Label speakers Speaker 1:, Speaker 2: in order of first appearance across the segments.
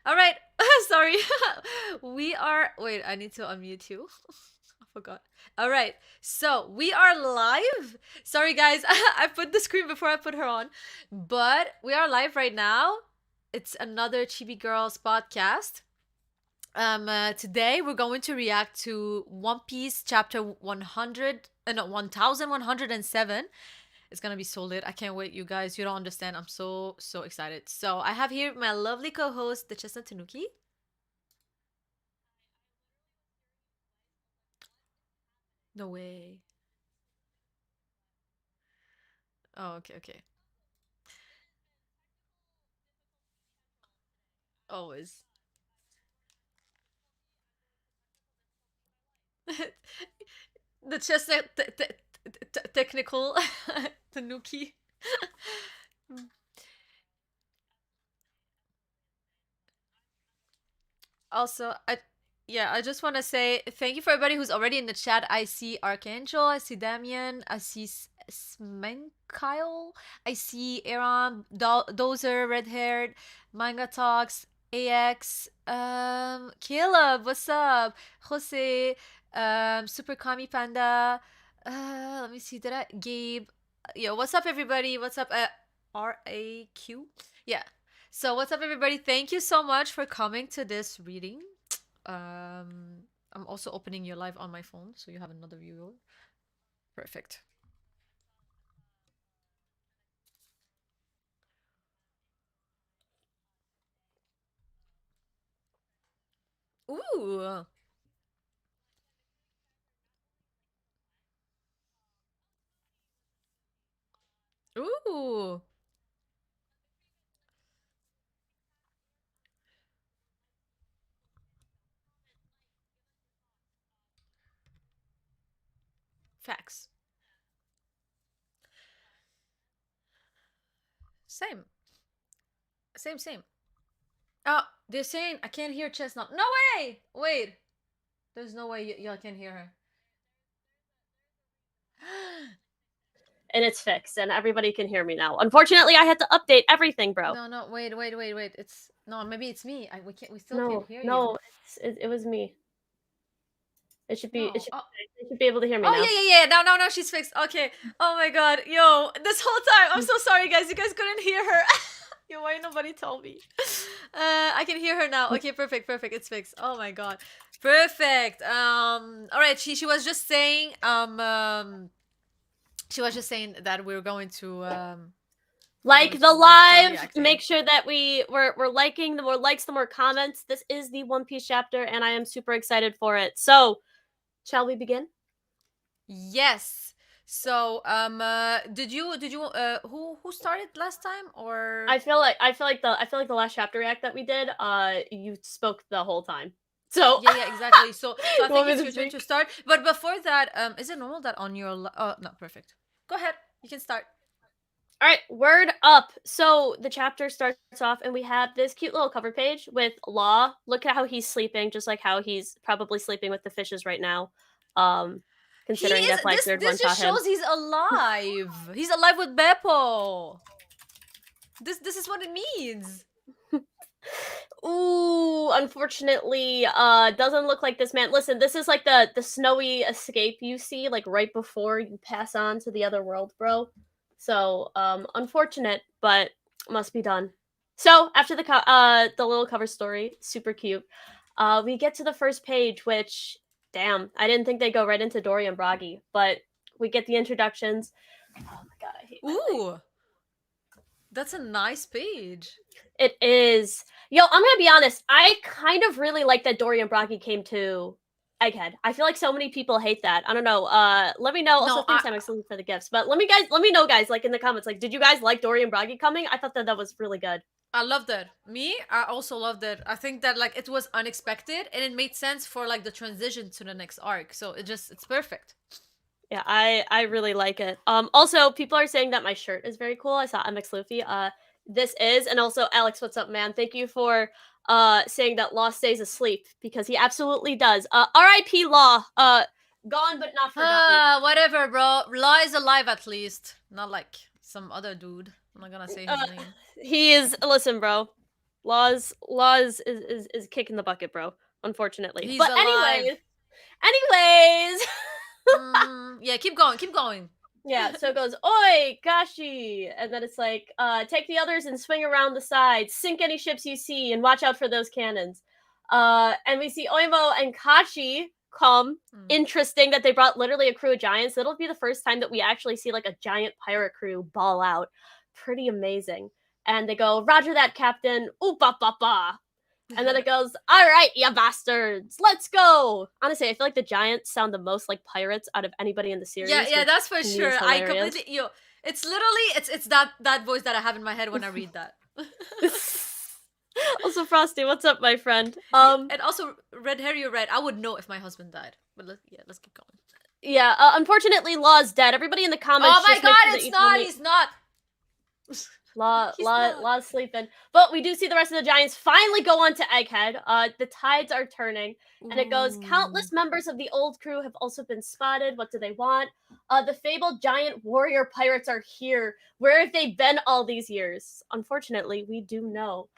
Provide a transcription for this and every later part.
Speaker 1: All right. Sorry. We are. Wait, I need to unmute you. I forgot. All right. So we are live. Sorry, guys. I put the screen before I put her on, but we are live right now. It's another Chibi Girls podcast. Today we're going to react to One Piece chapter 100, no, 1107. It's gonna be so lit. I can't wait, you guys. You don't understand. I'm so excited. So I have here my lovely co-host, the Chestnut Tanuki. No way. Oh, okay, okay. Always. The Chestnut technical Tanuki. Also, I just want to say thank you for everybody who's already in the chat. I see Archangel, I see Damien, I see Smenkyle, I see Aaron, Dozer, red haired, Manga Talks, AX, Caleb, what's up? Jose, Super Kami Panda, let me see, did I Gabe? Yo, what's up everybody? What's up? RAQ? Yeah. So, what's up, everybody? Thank you so much for coming to this reading. I'm also opening your live on my phone, so you have another viewer. Perfect. Ooh, ooh, facts. Same, same. Oh, they're saying I can't hear Chestnut. No way! Wait, there's no way y'all can hear her.
Speaker 2: And it's fixed, and everybody can hear me now. Unfortunately, I had to update everything, bro.
Speaker 1: No, no, wait. It's no, maybe it's me. We still can't
Speaker 2: No,
Speaker 1: hear you.
Speaker 2: no, it was me. It should be it
Speaker 1: No.
Speaker 2: should
Speaker 1: Oh,
Speaker 2: they should be able to hear me
Speaker 1: oh
Speaker 2: now.
Speaker 1: yeah. No, she's fixed. Okay. Oh my god, yo, this whole time, I'm so sorry, guys. You guys couldn't hear her. Yo, why nobody told me? I can hear her now. Okay, perfect. It's fixed. Oh my god, perfect. All right. She was just saying she was just saying that we are going to
Speaker 2: Like the
Speaker 1: start
Speaker 2: live,
Speaker 1: reacting.
Speaker 2: make sure that we're liking. The more likes, the more comments. This is the One Piece chapter, and I am super excited for it. So, shall we begin?
Speaker 1: Yes. So did you who started last time or
Speaker 2: I feel like the last chapter react that we did, you spoke the whole time. So,
Speaker 1: yeah, exactly. So I
Speaker 2: you
Speaker 1: think
Speaker 2: want me
Speaker 1: it's
Speaker 2: to
Speaker 1: your turn to
Speaker 2: speak?
Speaker 1: start. But before that, is it normal that on your oh no, perfect. Go ahead. You can start.
Speaker 2: All right, word up. So the chapter starts off, and we have this cute little cover page with Law. Look at how he's sleeping, just like how he's probably sleeping with the fishes right now. Um,
Speaker 1: He
Speaker 2: considering
Speaker 1: is
Speaker 2: that
Speaker 1: this
Speaker 2: Blackbeard
Speaker 1: this
Speaker 2: one
Speaker 1: just
Speaker 2: taught him.
Speaker 1: shows he's alive. He's alive with Beppo. This is what it means.
Speaker 2: Ooh, unfortunately, doesn't look like this man. Listen, this is like the snowy escape you see like right before you pass on to the other world, bro. So, unfortunate, but must be done. So after the little cover story, super cute. We get to the first page, which damn, I didn't think they'd go right into Dory and Bragi, but we get the introductions. Oh my god, I hate my life.
Speaker 1: Ooh, that's a nice page.
Speaker 2: It is. Yo, I'm gonna be honest. I kind of really like that Dory and Brocky came to Egghead. I feel like so many people hate that. I don't know. Let me know. Also,
Speaker 1: No,
Speaker 2: thanks, I'm excellent for the gifts. But let me know, guys, like in the comments, like, did you guys like Dory and Brocky coming? I thought that was really good.
Speaker 1: I loved it. Me, I also loved it. I think that like it was unexpected and it made sense for like the transition to the next arc. So it's perfect.
Speaker 2: Yeah, I really like it. Also, people are saying that my shirt is very cool. I saw MX Luffy. This is, and also Alex, what's up, man? Thank you for saying that Law stays asleep because he absolutely does. R.I.P. Law. Gone but not forgotten.
Speaker 1: Whatever, bro. Law is alive at least. Not like some other dude. I'm not gonna say his
Speaker 2: Uh,
Speaker 1: name.
Speaker 2: he is. Listen, bro. Laws is kicking the bucket, bro. Unfortunately.
Speaker 1: He's
Speaker 2: But
Speaker 1: alive.
Speaker 2: anyways,
Speaker 1: Yeah, keep going, keep going.
Speaker 2: yeah, so it goes, oi, Gashi! And then it's like, take the others and swing around the sides, sink any ships you see, and watch out for those cannons. And we see Oimo and Kashi come.
Speaker 1: Mm.
Speaker 2: Interesting that they brought literally a crew of giants. It'll be the first time that we actually see like a giant pirate crew ball out. Pretty amazing. And they go, Roger that, Captain. Ooh, ba ba ba. And then it goes, all right, ya bastards, let's go. Honestly, I feel like the giants sound the most like pirates out of anybody in the
Speaker 1: Yeah,
Speaker 2: series,
Speaker 1: yeah,
Speaker 2: which
Speaker 1: that's for
Speaker 2: to me is
Speaker 1: sure. I
Speaker 2: hilarious.
Speaker 1: completely it's literally it's that voice that I have in my head when I read that.
Speaker 2: Also, Frosty, what's up, my friend?
Speaker 1: Yeah, and also red hair, you're right. I would know if my husband died. But let's keep going.
Speaker 2: Yeah, unfortunately, Law's dead. Everybody in the comments
Speaker 1: Oh my
Speaker 2: just make sure
Speaker 1: god,
Speaker 2: that
Speaker 1: it's
Speaker 2: you tell
Speaker 1: not.
Speaker 2: me
Speaker 1: He's not. He's not.
Speaker 2: Law's sleeping. But we do see the rest of the Giants finally go on to Egghead. The tides are turning, and it goes,
Speaker 1: Ooh.
Speaker 2: countless members of the old crew have also been spotted. What do they want? The fabled giant warrior pirates are here. Where have they been all these years? Unfortunately, we do know.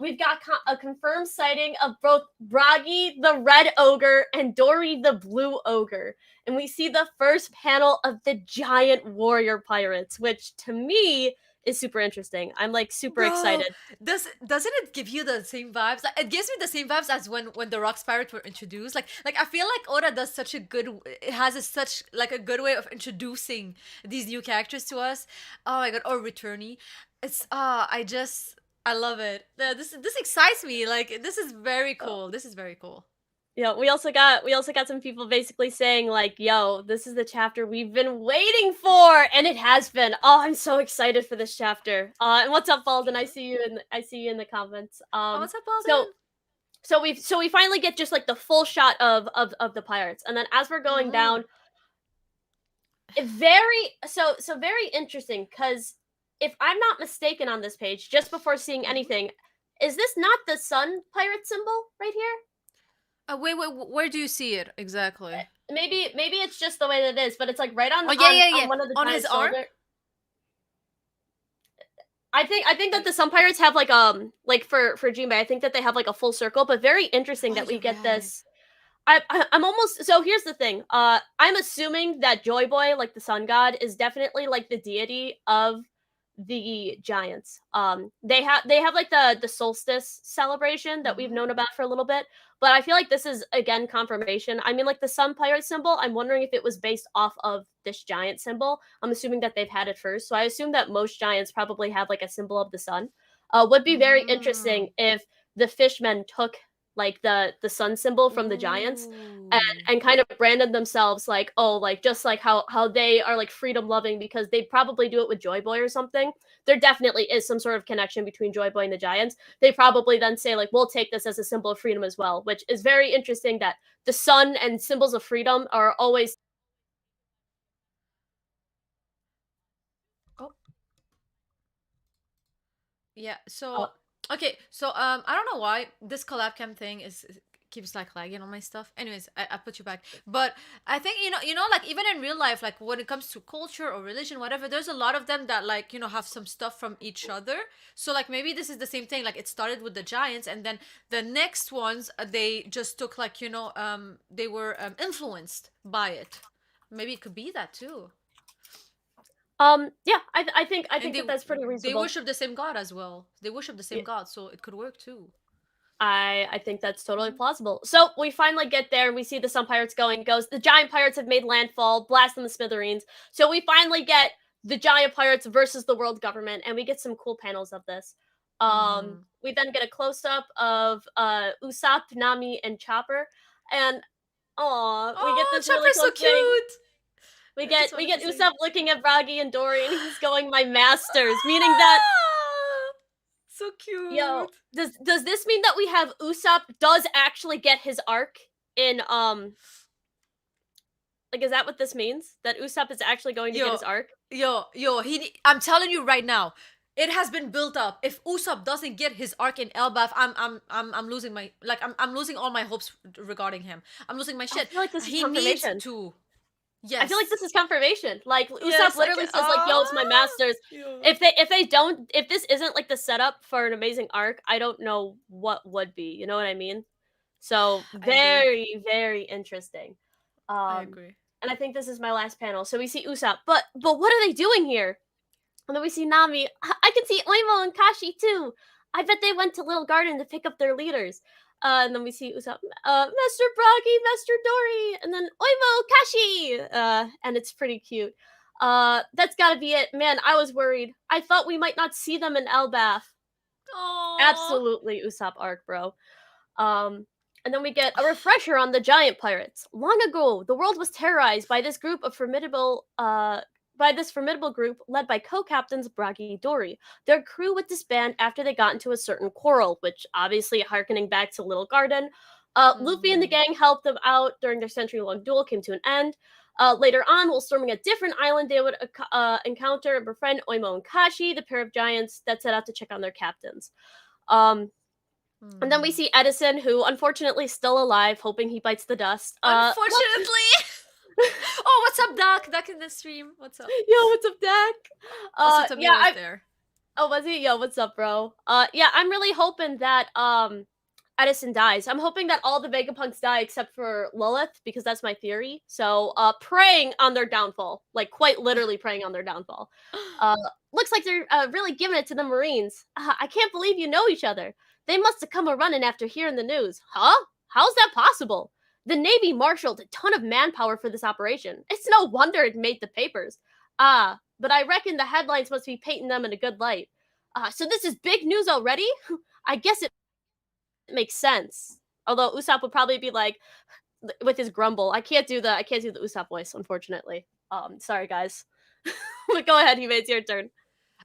Speaker 2: We've got a confirmed sighting of both Bragi the red ogre and Dory the blue ogre. And we see the first panel of the giant warrior pirates, which to me is super interesting. I'm like super
Speaker 1: Bro,
Speaker 2: excited.
Speaker 1: doesn't it give you the same vibes? Like, it gives me the same vibes as when the Rock Pirates were introduced. Like I feel like Oda does such a good. It has such like a good way of introducing these new characters to us. Oh my god, or returnee. It's I love it. This excites me. Like this is very cool. This is very cool.
Speaker 2: Yeah, we also got some people basically saying like, "Yo, this is the chapter we've been waiting for," and it has been. Oh, I'm so excited for this chapter. And what's up, Alden? I see you in the comments.
Speaker 1: Oh, what's up,
Speaker 2: So
Speaker 1: Alden?
Speaker 2: we finally get just like the full shot of the pirates, and then as we're going
Speaker 1: Mm-hmm.
Speaker 2: down, very interesting because if I'm not mistaken on this page, just before seeing
Speaker 1: Mm-hmm.
Speaker 2: anything, is this not the sun pirate symbol right here?
Speaker 1: Wait, where do you see it exactly?
Speaker 2: Maybe it's just the way that it is, but it's like right
Speaker 1: Oh yeah, yeah,
Speaker 2: on
Speaker 1: yeah.
Speaker 2: one of the
Speaker 1: On his
Speaker 2: giant's
Speaker 1: arm.
Speaker 2: shoulder. I think that
Speaker 1: Wait.
Speaker 2: the sun pirates have like for Jinbei, I think that they have like a full circle, but very interesting
Speaker 1: Oh,
Speaker 2: that we
Speaker 1: you're
Speaker 2: get
Speaker 1: right.
Speaker 2: this. I'm almost so here's the thing. I'm assuming that Joy Boy, like the sun god, is definitely like the deity of the giants. They have like the solstice celebration that we've
Speaker 1: Mm-hmm.
Speaker 2: known about for a little bit, but I feel like this is again confirmation. I mean, like the sun pirate symbol, I'm wondering if it was based off of this giant symbol. I'm assuming that they've had it first, so I assume that most giants probably have like a symbol of the sun. Would be very interesting
Speaker 1: Mm.
Speaker 2: if the fishmen took like the sun symbol from the giants
Speaker 1: Ooh.
Speaker 2: and kind of branded themselves like, oh, like just like how they are like freedom loving because they probably do it with Joy Boy or something. There definitely is some sort of connection between Joy Boy and the giants. They probably then say like, we'll take this as a symbol of freedom as well, which is very interesting that the sun and symbols of freedom are always.
Speaker 1: Oh, yeah.
Speaker 2: uh,
Speaker 1: So okay. So I don't know why this collab cam thing keeps like lagging on my stuff. Anyways, I put you back. But I think like even in real life, like when it comes to culture or religion, whatever, there's a lot of them that like have some stuff from each other. So like maybe this is the same thing. Like it started with the giants, and then the next ones they just took like they were influenced by it. Maybe it could be that too.
Speaker 2: yeah, I
Speaker 1: And
Speaker 2: think that that's pretty
Speaker 1: they
Speaker 2: reasonable.
Speaker 1: worship the same god as well. They worship the same
Speaker 2: Yeah.
Speaker 1: god, so it could work too.
Speaker 2: I think that's totally
Speaker 1: Mhm.
Speaker 2: plausible. So we finally get there and we see the Sun Pirates going. Goes the giant pirates have made landfall, blast them the smithereens. So we finally get the giant pirates versus the world government, and we get some cool panels of this.
Speaker 1: Mhm.
Speaker 2: We then get a close up of Usopp, Nami, and Chopper, and we get
Speaker 1: Oh,
Speaker 2: this really
Speaker 1: Chopper's so
Speaker 2: close thing.
Speaker 1: cute.
Speaker 2: We
Speaker 1: I
Speaker 2: get
Speaker 1: just
Speaker 2: we
Speaker 1: wanted
Speaker 2: get
Speaker 1: to say.
Speaker 2: Usopp looking at Bragi and Dory, and he's going, "My masters," meaning that
Speaker 1: Ah, so
Speaker 2: yo,
Speaker 1: cute.
Speaker 2: does this mean that we have Usopp does actually get his arc in like is that what this means? That Usopp is actually going to get
Speaker 1: Yo,
Speaker 2: his arc?
Speaker 1: yo. I'm telling you right now. It has been built up. If Usopp doesn't get his arc in Elbaf, I'm losing my I'm losing all my hopes regarding him. I'm losing my
Speaker 2: I
Speaker 1: shit.
Speaker 2: feel like this is
Speaker 1: He needs
Speaker 2: confirmation.
Speaker 1: to.
Speaker 2: I feel like
Speaker 1: Yes.
Speaker 2: this is confirmation. Like Usopp
Speaker 1: Yes, I
Speaker 2: literally
Speaker 1: can.
Speaker 2: says like, "Yo, it's my masters."
Speaker 1: Yeah.
Speaker 2: If this isn't like the setup for an amazing arc, I don't know what would be. You know what I mean? So
Speaker 1: I agree.
Speaker 2: very, very interesting.
Speaker 1: I
Speaker 2: Um,
Speaker 1: agree.
Speaker 2: and I think this is my last panel. So we see Usopp, but what are they doing here? And then we see Nami. I can see Oimo and Kashi too. I bet they went to Little Garden to pick up their leaders. And then we see Usopp, Master Bragi, Master Dory, and then Oimo, Kashi. And it's pretty cute. That's gotta be it. Man, I was worried. I thought we might not see them in Elbaf.
Speaker 1: Oh.
Speaker 2: Absolutely Usopp arc, bro. Um, and then we get a refresher on the giant pirates. Long ago, the world was terrorized by this formidable group led by co-captains Bragi Dory. Their crew would disband after they got into a certain quarrel, which obviously harkening back to Little Garden. Luffy and the gang helped them out during their century-long duel came to an end. Later on, while storming a different island, they would encounter and befriend Oimo and Kashi, the pair of giants that set out to check on their captains. Um, and then we see Edison, who unfortunately is still alive, hoping he bites the dust.
Speaker 1: Unfortunately. Oh, what's up, Doc? Doc in the stream. What's up?
Speaker 2: Yo, what's up, Dak?
Speaker 1: Also, Tamir
Speaker 2: Yeah,
Speaker 1: was there.
Speaker 2: oh, was he? Yo, what's up, bro? Yeah, I'm really hoping that Edison dies. I'm hoping that all the Vegapunks die except for Lilith, because that's my theory. So, praying on their downfall, like quite literally praying on their downfall. Uh, looks like they're really giving it to the Marines. I can't believe you know each other. They must have come a running after hearing the news. Huh? How's that possible? The Navy marshaled a ton of manpower for this operation. It's no wonder it made the papers. But I reckon the headlines must be painting them in a good light. So this is big news already? I guess it makes sense. Although Usopp would probably be like, with his grumble, I can't do the Usopp voice, unfortunately. Sorry guys. But go ahead, Hime, it's your turn.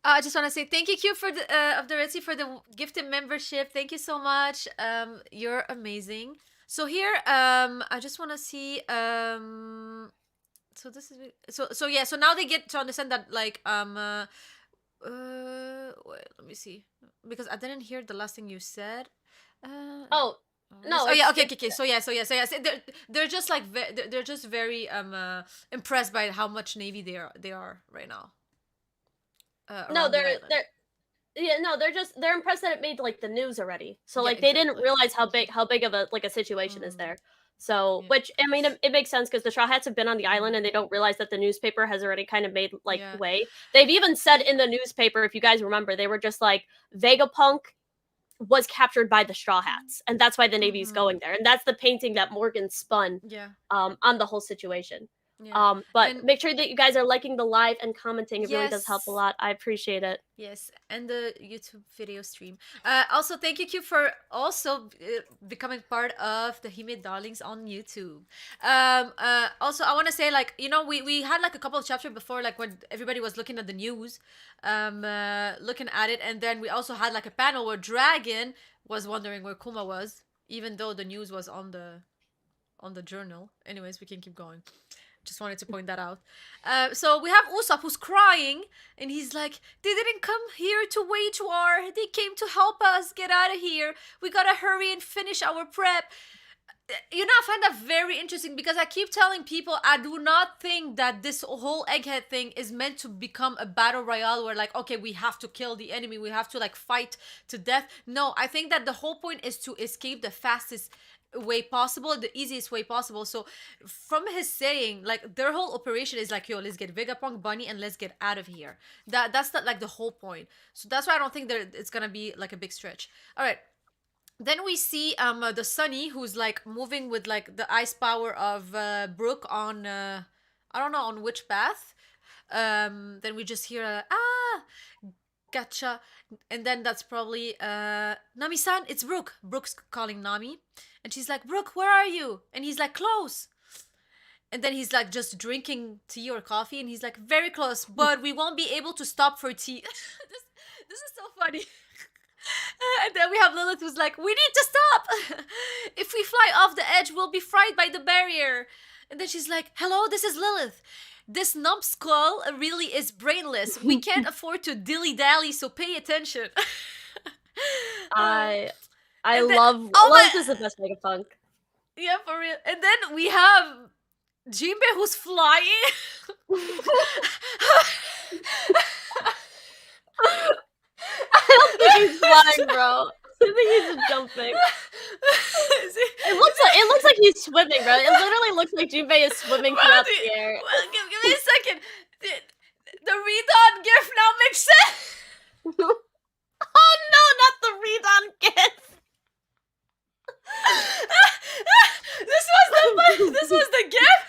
Speaker 1: I just want to say thank you, Q, for the of the Ritzy for the gifted membership. Thank you so much. You're amazing. So here, I just want to see. So this is so yeah. So now they get to understand that wait, let me see, because I didn't hear the last thing you said.
Speaker 2: Oh, no,
Speaker 1: Oh yeah, okay,
Speaker 2: it's
Speaker 1: okay, okay. So yeah. So they're just like they're just very impressed by how much navy they are right now
Speaker 2: no,
Speaker 1: around the island.
Speaker 2: they're impressed that it made like the news already. So
Speaker 1: Yeah,
Speaker 2: like they didn't
Speaker 1: exactly.
Speaker 2: realize how big of a situation is there. So,
Speaker 1: Yeah.
Speaker 2: which I mean, it makes sense because the Straw Hats have been on the island and they don't realize that the newspaper has already kind of made like
Speaker 1: Yeah.
Speaker 2: way. They've even said in the newspaper, if you guys remember, they were just like Vegapunk was captured by the Straw Hats, and that's why the Navy's going there. And that's the painting that Morgan spun
Speaker 1: Yeah.
Speaker 2: on the whole situation.
Speaker 1: Yeah.
Speaker 2: But
Speaker 1: And
Speaker 2: make sure that you guys are liking the live and commenting. It really does help a
Speaker 1: yes.
Speaker 2: lot. I appreciate it.
Speaker 1: Yes, and the YouTube video stream. Also, thank you, Q, for also becoming part of the Hime Darlings on YouTube. Also, I want to say, like, we had like a couple of chapters before, like when everybody was looking at the news, looking at it, and then we also had like a panel where Dragon was wondering where Kuma was, even though the news was on the journal. Anyways, we can keep going. Just wanted to point that out. So we have Usopp who's crying, and he's like, "They didn't come here to wage war. They came to help us get out of here. We gotta hurry and finish our prep." I find that very interesting because I keep telling people I do not think that this whole egghead thing is meant to become a battle royale where, like, okay, we have to kill the enemy, we have to like fight to death. No, I think that the whole point is to escape the fastest way possible, the easiest way possible. So from his saying, like, their whole operation is like, yo, let's get Vegapunk, Bunny, and let's get out of here. That's not like the whole point. So that's why I don't think it's gonna be like a big stretch. All right. Then we see the Sunny, who's like moving with like the ice power of Brook on I don't know on which path. Then we just hear gotcha, and then that's probably Nami-san. It's Brook. Brook's calling Nami, and she's like, Brook, where are you? And he's like, close. And then he's like just drinking tea or coffee, and he's like, very close, but we won't be able to stop for tea. this is so funny. And then we have Lilith who's like, we need to stop. If we fly off the edge, we'll be fried by the barrier. And then she's like, hello, this is Lilith. This numbskull really is brainless. We can't afford to dilly-dally, so pay attention.
Speaker 2: I
Speaker 1: and then,
Speaker 2: love
Speaker 1: oh my,
Speaker 2: Lilith is the best Vegapunk.
Speaker 1: yeah, for real. And then we have Jinbei who's flying?
Speaker 2: I don't think he's flying, bro. I think he's just jumping. It looks like he's swimming, bro. It literally looks like Jinbei is swimming throughout the air.
Speaker 1: Well, give me a second. The read-on gif now makes sense.
Speaker 2: Oh no, not the read-on gif.
Speaker 1: This was the gif.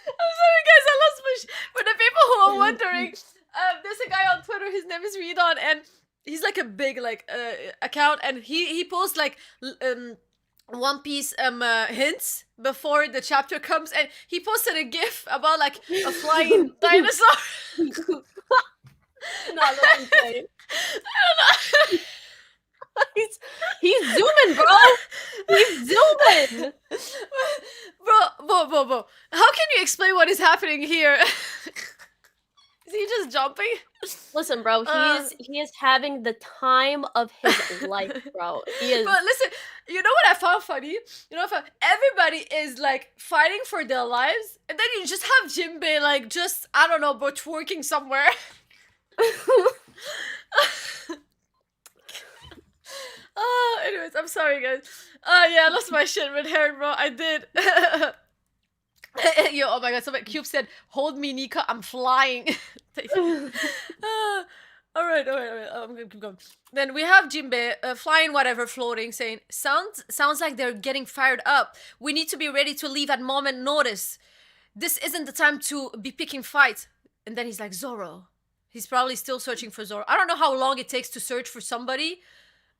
Speaker 1: I'm sorry, guys. I lost my. For the people who are wondering, there's a guy on Twitter. His name is Readon, and he's like a big account, and he posts like One Piece hints before the chapter comes, and he posted a gif about like a flying dinosaur.
Speaker 2: No, that's insane.
Speaker 1: I don't know.
Speaker 2: He's zooming, bro. He's zooming.
Speaker 1: Bro. How can you explain what is happening here? Is he just jumping?
Speaker 2: Listen, bro. He is having the time of his life, bro. He is.
Speaker 1: But listen, you know what I found funny? You know, everybody is like fighting for their lives, and then you just have Jinbei like just I don't know, but twerking somewhere. Anyways, I'm sorry, guys. Yeah, I lost my shit with hair, bro. I did. Yo, oh my god, somebody Cube said, "Hold me, Nika, I'm flying." All right. I'm gonna keep going. Then we have Jinbei flying, whatever, floating, saying, "Sounds like they're getting fired up. We need to be ready to leave at moment notice. This isn't the time to be picking fights." And then he's like, "Zoro." He's probably still searching for Zoro. I don't know how long it takes to search for somebody.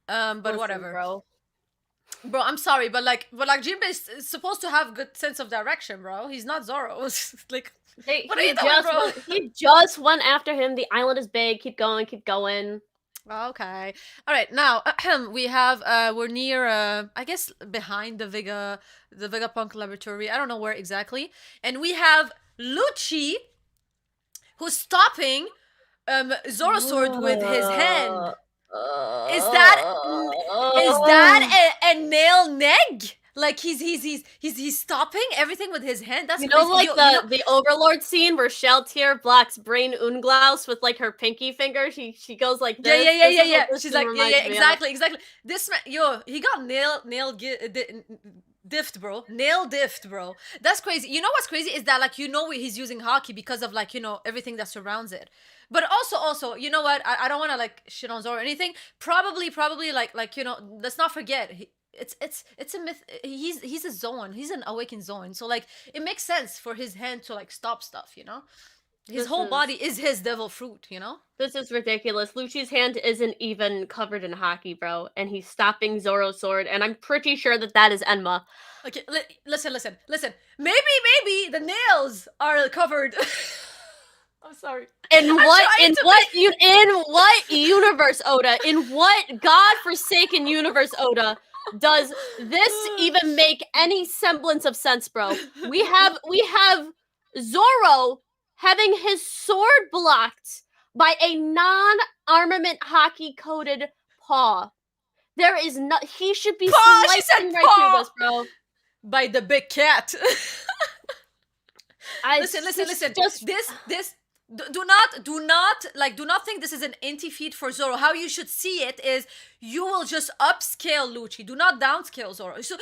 Speaker 1: But listen, whatever, bro. I'm sorry, but Jinbei is supposed to have good sense of direction, bro. He's not Zoro. Like, what are you doing, bro?
Speaker 2: He just went after him. The island is big. Keep going.
Speaker 1: Okay. All right. Now we have we're near I guess behind the Vegapunk laboratory. I don't know where exactly. And we have Lucci, who's stopping Zoro's sword with his hand. Is that a nail neg? Like he's stopping everything with his hand. That's
Speaker 2: crazy. Like the Overlord scene where Sheltier blocks Brain Unglaus with like her pinky finger. She goes like this.
Speaker 1: Yeah. She's like exactly. This man, he got diffed, bro. Nail diffed, bro. That's crazy. You know what's crazy is that like he's using hockey because of like everything that surrounds it. But also, you know what? I don't want to like shit on Zoro or anything. Probably like let's not forget. It's a myth. He's a Zoan. He's an awakened Zoan. So like it makes sense for his hand to like stop stuff. His whole body is his devil fruit.
Speaker 2: This is ridiculous. Lucci's hand isn't even covered in hockey, bro, and he's stopping Zoro's sword. And I'm pretty sure that is Enma.
Speaker 1: Okay, listen. Maybe the nails are covered. I'm sorry.
Speaker 2: In what universe, Oda? In what godforsaken universe, Oda, does this even make any semblance of sense, bro? We have Zoro having his sword blocked by a non-armament hockey-coated paw. There is not. He should be slicing right through this, bro.
Speaker 1: By the big cat. Listen. This. Do not think this is an anti-feat for Zoro. How you should see it is you will just upscale Lucci. Do not downscale Zoro. So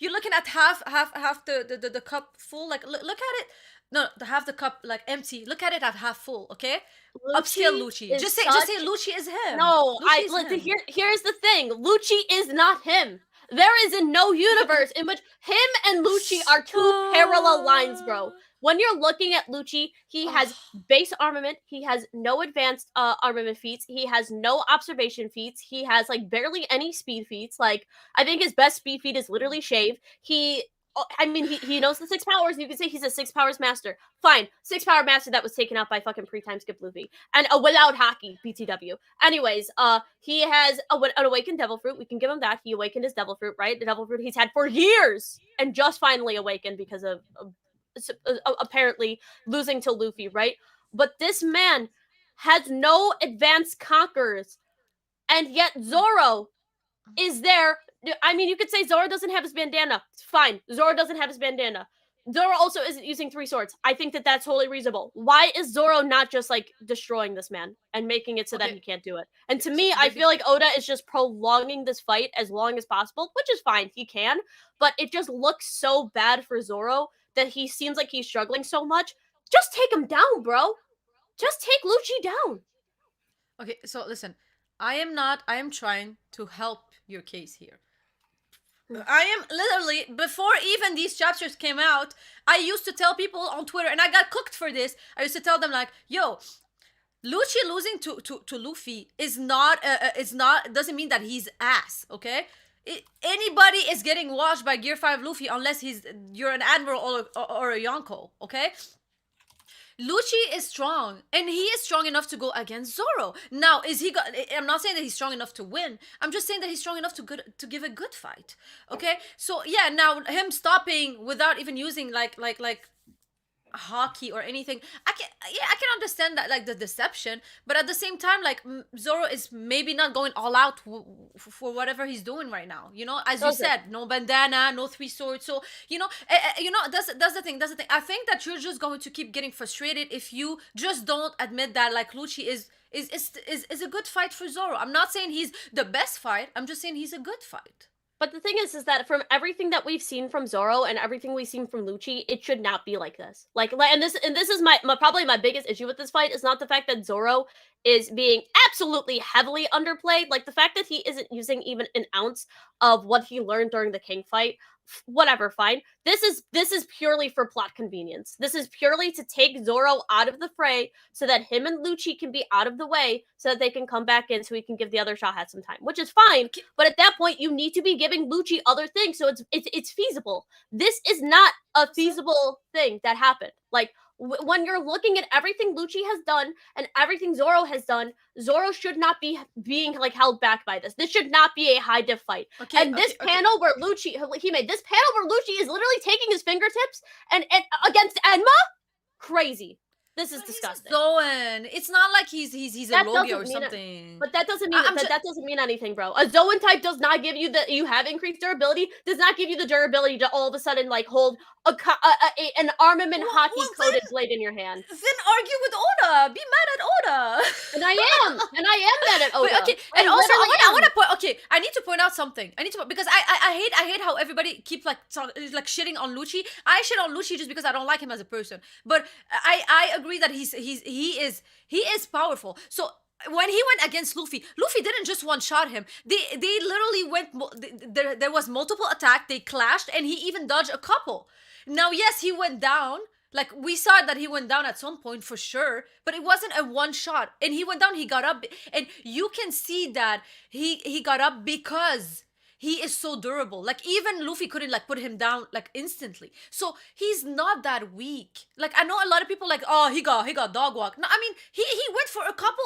Speaker 1: you're looking at half the cup full. Like look at it. No, half the cup like empty. Look at it at half full. Okay. Upscale Lucci. Just say Lucci is him.
Speaker 2: No, here's the thing. Lucci is not him. There is no universe in which him and Lucci are two parallel lines, bro. When you're looking at Lucci, he has base armament. He has no advanced armament feats. He has no observation feats. He has like barely any speed feats. Like I think his best speed feat is literally shave. He knows the 6 powers. And you can say he's a 6 powers master. Fine, 6 power master that was taken out by fucking pre-time skip Luffy and without hockey BTW. Anyways, he has an awakened devil fruit. We can give him that. He awakened his devil fruit, right? The devil fruit he's had for years and just finally awakened because of apparently losing to Luffy, right? But this man has no advanced conquerors, and yet Zoro is there I mean, you could say Zoro doesn't have his bandana. It's fine. Zoro doesn't have his bandana. Zoro also isn't using 3 swords. I think that that's totally reasonable. Why is Zoro not just like destroying this man and making it so that
Speaker 1: Okay.
Speaker 2: he can't do it? And
Speaker 1: Okay.
Speaker 2: to
Speaker 1: So
Speaker 2: me, I
Speaker 1: maybe.
Speaker 2: feel like Oda is just prolonging this fight as long as possible, which is fine. He can, but it just looks so bad for Zoro that he seems like he's struggling so much. Just take him down, bro. Just take Lucci down.
Speaker 1: Okay. So listen, I am not. I am trying to help your case here. I am literally, before even these chapters came out, I used to tell people on Twitter, and I got cooked for this. I used to tell them like, "Yo, Lucci losing to Luffy is not doesn't mean that he's ass, okay? Anybody is getting washed by Gear 5 Luffy unless you're an admiral or a Yonko, okay? Lucci is strong, and he is strong enough to go against Zoro. Now, is he? I'm not saying that he's strong enough to win. I'm just saying that he's strong enough to give a good fight. Okay, so yeah, now him stopping without even using like hockey or anything, I can understand that, like the deception, but at the same time, like Zoro is maybe not going all out for whatever he's doing right now, you know, as you
Speaker 2: Okay.
Speaker 1: said, no bandana, no 3 swords. So you know, that's the thing, I think that you're just going to keep getting frustrated if you just don't admit that like Lucci is a good fight for Zoro. I'm not saying he's the best fight, I'm just saying he's a good fight.
Speaker 2: But the thing is that from everything that we've seen from Zoro and everything we've seen from Lucci, it should not be like this. And this is my probably my biggest issue with this fight is not the fact that Zoro is being absolutely heavily underplayed. Like the fact that he isn't using even an ounce of what he learned during the King fight. Whatever, fine. This is purely for plot convenience. This is purely to take Zoro out of the fray so that him and Lucci can be out of the way so that they can come back in so we can give the other Shahad some time, which is fine. But at that point, you need to be giving Lucci other things so it's feasible. This is not a feasible thing that happened. Like when you're looking at everything Lucci has done and everything Zoro has done, Zoro should not be being like held back by this. This should not be a high diff fight.
Speaker 1: Okay,
Speaker 2: And this
Speaker 1: okay.
Speaker 2: panel where Lucci he made this panel where Lucci is literally taking his fingertips and against Enma, crazy. This is
Speaker 1: But
Speaker 2: disgusting.
Speaker 1: he's a Zoan. It's not like he's a
Speaker 2: That
Speaker 1: Logia
Speaker 2: doesn't
Speaker 1: or
Speaker 2: mean it.
Speaker 1: something.
Speaker 2: But that doesn't mean
Speaker 1: I'm
Speaker 2: that doesn't mean anything, bro. A Zoan type does not give you you have increased durability. Does not give you the durability to all of a sudden like hold an armament hockey coated blade in your hand.
Speaker 1: then argue with Oda. Be mad at Oda.
Speaker 2: And I am mad at Oda.
Speaker 1: Wait, okay,
Speaker 2: I
Speaker 1: and also
Speaker 2: literally
Speaker 1: I want
Speaker 2: am.
Speaker 1: to point. Okay, I need to point out something. I need to because I hate how everybody keep like like shitting on Lucci. I shit on Lucci just because I don't like him as a person. But I agree that he is powerful. So when he went against Luffy didn't just one shot him. They literally went. There was multiple attack. They clashed, and he even dodged a couple. Now, yes, he went down. Like we saw that he went down at some point for sure, but it wasn't a one shot. And he went down. He got up, and you can see that he got up because he is so durable. Like even Luffy couldn't like put him down like instantly. So he's not that weak. Like I know a lot of people like, oh, he got dog walk. No, I mean he went for a couple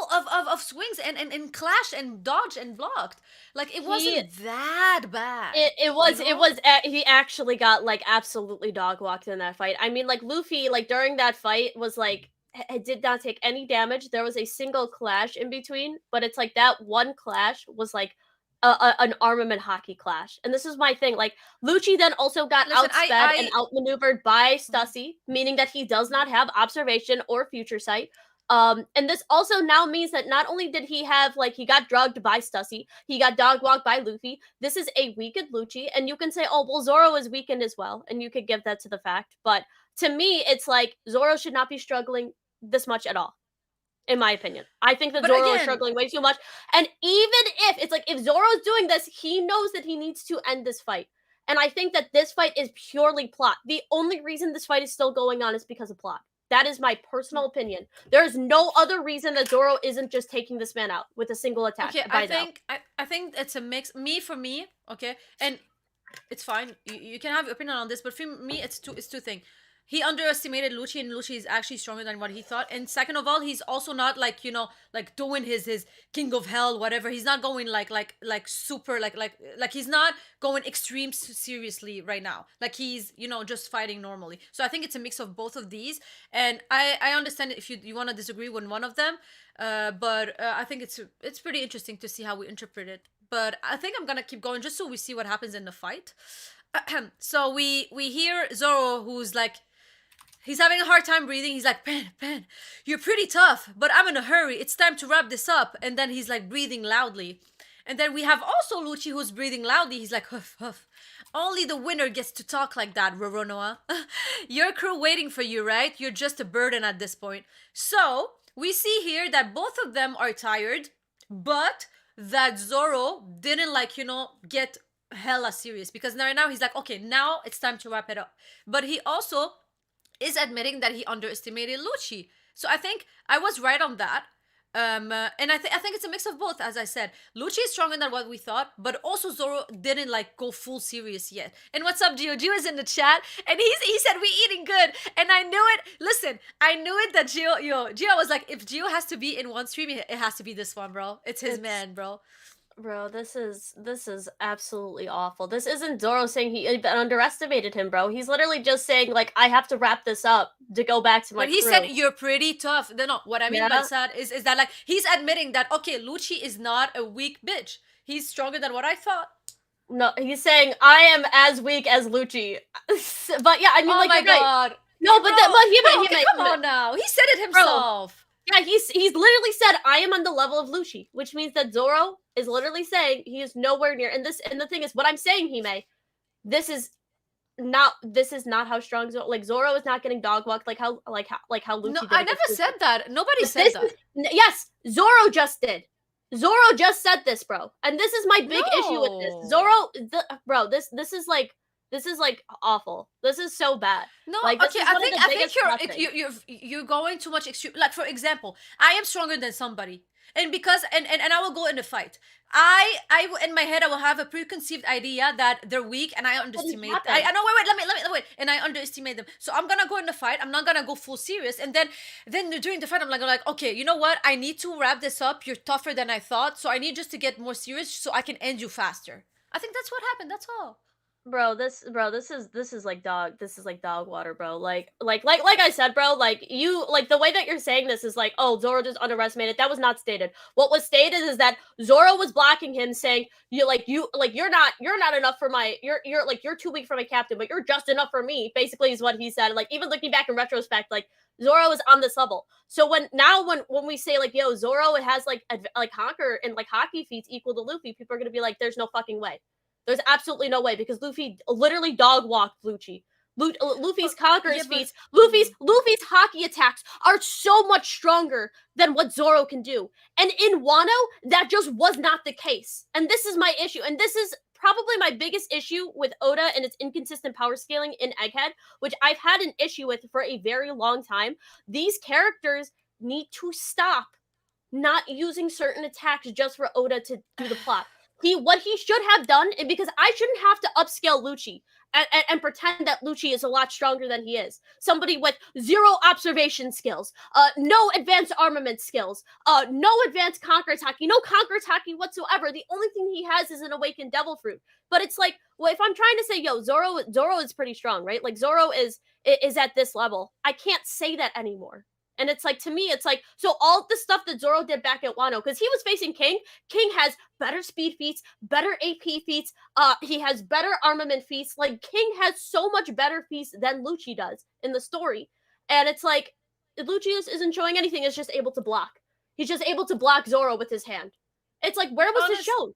Speaker 1: of swings and clashed and dodged and blocked. Like it wasn't that bad.
Speaker 2: It was he actually got like absolutely dog walked in that fight. I mean, like Luffy, like during that fight was like did not take any damage. There was a single clash in between, but it's like that one clash was like an armament hockey clash. And this is my thing. Like Lucci then also got
Speaker 1: Listen,
Speaker 2: outsped and outmaneuvered by Stussy, meaning that he does not have observation or future sight. And this also now means that not only did he have like he got drugged by Stussy, he got dog walked by Luffy. This is a weakened Lucci, and you can say, oh well, Zoro is weakened as well, and you could give that to the fact. But to me, it's like Zoro should not be struggling this much at all. In my opinion, I think that
Speaker 1: but
Speaker 2: Zoro is
Speaker 1: again,
Speaker 2: struggling way too much. And even if it's like if Zoro's doing this, he knows that he needs to end this fight. And I think that this fight is purely plot. The only reason this fight is still going on is because of plot. That is my personal opinion. There's no other reason that Zoro isn't just taking this man out with a single attack.
Speaker 1: okay, I think it's a mix. For me, okay, and it's fine. You can have your opinion on this, but for me, it's two things. He underestimated Lucci, and Lucci is actually stronger than what he thought. And second of all, he's also not like like doing his King of Hell whatever. He's not going like super like he's not going extreme seriously right now. Like he's just fighting normally. So I think it's a mix of both of these. And I understand if you want to disagree with one of them, but I think it's pretty interesting to see how we interpret it. but I think I'm gonna keep going just so we see what happens in the fight. So we hear Zoro, who's like, he's having a hard time breathing. He's like, Ben, you're pretty tough, but I'm in a hurry. It's time to wrap this up. And then he's like breathing loudly. And then we have also Lucci, who's breathing loudly. He's like, huff, huff. Only the winner gets to talk like that, Roronoa. Your crew waiting for you, right? You're just a burden at this point. So we see here that both of them are tired, but that Zoro didn't, like, get hella serious, because right now he's like, okay, now it's time to wrap it up. But he also is admitting that he underestimated Lucci. So I think I was right on that. And I think it's a mix of both. As I said, Lucci is stronger than what we thought, but also Zoro didn't like go full serious yet. And what's up, Gio? Gio is in the chat, and he said we eating good, and I knew it. Listen, I knew it that Gio was like, if Gio has to be in one stream, it has to be this one, bro. It's his man, bro.
Speaker 2: Bro, this is absolutely awful. This isn't Zoro saying he underestimated him, bro. He's literally just saying, like, I have to wrap this up to go back to my
Speaker 1: But he
Speaker 2: crew.
Speaker 1: said you're pretty tough. No, what I mean by that is that, like, he's admitting that, okay, Lucci is not a weak bitch. He's stronger than what I thought.
Speaker 2: No, he's saying I am as weak as Lucci. But yeah, I mean,
Speaker 1: oh
Speaker 2: like,
Speaker 1: my
Speaker 2: you're
Speaker 1: god.
Speaker 2: right. No, but
Speaker 1: Come on now. He said it himself.
Speaker 2: Bro, yeah, he's literally said I am on the level of Lucci, which means that Zoro is literally saying he is nowhere near. And the thing is, what I'm saying, Hime, this is not how strong Zoro. Like, Zoro is not getting dog walked like how Lucci
Speaker 1: No,
Speaker 2: did.
Speaker 1: I never said that. Nobody said that.
Speaker 2: Yes, Zoro just did. Zoro just said this, bro. And this is my big issue with this. Zoro, this is like awful. This is so bad.
Speaker 1: No,
Speaker 2: like,
Speaker 1: okay. I think you're going too much extreme. Like, for example, I am stronger than somebody, and because and I will go in the fight. I in my head I will have a preconceived idea that they're weak, and I underestimate. I know. Let me wait. And I underestimate them. So I'm gonna go in the fight. I'm not gonna go full serious. And then during the fight, I'm like, okay, you know what? I need to wrap this up. You're tougher than I thought, so I need just to get more serious, so I can end you faster. I think that's what happened. That's all.
Speaker 2: This is like dog water, bro. Like I said, bro, like, you, like, the way that you're saying this is like, oh, Zoro just underestimated. That was not stated. What was stated is that Zoro was blocking him, saying, you're not enough for my, you're too weak for my captain, but you're just enough for me, basically, is what he said. Like, even looking back in retrospect, like, Zoro is on this level. So when we say, like, yo, Zoro has like Honker and like hockey feats equal to Luffy, people are gonna be like, there's no fucking way. There's absolutely no way, because Luffy literally dog walked Lucci. Luffy's conqueror's feats, Luffy's hockey attacks are so much stronger than what Zoro can do. And in Wano, that just was not the case. And this is my issue. And this is probably my biggest issue with Oda and its inconsistent power scaling in Egghead, which I've had an issue with for a very long time. These characters need to stop not using certain attacks just for Oda to do the plot. What he should have done, and because I shouldn't have to upscale Lucci and pretend that Lucci is a lot stronger than he is. Somebody with 0 observation skills, no advanced armament skills, no advanced conqueror's haki, no conqueror's haki whatsoever. The only thing he has is an awakened devil fruit. But it's like, well, if I'm trying to say, yo, Zoro is pretty strong, right? Like, Zoro is at this level. I can't say that anymore. And it's like, to me, it's like, so all the stuff that Zoro did back at Wano, because he was facing King has better speed feats, better AP feats, he has better armament feats. Like, King has so much better feats than Lucci does in the story. And it's like, Lucci isn't showing anything, is just able to block. He's just able to block Zoro with his hand. It's like, where was this shown?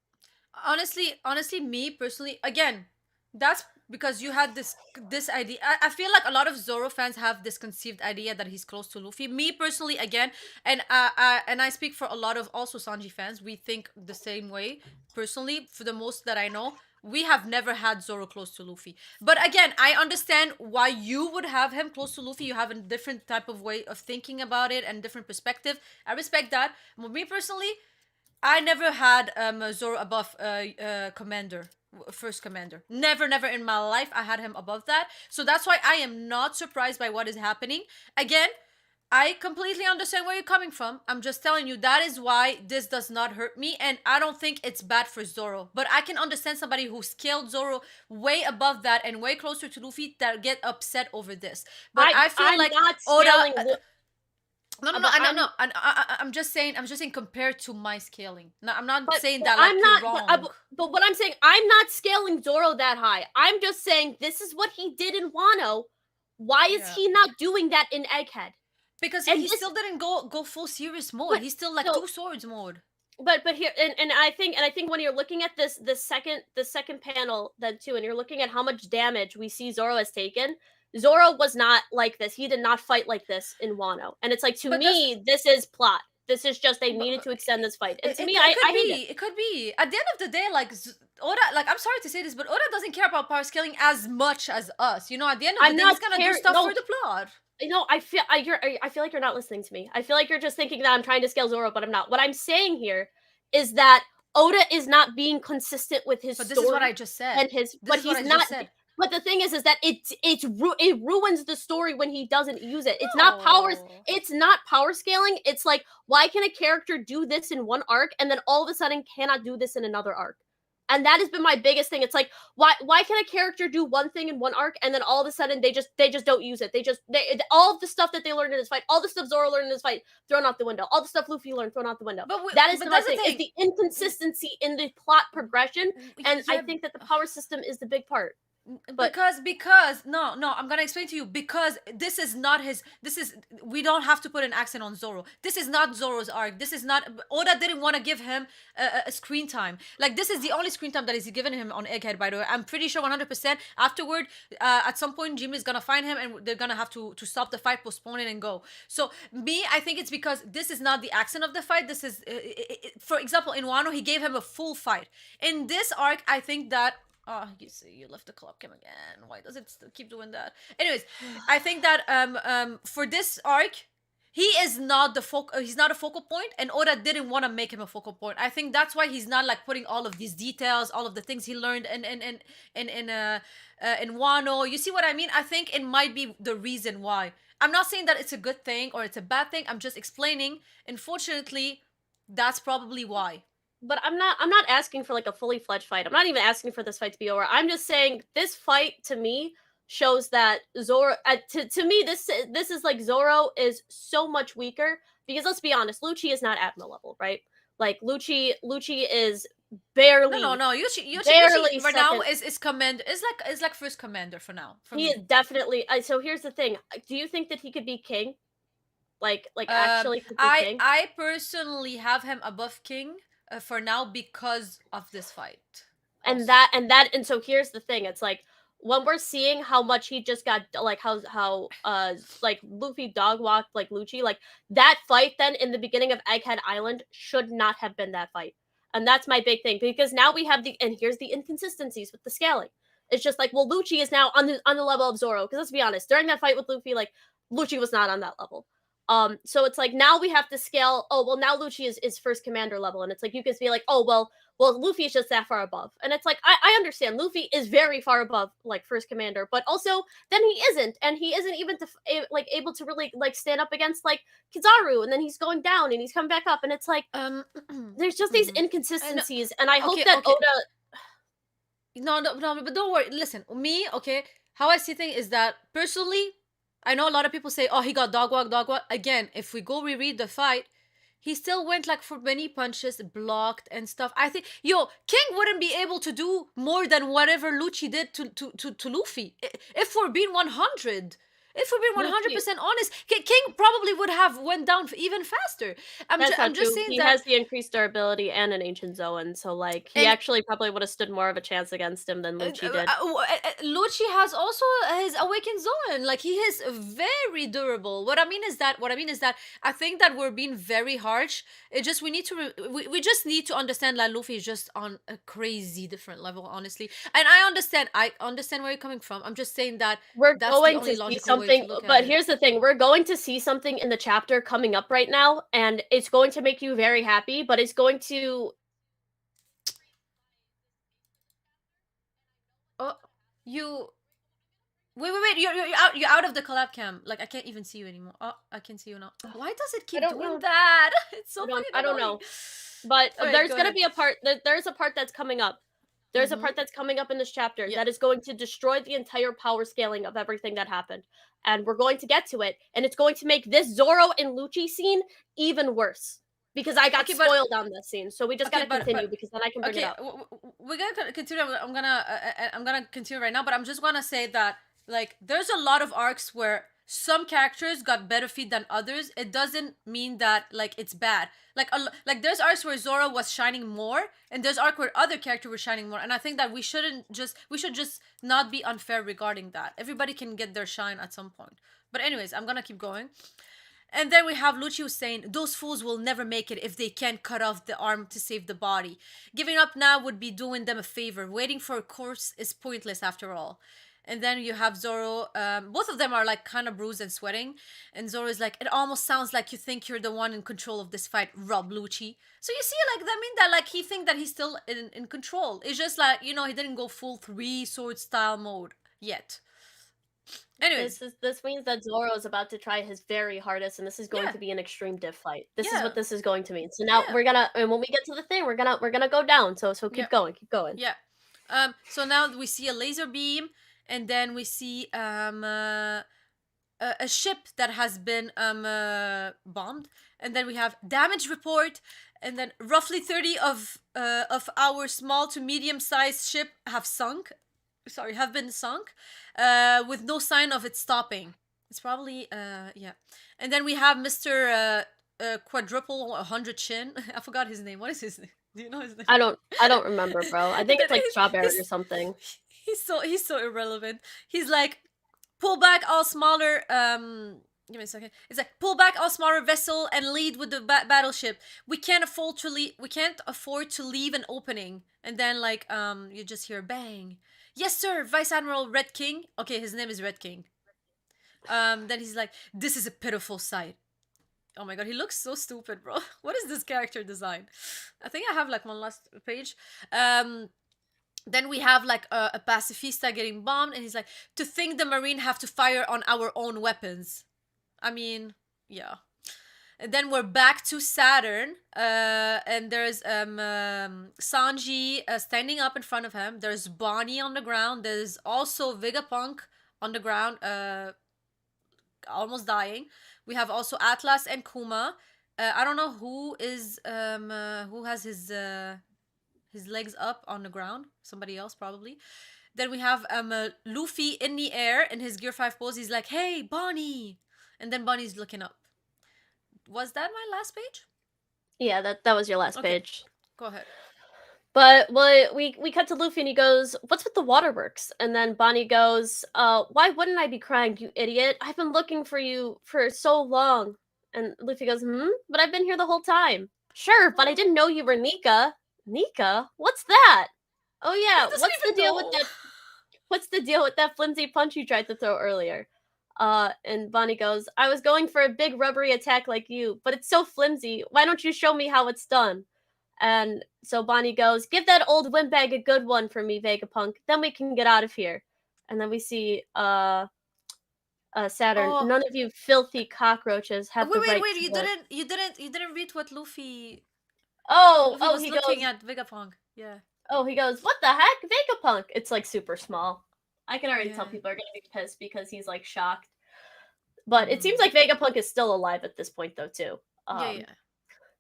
Speaker 1: Honestly, me personally, again, that's because you had this idea. I feel like a lot of Zoro fans have this conceived idea that he's close to Luffy. Me personally, again, and I speak for a lot of also Sanji fans, we think the same way. Personally, for the most that I know, we have never had Zoro close to Luffy. But again, I understand why you would have him close to Luffy. You have a different type of way of thinking about it and different perspective. I respect that. But me personally, I never had Zoro above Commander. First commander. Never in my life I had him above that. So that's why I am not surprised by what is happening. Again, I completely understand where you're coming from. I'm just telling you, that is why this does not hurt me, and I don't think it's bad for Zoro. But I can understand somebody who scaled Zoro way above that and way closer to Luffy that get upset over this. But I feel like Oda... No, no, no,
Speaker 2: But
Speaker 1: I know,
Speaker 2: I'm
Speaker 1: no. I'm just saying. I'm just saying compared to my scaling. No, I'm not saying
Speaker 2: but
Speaker 1: that like
Speaker 2: I'm
Speaker 1: you're
Speaker 2: not.
Speaker 1: wrong.
Speaker 2: But what I'm saying, I'm not scaling Zoro that high. I'm just saying this is what he did in Wano. Why is
Speaker 1: Yeah.
Speaker 2: he not doing that in Egghead?
Speaker 1: Because
Speaker 2: And
Speaker 1: he
Speaker 2: this,
Speaker 1: still didn't go full serious mode.
Speaker 2: but
Speaker 1: He's still like
Speaker 2: so,
Speaker 1: two swords mode.
Speaker 2: but here, and I think when you're looking at the second panel then too, and you're looking at how much damage we see Zoro has taken. Zoro was not like this. He did not fight like this in Wano. And it's like, to
Speaker 1: But that's
Speaker 2: me, this is plot. This is just they needed
Speaker 1: but
Speaker 2: to extend this fight. And to me,
Speaker 1: it could
Speaker 2: I hate it.
Speaker 1: be. It could be. At the end of the day, like Oda, like I'm sorry to say this, but Oda doesn't care about power scaling as much as us. You know, at the end of the
Speaker 2: I'm
Speaker 1: day,
Speaker 2: not
Speaker 1: he's gonna do
Speaker 2: caring.
Speaker 1: stuff
Speaker 2: No,
Speaker 1: for the plot.
Speaker 2: no, I feel like you're not listening to me. I feel like you're just thinking that I'm trying to scale Zoro, but I'm not. What I'm saying here is that Oda is not being consistent with his
Speaker 1: But this is what
Speaker 2: story
Speaker 1: I just said.
Speaker 2: and his,
Speaker 1: This
Speaker 2: but
Speaker 1: is what
Speaker 2: he's
Speaker 1: I
Speaker 2: not.
Speaker 1: just said.
Speaker 2: But the thing is that it ruins the story when he doesn't use it. It's not powers.
Speaker 1: No.
Speaker 2: It's not power scaling. It's like, why can a character do this in one arc and then all of a sudden cannot do this in another arc? And that has been my biggest thing. It's like, why can a character do one thing in one arc and then all of a sudden they just don't use it. All of the stuff that they learned in this fight, all the stuff Zoro learned in this fight, thrown out the window. All the stuff Luffy learned, thrown out the window. That is
Speaker 1: But
Speaker 2: my
Speaker 1: that's the
Speaker 2: thing. Is
Speaker 1: thing.
Speaker 2: the inconsistency in the plot progression, and I
Speaker 1: Yeah,
Speaker 2: think that the power system is the big part. But
Speaker 1: because no, I'm gonna explain to you, because this is not his. This is, we don't have to put an accent on Zoro. This is not Zoro's arc. This is not, Oda didn't want to give him a screen time. Like, this is the only screen time that is given him on Egghead, by the way. I'm pretty sure 100% afterward, at some point Jimmy is gonna find him and they're gonna have to stop the fight, postpone it, and go. So me, I think it's because this is not the accent of the fight. This is for example, in Wano he gave him a full fight. In this arc, I think that, oh, you see, you left the club cam again. Why does it still keep doing that? Anyways, I think that for this arc, he is not the he's not a focal point, and Oda didn't want to make him a focal point. I think that's why he's not like putting all of these details, all of the things he learned in Wano. You see what I mean? I think it might be the reason why. I'm not saying that it's a good thing or it's a bad thing. I'm just explaining. Unfortunately, that's probably why.
Speaker 2: but I'm not asking for like a fully fledged fight. I'm not even asking for this fight to be over. I'm just saying this fight to me shows that Zoro, to me, this is like Zoro is so much weaker, because let's be honest, Lucci is not Admiral level, right? Like Lucci is barely,
Speaker 1: No. Yuchi
Speaker 2: barely
Speaker 1: for now
Speaker 2: second.
Speaker 1: is commander. Is like first commander for now. For
Speaker 2: He
Speaker 1: me.
Speaker 2: is definitely. So here's the thing. Do you think that he could be king? Actually could be king?
Speaker 1: I personally have him above King for now because of this fight.
Speaker 2: And
Speaker 1: Also.
Speaker 2: and so here's the thing. It's like, when we're seeing how much he just got, like how like Luffy dog walked like Lucci, like that fight then in the beginning of Egghead Island should not have been that fight. And that's my big thing, because now we have the, and here's the inconsistencies with the scaling. It's just like, well, Lucci is now on the level of Zoro, because let's be honest, during that fight with Luffy, like Lucci was not on that level. So it's like, now we have to scale. Oh well, now Lucci is first commander level, and it's like, you can be like, oh well, Luffy is just that far above. And it's like, I understand Luffy is very far above like first commander, but also then he isn't, and he isn't even like able to really like stand up against like Kizaru, and then he's going down and he's coming back up, and it's like, there's just these inconsistencies, and I hope that Oda.
Speaker 1: No, but don't worry. Listen, me, okay. How I see things is that personally, I know a lot of people say, "Oh, he got dog walk, dog walk." Again, if we go reread the fight, he still went like for many punches, blocked and stuff. I think, King wouldn't be able to do more than whatever Lucci did to Luffy. If we're being 100. If we're being 100% honest, King probably would have went down even faster. I'm just saying
Speaker 2: he
Speaker 1: that.
Speaker 2: has the increased durability and an ancient Zoan, so like he
Speaker 1: And
Speaker 2: actually probably would have stood more of a chance against him than Lucci did.
Speaker 1: Lucci has also his awakened zone. Like, he is very durable. What I mean is that I think that we're being very harsh. It just, we need to we just need to understand that Luffy is just on a crazy different level, honestly. And I understand where you're coming from. I'm just saying that
Speaker 2: We're
Speaker 1: that's the
Speaker 2: going
Speaker 1: only
Speaker 2: to see
Speaker 1: logical way to
Speaker 2: something,
Speaker 1: look at
Speaker 2: but
Speaker 1: it.
Speaker 2: here's the thing: we're going to see something in the chapter coming up right now, and it's going to make you very happy. But it's going to.
Speaker 1: Oh, you. Wait! You're out of the collab cam. Like, I can't even see you anymore. Oh, I can see you now. Why does it keep
Speaker 2: don't
Speaker 1: doing
Speaker 2: know.
Speaker 1: that? It's so fucking
Speaker 2: I don't
Speaker 1: annoying.
Speaker 2: know. But
Speaker 1: All right,
Speaker 2: there's
Speaker 1: go
Speaker 2: gonna
Speaker 1: ahead.
Speaker 2: be a part. There's a part that's coming up. There's a part that's coming up in this chapter
Speaker 1: Yeah.
Speaker 2: that is going to destroy the entire power scaling of everything that happened. And we're going to get to it, and it's going to make this Zoro and Lucci scene even worse. Because I got
Speaker 1: Okay, but
Speaker 2: spoiled on this scene, so we just
Speaker 1: okay,
Speaker 2: gotta continue because then I can bring it
Speaker 1: okay,
Speaker 2: up.
Speaker 1: we're gonna continue. I'm gonna continue right now, but I'm just gonna say that like there's a lot of arcs where some characters got better feed than others. It doesn't mean that like it's bad. Like there's arcs where Zoro was shining more, and there's arc where other character was shining more. And I think that we should just not be unfair regarding that. Everybody can get their shine at some point. But anyways, I'm gonna keep going. And then we have Lucio saying, those fools will never make it if they can't cut off the arm to save the body. Giving up now would be doing them a favor. Waiting for a corpse is pointless after all. And then you have Zoro. Both of them are like kind of bruised and sweating. And Zoro is like, it almost sounds like you think you're the one in control of this fight, Rob Lucci. So you see, like, that mean that like he think that he's still in control. It's just like, you know, he didn't go full three sword style mode yet. Anyways,
Speaker 2: This means that Zoro is about to try his very hardest, and this is going
Speaker 1: yeah,
Speaker 2: to be an extreme diff fight. This is
Speaker 1: yeah,
Speaker 2: what this is going to mean. So now
Speaker 1: yeah,
Speaker 2: we're gonna, and when we get to the thing, we're gonna go down. So
Speaker 1: yeah.
Speaker 2: keep going, keep going.
Speaker 1: Yeah. So now we see a laser beam, and then we see a ship that has been bombed, and then we have damage report, and then roughly 30 of our small to medium sized ship have sunk. Sorry, have been sunk, with no sign of it stopping. It's probably yeah. And then we have Mr. Quadruple 100 Chin. I forgot his name. What is his name? Do you know his name?
Speaker 2: I don't remember, bro. I
Speaker 1: And
Speaker 2: think
Speaker 1: then
Speaker 2: it's like strawberry or something.
Speaker 1: he's so irrelevant. He's like, pull back all smaller give me a second. It's like, pull back all smaller vessel and lead with the battleship. We can't afford to leave an opening. And then like you just hear bang. Yes sir, Vice Admiral Red King. Okay, his name is Red King. Then he's like, this is a pitiful sight. Oh my god, he looks so stupid, bro. What is this character design? I think I have like one last page. Then we have like a pacifista getting bombed, and he's like, to think the Marine have to fire on our own weapons. I mean, yeah. And then we're back to Saturn, and there's Sanji standing up in front of him. There's Bonnie on the ground. There's also Vegapunk on the ground, almost dying. We have also Atlas and Kuma. I don't know who has his legs up on the ground. Somebody else probably. Then we have Luffy in the air in his Gear 5 pose. He's like, hey, Bonnie. And then Bonnie's looking up. Was that my last page?
Speaker 2: Yeah, that was your last page.
Speaker 1: Go ahead.
Speaker 2: But well, we cut to Luffy and he goes, "What's with the waterworks?" And then Bonnie goes, "Why wouldn't I be crying, you idiot? I've been looking for you for so long." And Luffy goes, "Hmm, but I've been here the whole time." "Sure, but I didn't know you were Nika." "Nika? What's that?" "Oh yeah, what's the deal with that? What's the deal with that flimsy punch you tried to throw earlier?" And Bonnie goes, "I was going for a big rubbery attack like you, but it's so flimsy. Why don't you show me how it's done?" And so Bonnie goes, "Give that old windbag a good one for me, Vegapunk. Then we can get out of here." And then we see Saturn.
Speaker 1: Oh,
Speaker 2: "None of you filthy cockroaches have the right
Speaker 1: wait!
Speaker 2: to live."
Speaker 1: You didn't read what Luffy
Speaker 2: Oh,
Speaker 1: was
Speaker 2: he
Speaker 1: looking
Speaker 2: goes,
Speaker 1: at Vegapunk. Yeah.
Speaker 2: "What the heck? Vegapunk." It's like super small. I can already tell
Speaker 1: Yeah.
Speaker 2: people are gonna be pissed because he's like shocked. But it seems like Vegapunk is still alive at this point though too.
Speaker 1: Yeah.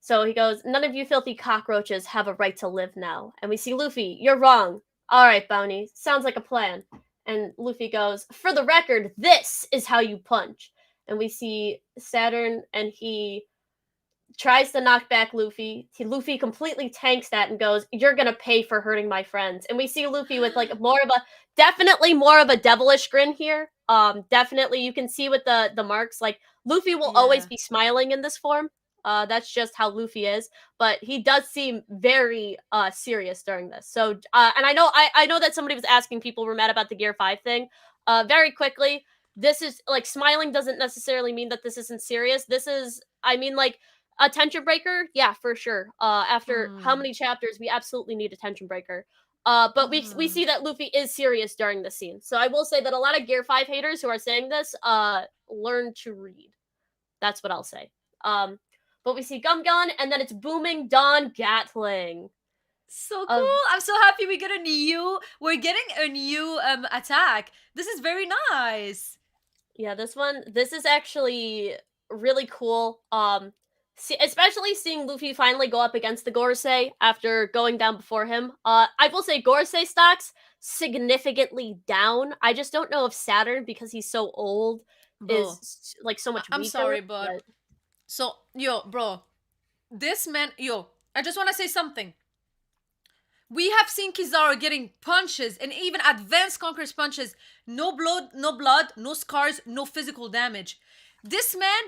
Speaker 2: So he goes, "None of you filthy cockroaches have a right to live now." And we see Luffy, "You're wrong." "All right, Bounty, sounds like a plan." And Luffy goes, "For the record, this is how you punch." And we see Saturn, and he tries to knock back Luffy. Luffy completely tanks that and goes, "You're gonna pay for hurting my friends." And we see Luffy with like definitely more of a devilish grin here. Definitely you can see with the marks, like Luffy will always
Speaker 1: Yeah.
Speaker 2: be smiling in this form. That's just how Luffy is, but he does seem very serious during this. So and I know that somebody was asking, people were mad about the Gear 5 thing. Very quickly, this is like, smiling doesn't necessarily mean that this isn't serious. This is, I mean, like, a tension breaker, yeah, for sure. After how many chapters, we absolutely need a tension breaker. But we see that Luffy is serious during the scene. So I will say that a lot of Gear 5 haters who are saying this, learn to read. That's what I'll say. But we see Gum Gun, and then it's Booming Don Gatling.
Speaker 1: So
Speaker 2: of
Speaker 1: cool. I'm so happy we're getting a new attack. This is very nice.
Speaker 2: Yeah, this is actually really cool. Especially seeing Luffy finally go up against the Gorosei after going down before him. I will say Gorosei stocks significantly down. I just don't know if Saturn, because he's so old,
Speaker 1: Bro,
Speaker 2: is like so much
Speaker 1: I'm
Speaker 2: weaker.
Speaker 1: sorry, but
Speaker 2: But
Speaker 1: so yo, bro, this man, yo, I just want to say something. We have seen Kizaru getting punches and even advanced Conqueror's punches. No blood, no scars, no physical damage. This man,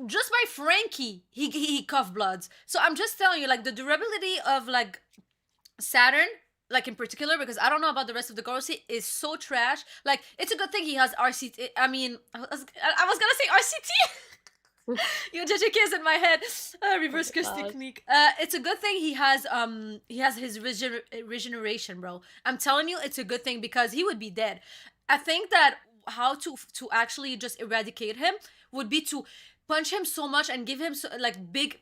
Speaker 1: just by Frankie, he cuffed bloods. So I'm just telling you, like the durability of like Saturn, like in particular, because I don't know about the rest of the Gorosei, is so trash. Like it's a good thing he has RCT. I mean, I was gonna say RCT. Your JJK is in my head.
Speaker 2: oh
Speaker 1: Reverse
Speaker 2: my
Speaker 1: curse
Speaker 2: gosh.
Speaker 1: technique. It's a good thing he has his regeneration, bro. I'm telling you, it's a good thing because he would be dead. I think that how to actually just eradicate him would be to punch him so much and give him like big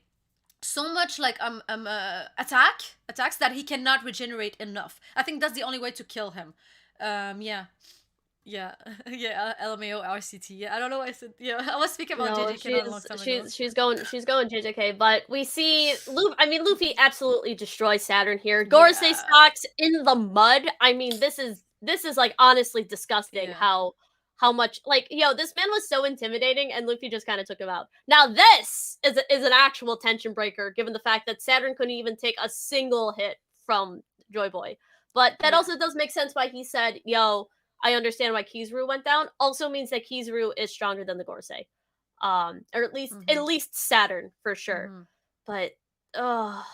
Speaker 1: so much like attacks that he cannot regenerate enough. I think that's the only way to kill him. Yeah. Yeah, yeah, LMAO RCT. Yeah, I don't know why I said. Yeah, I was speaking about
Speaker 2: No,
Speaker 1: JJK not a long time ago.
Speaker 2: she's going JJK, but we see I mean Luffy absolutely destroys Saturn here. Gorosei
Speaker 1: Yeah,
Speaker 2: stocks in the mud. I mean this is like honestly disgusting
Speaker 1: yeah,
Speaker 2: how much like this man was so intimidating and Luffy just kind of took him out. Now this is an actual tension breaker given the fact that Saturn couldn't even take a single hit from Joy Boy. But that
Speaker 1: yeah.
Speaker 2: also does make sense why he said, "Yo, I understand why Kizaru went down." Also means that Kizaru is stronger than the Gorosei, or
Speaker 1: Mm-hmm.
Speaker 2: at least Saturn for sure.
Speaker 1: Mm-hmm.
Speaker 2: But oh,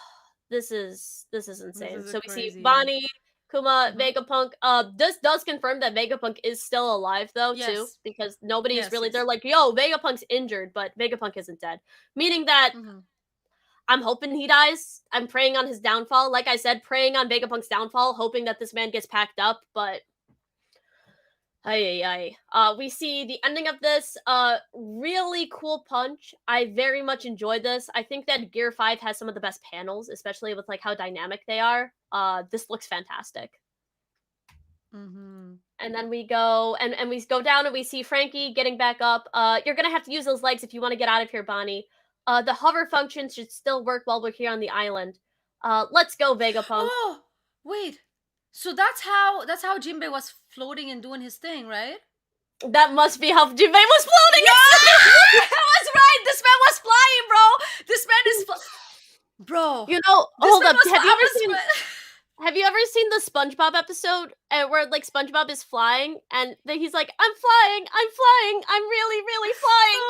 Speaker 2: this is
Speaker 1: This
Speaker 2: insane.
Speaker 1: is a
Speaker 2: So we see
Speaker 1: crazy, yeah.
Speaker 2: Bonnie, Kuma,
Speaker 1: Mm-hmm.
Speaker 2: Vegapunk. This does confirm that Vegapunk is still alive though too,
Speaker 1: Yes,
Speaker 2: because nobody's
Speaker 1: yes,
Speaker 2: really they're
Speaker 1: yes.
Speaker 2: like, yo, Vegapunk's injured, but Vegapunk isn't dead, meaning that
Speaker 1: Mm-hmm.
Speaker 2: I'm hoping he dies. I'm praying on his downfall. Like I said, praying on Vegapunk's downfall, hoping that this man gets packed up, but ay, ay, ay. We see the ending of this. Really cool punch. I very much enjoyed this. I think that Gear 5 has some of the best panels, especially with like how dynamic they are. This looks fantastic.
Speaker 1: Mm-hmm.
Speaker 2: And then we go and we go down and we see Frankie getting back up. You're gonna have to use those legs if you want to get out of here, Bonnie. The hover function should still work while we're here on the island. Let's go, Vegapunk.
Speaker 1: Oh, wait. So that's how Jinbei was floating and doing his thing, right?
Speaker 2: That must be how Jinbei was floating.
Speaker 1: Yeah, I was right. This man was flying, bro. This man is, bro.
Speaker 2: You know,
Speaker 1: This
Speaker 2: hold
Speaker 1: man
Speaker 2: up.
Speaker 1: was. I was.
Speaker 2: Have you ever seen the SpongeBob episode where like SpongeBob is flying and then he's like, "I'm flying, I'm flying, I'm really, really flying."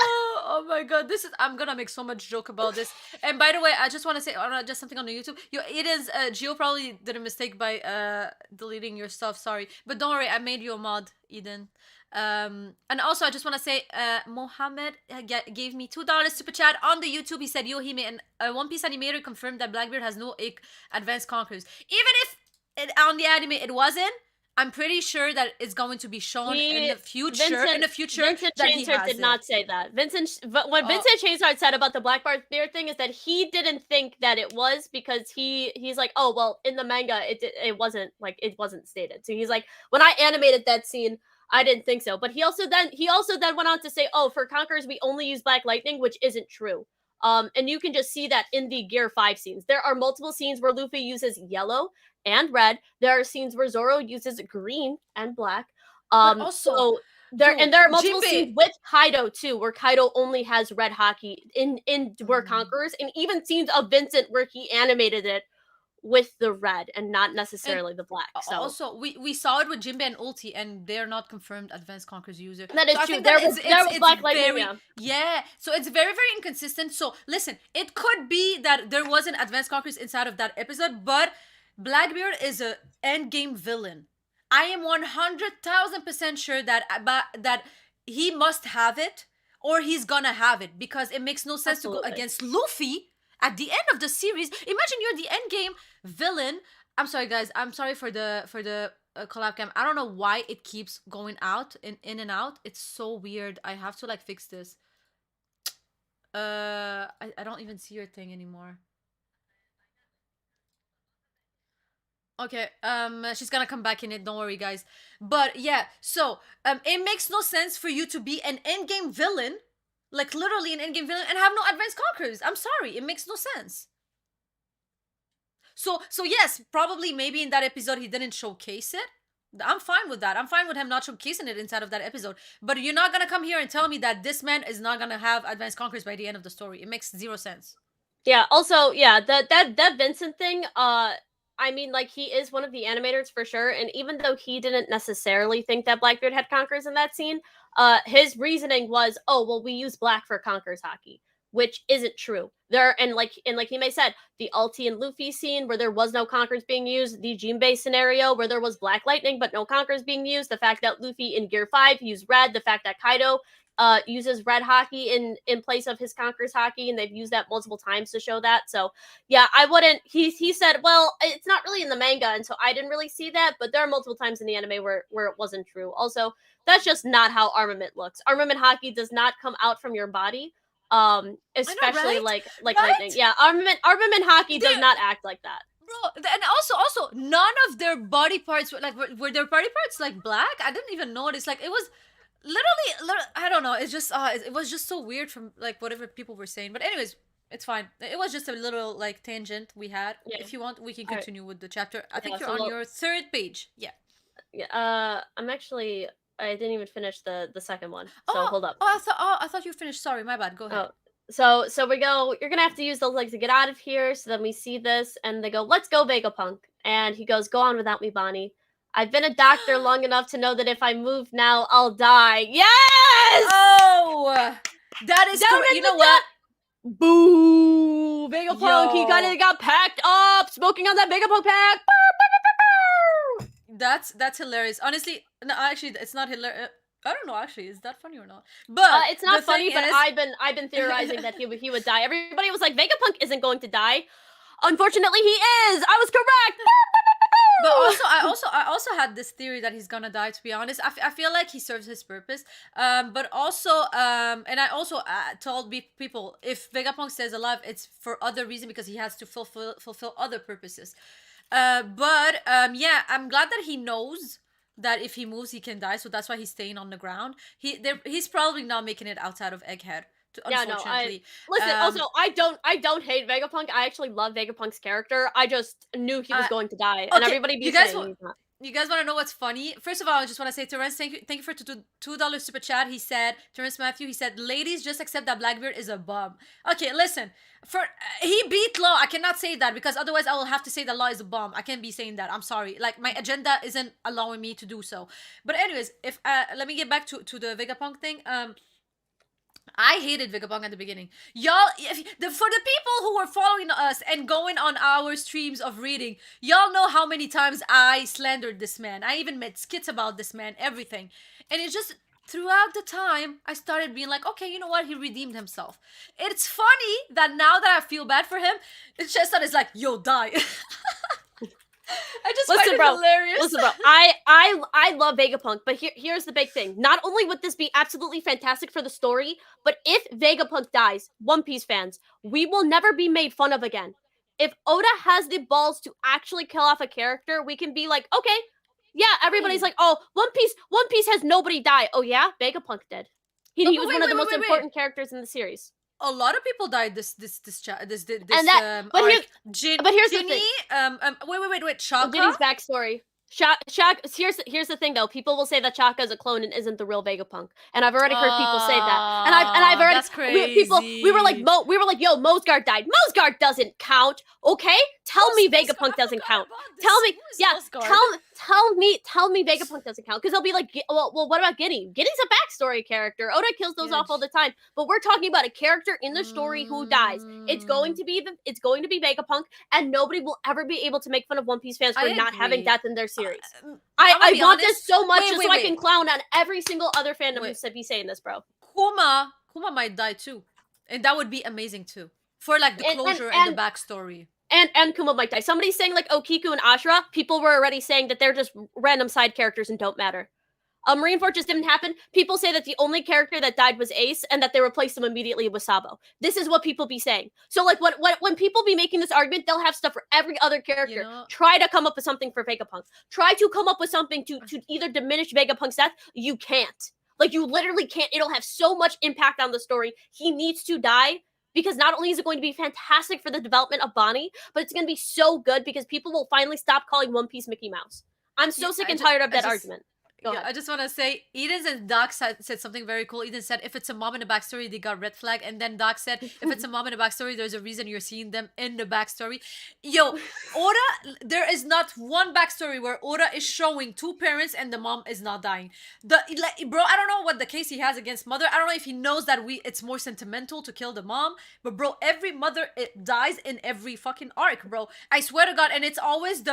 Speaker 1: Oh my god, this is I'm gonna make so much joke about this. And by the way, I just want to say just something on the YouTube. It is Gio probably did a mistake by deleting your stuff. Sorry, but don't worry, I made you a mod, Eden. And also I just want to say Mohammed gave me $2 super chat on the YouTube. He said, "Yo, Hime and One Piece animator confirmed that Blackbeard has no advanced conquerors. Even if on the anime it wasn't, I'm pretty sure that it's going to be shown in
Speaker 2: He
Speaker 1: the future. In
Speaker 2: Vincent
Speaker 1: the future,
Speaker 2: Vincent
Speaker 1: that he
Speaker 2: Chainsword
Speaker 1: has
Speaker 2: did
Speaker 1: it.
Speaker 2: not say that. But when
Speaker 1: Oh,
Speaker 2: Vincent Chainsword said about the Blackbeard thing is that he didn't think that it was because he's like, "Oh, well, in the manga it wasn't like it wasn't stated." So he's like, "When I animated that scene, I didn't think so." But he also then went on to say, "Oh, for Conquerors we only use Black Lightning," which isn't true. And you can just see that in the Gear 5 scenes. There are multiple scenes where Luffy uses yellow and red. There are scenes where Zoro uses green and black.
Speaker 1: but also,
Speaker 2: So
Speaker 1: yo,
Speaker 2: there are multiple
Speaker 1: Jinbei.
Speaker 2: scenes with Kaido too, where Kaido only has red hockey in Where
Speaker 1: Mm.
Speaker 2: Conquerors, and even scenes of Vincent where he animated it with the red and not
Speaker 1: And
Speaker 2: necessarily the black. So
Speaker 1: also, we saw it with Jinbei and Ulti, and they're not confirmed advanced Conquerors user.
Speaker 2: that
Speaker 1: So
Speaker 2: is
Speaker 1: I
Speaker 2: true.
Speaker 1: think that
Speaker 2: There was
Speaker 1: it's
Speaker 2: Black Lightning,
Speaker 1: very,
Speaker 2: yeah.
Speaker 1: yeah. So it's very very inconsistent. So listen, it could be that there wasn't advanced Conquerors inside of that episode, but Blackbeard is a end game villain. I am 100,000% sure that that he must have it, or he's gonna have it, because it makes no sense to go
Speaker 2: Absolutely.
Speaker 1: against Luffy at the end of the series. Imagine you're the end game villain. I'm sorry, guys. I'm sorry for the collab cam. I don't know why it keeps going out in and out. It's so weird. I have to like fix this. I don't even see your thing anymore. Okay, she's gonna come back in it. Don't worry, guys. But yeah, so it makes no sense for you to be an endgame villain, like literally an endgame villain, and have no advanced conquerors. I'm sorry, it makes no sense. So yes, probably maybe in that episode he didn't showcase it. I'm fine with that. I'm fine with him not showcasing it inside of that episode. But you're not gonna come here and tell me that this man is not gonna have advanced conquerors by the end of the story. It makes zero sense.
Speaker 2: Yeah, also, yeah, that Vincent thing, I mean, like, he is one of the animators for sure, and even though he didn't necessarily think that Blackbeard had Conquerors in that scene, his reasoning was, oh, well, we use black for Conquerors hockey, which isn't true. There, and like he may said, the Ulti and Luffy scene where there was no Conquerors being used, the Jinbei scenario where there was Black Lightning but no Conquerors being used, the fact that Luffy in Gear 5 used red, the fact that Kaido uses red hockey in place of his Conquerors hockey, and they've used that multiple times to show that. So yeah, I wouldn't. He said, well, it's not really in the manga, and so I didn't really see that. But there are multiple times in the anime where it wasn't true. Also, that's just not how armament looks. Armament hockey does not come out from your body.
Speaker 1: I know,
Speaker 2: Especially
Speaker 1: right?
Speaker 2: like lightning.
Speaker 1: Right?
Speaker 2: Yeah, armament hockey does
Speaker 1: They're
Speaker 2: not act like that.
Speaker 1: bro, and also none of their body parts were their body parts like black. I didn't even notice. Like it was I don't know. It's just it was just so weird from like whatever people were saying. But anyways, it's fine. It was just a little like tangent we had.
Speaker 2: Yeah.
Speaker 1: If you want, we can
Speaker 2: All right.
Speaker 1: continue with the chapter. I
Speaker 2: Yeah.
Speaker 1: think you're
Speaker 2: So
Speaker 1: on your third page. Yeah.
Speaker 2: yeah. I'm actually. I didn't even finish the second one. So
Speaker 1: Oh,
Speaker 2: hold up.
Speaker 1: I thought you finished. Sorry, my bad. Go ahead.
Speaker 2: Oh, so we go. You're gonna have to use those legs to get out of here. So then we see this, and they go, "Let's go, Vegapunk." And he goes, "Go on without me, Bonnie. I've been a doctor long enough to know that if I move now, I'll die." Yes.
Speaker 1: Oh, that is
Speaker 2: Down
Speaker 1: correct.
Speaker 2: in
Speaker 1: You
Speaker 2: the
Speaker 1: know what?
Speaker 2: Boo! Vegapunk. He kind
Speaker 1: Yo.
Speaker 2: of got packed up, smoking on that Vegapunk pack.
Speaker 1: That's hilarious. Honestly, no, actually, it's not hilarious. I don't know. Actually, is that funny or not? But
Speaker 2: It's
Speaker 1: the
Speaker 2: not
Speaker 1: thing
Speaker 2: funny, but
Speaker 1: is,
Speaker 2: I've been theorizing that he would die. Everybody was like, Vegapunk isn't going to die. Unfortunately, he is. I was correct.
Speaker 1: but also, I also had this theory that he's gonna die. To be honest, I feel like he serves his purpose. But also, and I also told people if Vegapunk stays alive, it's for other reason because he has to fulfill other purposes. But yeah, I'm glad that he knows that if he moves, he can die. So that's why he's staying on the ground. He's probably not making it outside of Egghead.
Speaker 2: Yeah, no.
Speaker 1: Unfortunately,
Speaker 2: Listen.
Speaker 1: um,
Speaker 2: Also, I don't hate Vegapunk. I actually love Vegapunk's character. I just knew he was
Speaker 1: uh,
Speaker 2: going to die, and
Speaker 1: okay,
Speaker 2: everybody be saying he's not.
Speaker 1: you guys want to know what's funny? First of all, I just want to say, Terrence, thank you for $2 super chat. He said, Terrence Matthew, he said, ladies, just accept that Blackbeard is a bum. Okay, listen, for he beat Law. I cannot say that because otherwise I will have to say that Law is a bum. I can't be saying that. I'm sorry. Like my agenda isn't allowing me to do so. But anyways, if let me get back to the Vegapunk thing. I hated Vegapunk at the beginning. Y'all, for the people who were following us and going on our streams of reading, y'all know how many times I slandered this man. I even made skits about this man, everything. And it's just throughout the time, I started being like, okay, you know what? He redeemed himself. It's funny that now that I feel bad for him, it's just that it's like, yo, die. I just find it hilarious.
Speaker 2: Listen, bro. I love Vegapunk, but here's the big thing. Not only would this be absolutely fantastic for the story, but if Vegapunk dies, One Piece fans, we will never be made fun of again. If Oda has the balls to actually kill off a character, we can be like, okay, yeah, everybody's like, oh, One Piece has nobody die. Oh yeah, Vegapunk did. He was one of the most important characters in the series.
Speaker 1: A lot of people died this
Speaker 2: and that, but
Speaker 1: arc.
Speaker 2: here's the thing.
Speaker 1: Wait, Shaka?
Speaker 2: Ginny's backstory. Here's the thing though. People will say that Chaka is a clone and isn't the real Vegapunk, and I've already heard people say that. And I've already
Speaker 1: that's crazy.
Speaker 2: we were like yo, Mosgard died. Mosgard doesn't count. Okay, tell me Vegapunk doesn't count. Tell me, yeah, tell me Vegapunk doesn't count because they'll be like, well, what about Ginny? Ginny's a backstory character. Oda kills those off all the time, but we're talking about a character in the story who dies. It's going to be Vegapunk, and nobody will ever be able to make fun of One Piece fans for not having death in their series. I want this so much so I can clown on every single other fandom who be saying this, bro.
Speaker 1: Kuma might die too, and that would be amazing too for like the closure and the backstory.
Speaker 2: And Kuma might die. Somebody's saying like Okiku and Ashura. People were already saying that they're just random side characters and don't matter. Marineford just didn't happen. People say that the only character that died was Ace, and that they replaced him immediately with Sabo. This is what people be saying. So, like, when people be making this argument, they'll have stuff for every other character.
Speaker 1: You know,
Speaker 2: Try to come up with something for Vegapunk. Try to come up with something to either diminish Vegapunk's death. You can't. Like, you literally can't. It'll have so much impact on the story. He needs to die because not only is it going to be fantastic for the development of Bonnie, but it's going to be so good because people will finally stop calling One Piece Mickey Mouse. I'm so
Speaker 1: yeah,
Speaker 2: sick and tired of that argument. Go
Speaker 1: yeah,
Speaker 2: ahead.
Speaker 1: I just want to say, Eden and Doc said something very cool. Eden said, if it's a mom in the backstory, they got red flag. And then Doc said, if it's a mom in the backstory, there's a reason you're seeing them in the backstory. Yo, Oda, there is not one backstory where Oda is showing two parents and the mom is not dying. Bro, I don't know what the case he has against mother. I don't know if he knows that it's more sentimental to kill the mom. But bro, every mother it dies in every fucking arc, bro. I swear to God, and it's always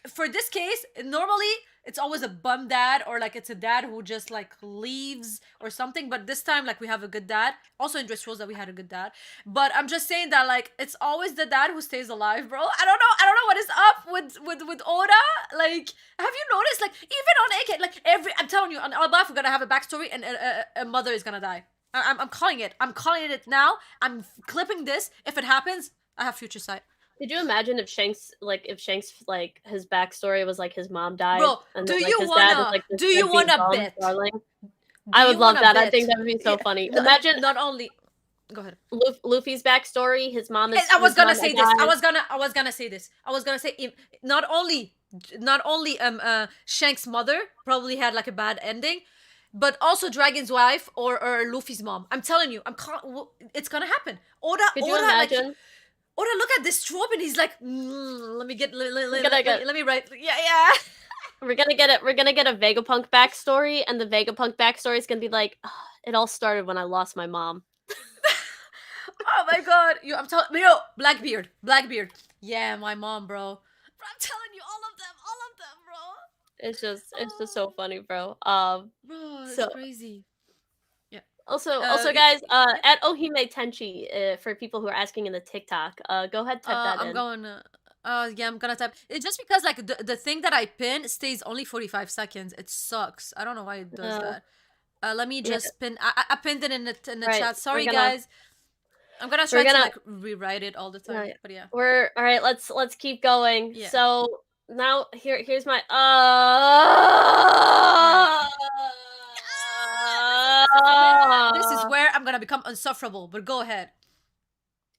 Speaker 1: for this case, normally it's always a bum dad or like it's a dad who just like leaves or something. But this time, like we have a good dad. Also in Dressrosa that we had a good dad. But I'm just saying that like it's always the dad who stays alive, bro. I don't know what is up with Oda. Like, have you noticed? Like even on AK, like I'm telling you, on Elbaf we're gonna have a backstory and a mother is gonna die. I'm calling it. I'm calling it now. I'm clipping this. If it happens, I have future sight.
Speaker 2: Could you imagine if Shanks like his backstory was like his mom died,
Speaker 1: Bro,
Speaker 2: and
Speaker 1: do
Speaker 2: then like
Speaker 1: you
Speaker 2: his dad is
Speaker 1: wanna
Speaker 2: like this
Speaker 1: do you
Speaker 2: deadbeat
Speaker 1: wanna
Speaker 2: bum
Speaker 1: bet?
Speaker 2: darling?
Speaker 1: Do
Speaker 2: I
Speaker 1: you
Speaker 2: would love
Speaker 1: wanna
Speaker 2: that. I
Speaker 1: bet?
Speaker 2: think that would be so
Speaker 1: Yeah,
Speaker 2: funny. Imagine
Speaker 1: not only. Go ahead.
Speaker 2: Luffy's backstory. His mom is.
Speaker 1: I was
Speaker 2: His
Speaker 1: gonna
Speaker 2: mom
Speaker 1: say
Speaker 2: died.
Speaker 1: this. I was gonna say this. I was gonna say not only Shank's mother probably had like a bad ending, but also Dragon's wife or Luffy's mom. I'm telling you, it's gonna happen.
Speaker 2: Could you
Speaker 1: Oda like
Speaker 2: imagine?
Speaker 1: Oda look at this trope and he's like, let me get let me write. Yeah.
Speaker 2: We're gonna get it. We're gonna get a Vegapunk backstory, and the Vegapunk backstory is gonna be like, it all started when I lost my mom.
Speaker 1: Oh my God, I'm telling you, Blackbeard. Yeah, my mom, bro. I'm telling you, all of them, bro.
Speaker 2: It's just so funny, bro.
Speaker 1: Bro, it's
Speaker 2: So
Speaker 1: crazy. Yeah.
Speaker 2: also
Speaker 1: Yeah,
Speaker 2: guys, at Ohime Tenchi, for people who are asking in the TikTok, go ahead, type that
Speaker 1: I'm
Speaker 2: in.
Speaker 1: going. Yeah, I'm gonna type. It's just because like the thing that I pin stays only 45 seconds. It sucks. I don't know why it does
Speaker 2: Uh,
Speaker 1: that. Let me
Speaker 2: yeah,
Speaker 1: just pin. I pinned it in the
Speaker 2: right.
Speaker 1: chat. Sorry, guys. I'm gonna
Speaker 2: We're
Speaker 1: try to
Speaker 2: gonna
Speaker 1: like rewrite it all the
Speaker 2: no,
Speaker 1: time.
Speaker 2: yeah.
Speaker 1: But yeah.
Speaker 2: We're all right. Let's keep going.
Speaker 1: Yeah.
Speaker 2: So now here's my
Speaker 1: All right. This is where I'm gonna become insufferable. But go ahead.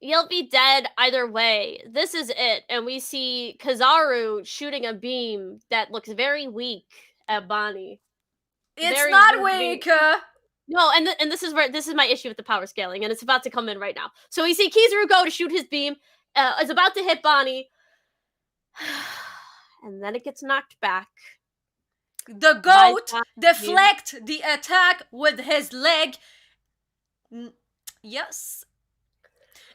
Speaker 2: You'll be dead either way. This is it, and we see Kazaru shooting a beam that looks very weak at Bonnie.
Speaker 1: It's
Speaker 2: Very
Speaker 1: not
Speaker 2: weak.
Speaker 1: weak.
Speaker 2: No, and this is my issue with the power scaling, and it's about to come in right now. So we see Kizaru go to shoot his beam, is about to hit Bonnie, and then it gets knocked back.
Speaker 1: The goat deflect the attack with his leg. Yes.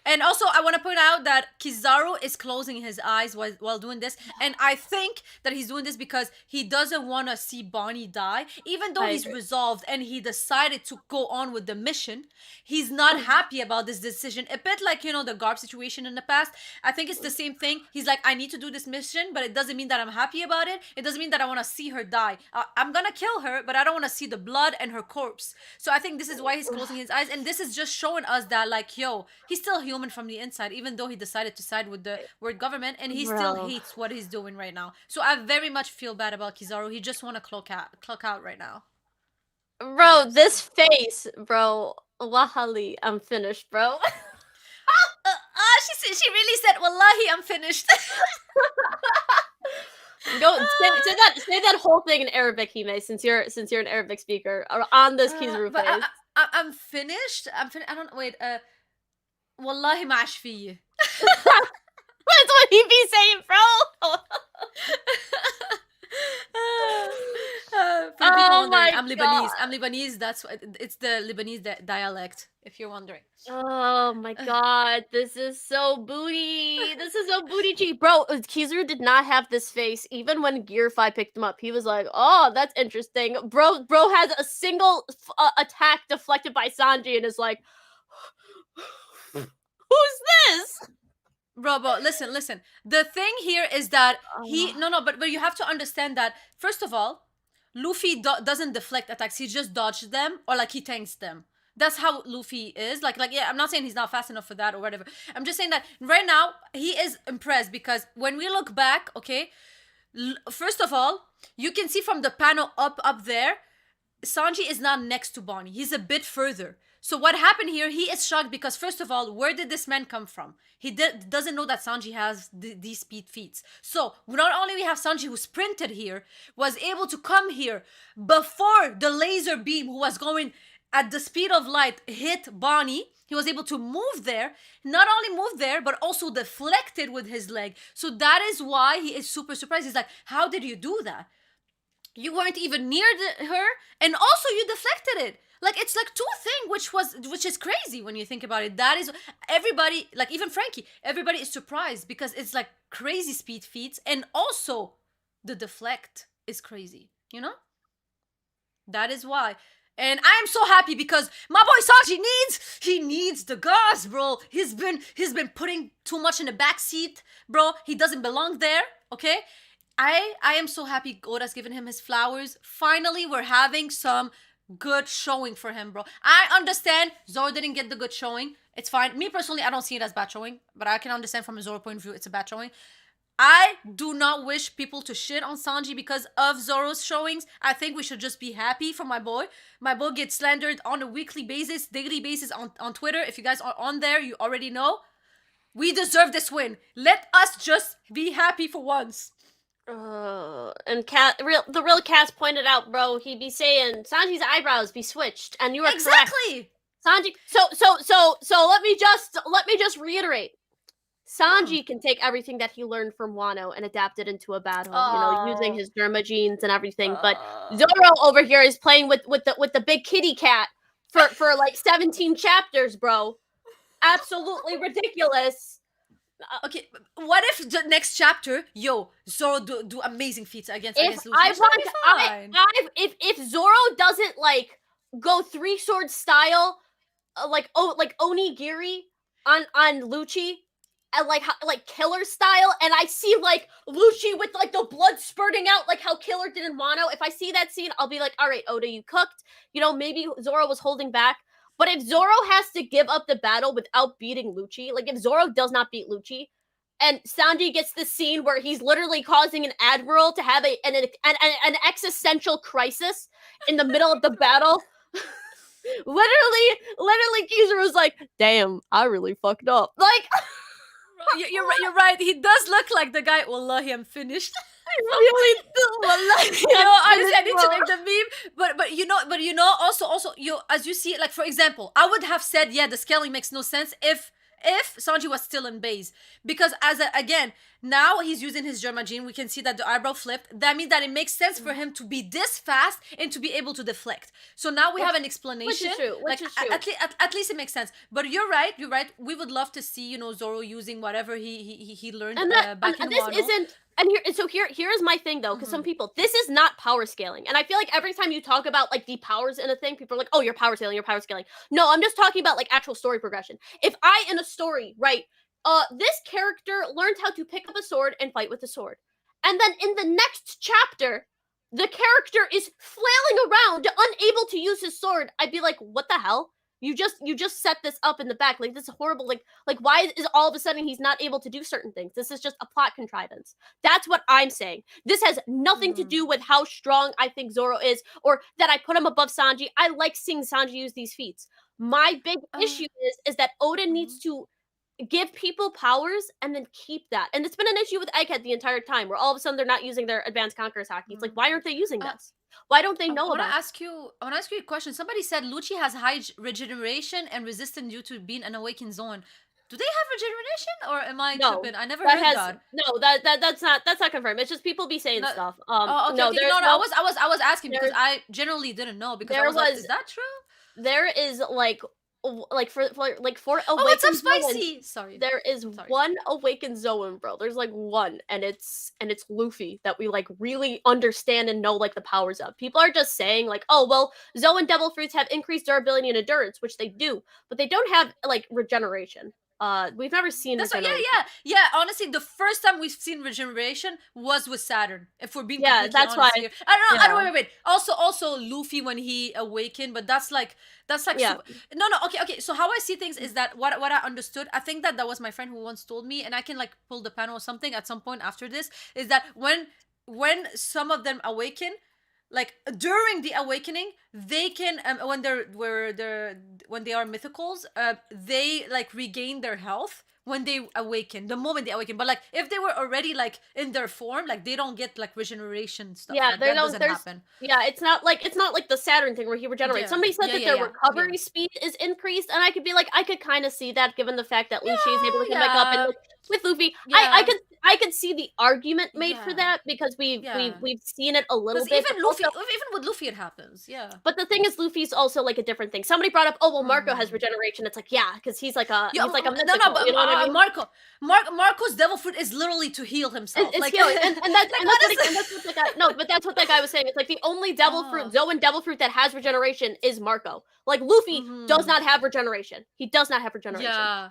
Speaker 1: And also, I want to point out that Kizaru is closing his eyes while doing this. And I think that he's doing this because he doesn't want to see Bonnie die. Even though he's resolved and he decided to go on with the mission, he's not happy about this decision. A bit like, the Garb situation in the past. I think it's the same thing. He's like, I need to do this mission, but it doesn't mean that I'm happy about it. It doesn't mean that I want to see her die. I'm going to kill her, but I don't want to see the blood and her corpse. So I think this is why he's closing his eyes. And this is just showing us that, like, yo, he's still human from the inside, even though he decided to side with the world government, and he still hates what he's doing right now. So I very much feel bad about Kizaru. He just want to clock out right now.
Speaker 2: Bro, this face, bro. Wallahi, I'm finished, bro.
Speaker 1: She really said, "Wallahi, I'm finished."
Speaker 2: Go say that whole thing in Arabic, Hime, since you're an Arabic speaker on this Kizaru face.
Speaker 1: I'm finished. I don't wait. والله ما عاش فيي.
Speaker 2: That's what he be saying, bro.
Speaker 1: For people wondering, I'm Lebanese. I'm Lebanese. That's what it's, the Lebanese dialect, if you're wondering.
Speaker 2: Oh my God, this is so booty. This is so booty cheek, bro. Kizaru did not have this face even when Gearfy picked him up. He was like, "Oh, that's interesting." Bro has a single attack deflected by Sanji and is like, "Who's this?"
Speaker 1: Bro, listen. The thing here is that but you have to understand that, first of all, Luffy doesn't deflect attacks. He just dodges them or like he tanks them. That's how Luffy is. Like yeah, I'm not saying he's not fast enough for that or whatever. I'm just saying that right now he is impressed because when we look back, okay, first of all, you can see from the panel up there, Sanji is not next to Bonnie. He's a bit further. So what happened here? He is shocked because first of all, where did this man come from? He doesn't know that Sanji has these speed feats. So not only we have Sanji who sprinted here, was able to come here before the laser beam who was going at the speed of light hit Bonnie. He was able to move there, not only move there, but also deflected with his leg. So that is why he is super surprised. He's like, how did you do that? You weren't even near her, and also you deflected it. Like it's like two things, which is crazy when you think about it. That is everybody, like even Frankie, everybody is surprised because it's like crazy speed feats, and also the deflect is crazy. You know, that is why. And I am so happy because my boy Sanji needs the gas, bro. He's been putting too much in the back seat, bro. He doesn't belong there, okay? I am so happy Oda's given him his flowers. Finally, we're having some good showing for him, bro. I understand Zoro didn't get the good showing. It's fine. Me personally, I don't see it as bad showing, but I can understand from a Zoro point of view, it's a bad showing. I do not wish people to shit on Sanji because of Zoro's showings. I think we should just be happy for my boy. My boy gets slandered on a weekly basis, daily basis on Twitter. If you guys are on there, you already know. We deserve this win. Let us just be happy for once.
Speaker 2: And the real Cass pointed out, bro, he'd be saying Sanji's eyebrows be switched, and you were
Speaker 1: exactly
Speaker 2: correct. Sanji. So let me just reiterate. Sanji can take everything that he learned from Wano and adapt it into a battle, using his Derma genes and everything. But Zoro over here is playing with the big kitty cat for like 17 chapters, bro. Absolutely ridiculous.
Speaker 1: Okay, what if the next chapter, Zoro do amazing feats against Luffy?
Speaker 2: If Zoro doesn't like go 3-sword style, like onigiri on Lucci, and like killer style, and I see like Lucci with like the blood spurting out like how Killer did in Wano. If I see that scene, I'll be like, all right, Oda, you cooked. Maybe Zoro was holding back. But if Zoro has to give up the battle without beating Lucci, like if Zoro does not beat Lucci, and Sanji gets this scene where he's literally causing an admiral to have an existential crisis in the middle of the battle. literally, Kizaru's like, damn, I really fucked up. Like,
Speaker 1: you're right. He does look like the guy. Wallahi, I'm finished.
Speaker 2: I really do.
Speaker 1: Honestly, I need to make the meme. But also as you see, like for example, I would have said, yeah, the scaling makes no sense if Sanji was still in base, because again, now he's using his Germa gene. We can see that the eyebrow flipped. That means that it makes sense for him to be this fast and to be able to deflect. So now we have an explanation.
Speaker 2: Which is true.
Speaker 1: At least it makes sense. But you're right. We would love to see Zoro using whatever he learned back in Wano.
Speaker 2: Here is my thing though, because some people, this is not power scaling, and I feel like every time you talk about like the powers in a thing, people are like, oh, you're power scaling. No, I'm just talking about like actual story progression. If I in a story, right, this character learned how to pick up a sword and fight with a sword, and then in the next chapter, the character is flailing around, unable to use his sword, I'd be like, what the hell? You just set this up in the back. Like, this is horrible. Like why is all of a sudden he's not able to do certain things? This is just a plot contrivance. That's what I'm saying. This has nothing to do with how strong I think Zoro is, or that I put him above Sanji. I like seeing Sanji use these feats. My big issue is that Oda needs to give people powers and then keep that. And it's been an issue with Egghead the entire time, where all of a sudden they're not using their Advanced Conqueror's Haki. It's like, why aren't they using this? Why don't they know about it?
Speaker 1: I want to ask you a question. Somebody said Lucci has high regeneration and resistance due to being an awakened zone. Do they have regeneration, or am I tripping? I never heard that.
Speaker 2: No, that's not confirmed. It's just people be saying stuff.
Speaker 1: Okay, no, I was asking because I generally didn't know, because I was like, is that true?
Speaker 2: There is for awakened.
Speaker 1: Oh, it's so spicy. Sorry.
Speaker 2: There is one awakened Zoan, bro. There's like one, and it's Luffy that we like really understand and know like the powers of. People are just saying like, oh well, Zoan devil fruits have increased durability and endurance, which they do, but they don't have like regeneration. We've never seen
Speaker 1: That's what. Yeah,
Speaker 2: regeneration.
Speaker 1: yeah. Honestly, the first time we've seen regeneration was with Saturn. If we're being
Speaker 2: Yeah,
Speaker 1: completely
Speaker 2: that's why.
Speaker 1: honest here, I don't know. I
Speaker 2: Yeah,
Speaker 1: don't. Wait. Also, Luffy when he awakened, but that's like
Speaker 2: yeah.
Speaker 1: super. No, no. Okay. So how I see things is that what I understood. I think that was my friend who once told me, and I can like pull the panel or something at some point after this. Is that when some of them awaken, like during the awakening they can when they are mythicals, they like regain their health when they awaken, the moment they awaken. But like if they were already like in their form, like they don't get like regeneration stuff,
Speaker 2: Yeah,
Speaker 1: like
Speaker 2: there
Speaker 1: that
Speaker 2: don't
Speaker 1: doesn't
Speaker 2: there's
Speaker 1: happen.
Speaker 2: yeah, it's not like the Saturn thing where he regenerates.
Speaker 1: Yeah,
Speaker 2: Somebody said
Speaker 1: yeah,
Speaker 2: that
Speaker 1: yeah,
Speaker 2: their
Speaker 1: yeah, yeah,
Speaker 2: recovery speed is increased, and I could be like, I could kind of see that given the fact that Lucci is able to
Speaker 1: yeah,
Speaker 2: come back up, and
Speaker 1: yeah,
Speaker 2: like with Luffy,
Speaker 1: yeah,
Speaker 2: I could see the argument made for
Speaker 1: yeah,
Speaker 2: that because
Speaker 1: yeah.
Speaker 2: we've seen it a little
Speaker 1: Because
Speaker 2: bit, but
Speaker 1: even Luffy,
Speaker 2: also
Speaker 1: even with Luffy it happens. Yeah.
Speaker 2: but the thing is Luffy's also like a different thing. Somebody brought up, oh well, Marco has
Speaker 1: Mm-hmm.
Speaker 2: regeneration. It's like yeah, because
Speaker 1: Yeah,
Speaker 2: he's like a
Speaker 1: no,
Speaker 2: mythical.
Speaker 1: but
Speaker 2: You know what I mean?
Speaker 1: Marco's devil fruit is literally to heal himself.
Speaker 2: It's
Speaker 1: Like,
Speaker 2: healing,
Speaker 1: like
Speaker 2: and
Speaker 1: honestly.
Speaker 2: that's what the guy. No, but that's what that guy was saying. It's like the only devil fruit,
Speaker 1: Oh.
Speaker 2: Zoan devil fruit that has regeneration is Marco. Like Luffy does
Speaker 1: Mm-hmm.
Speaker 2: not have regeneration. He does not have regeneration.
Speaker 1: Yeah.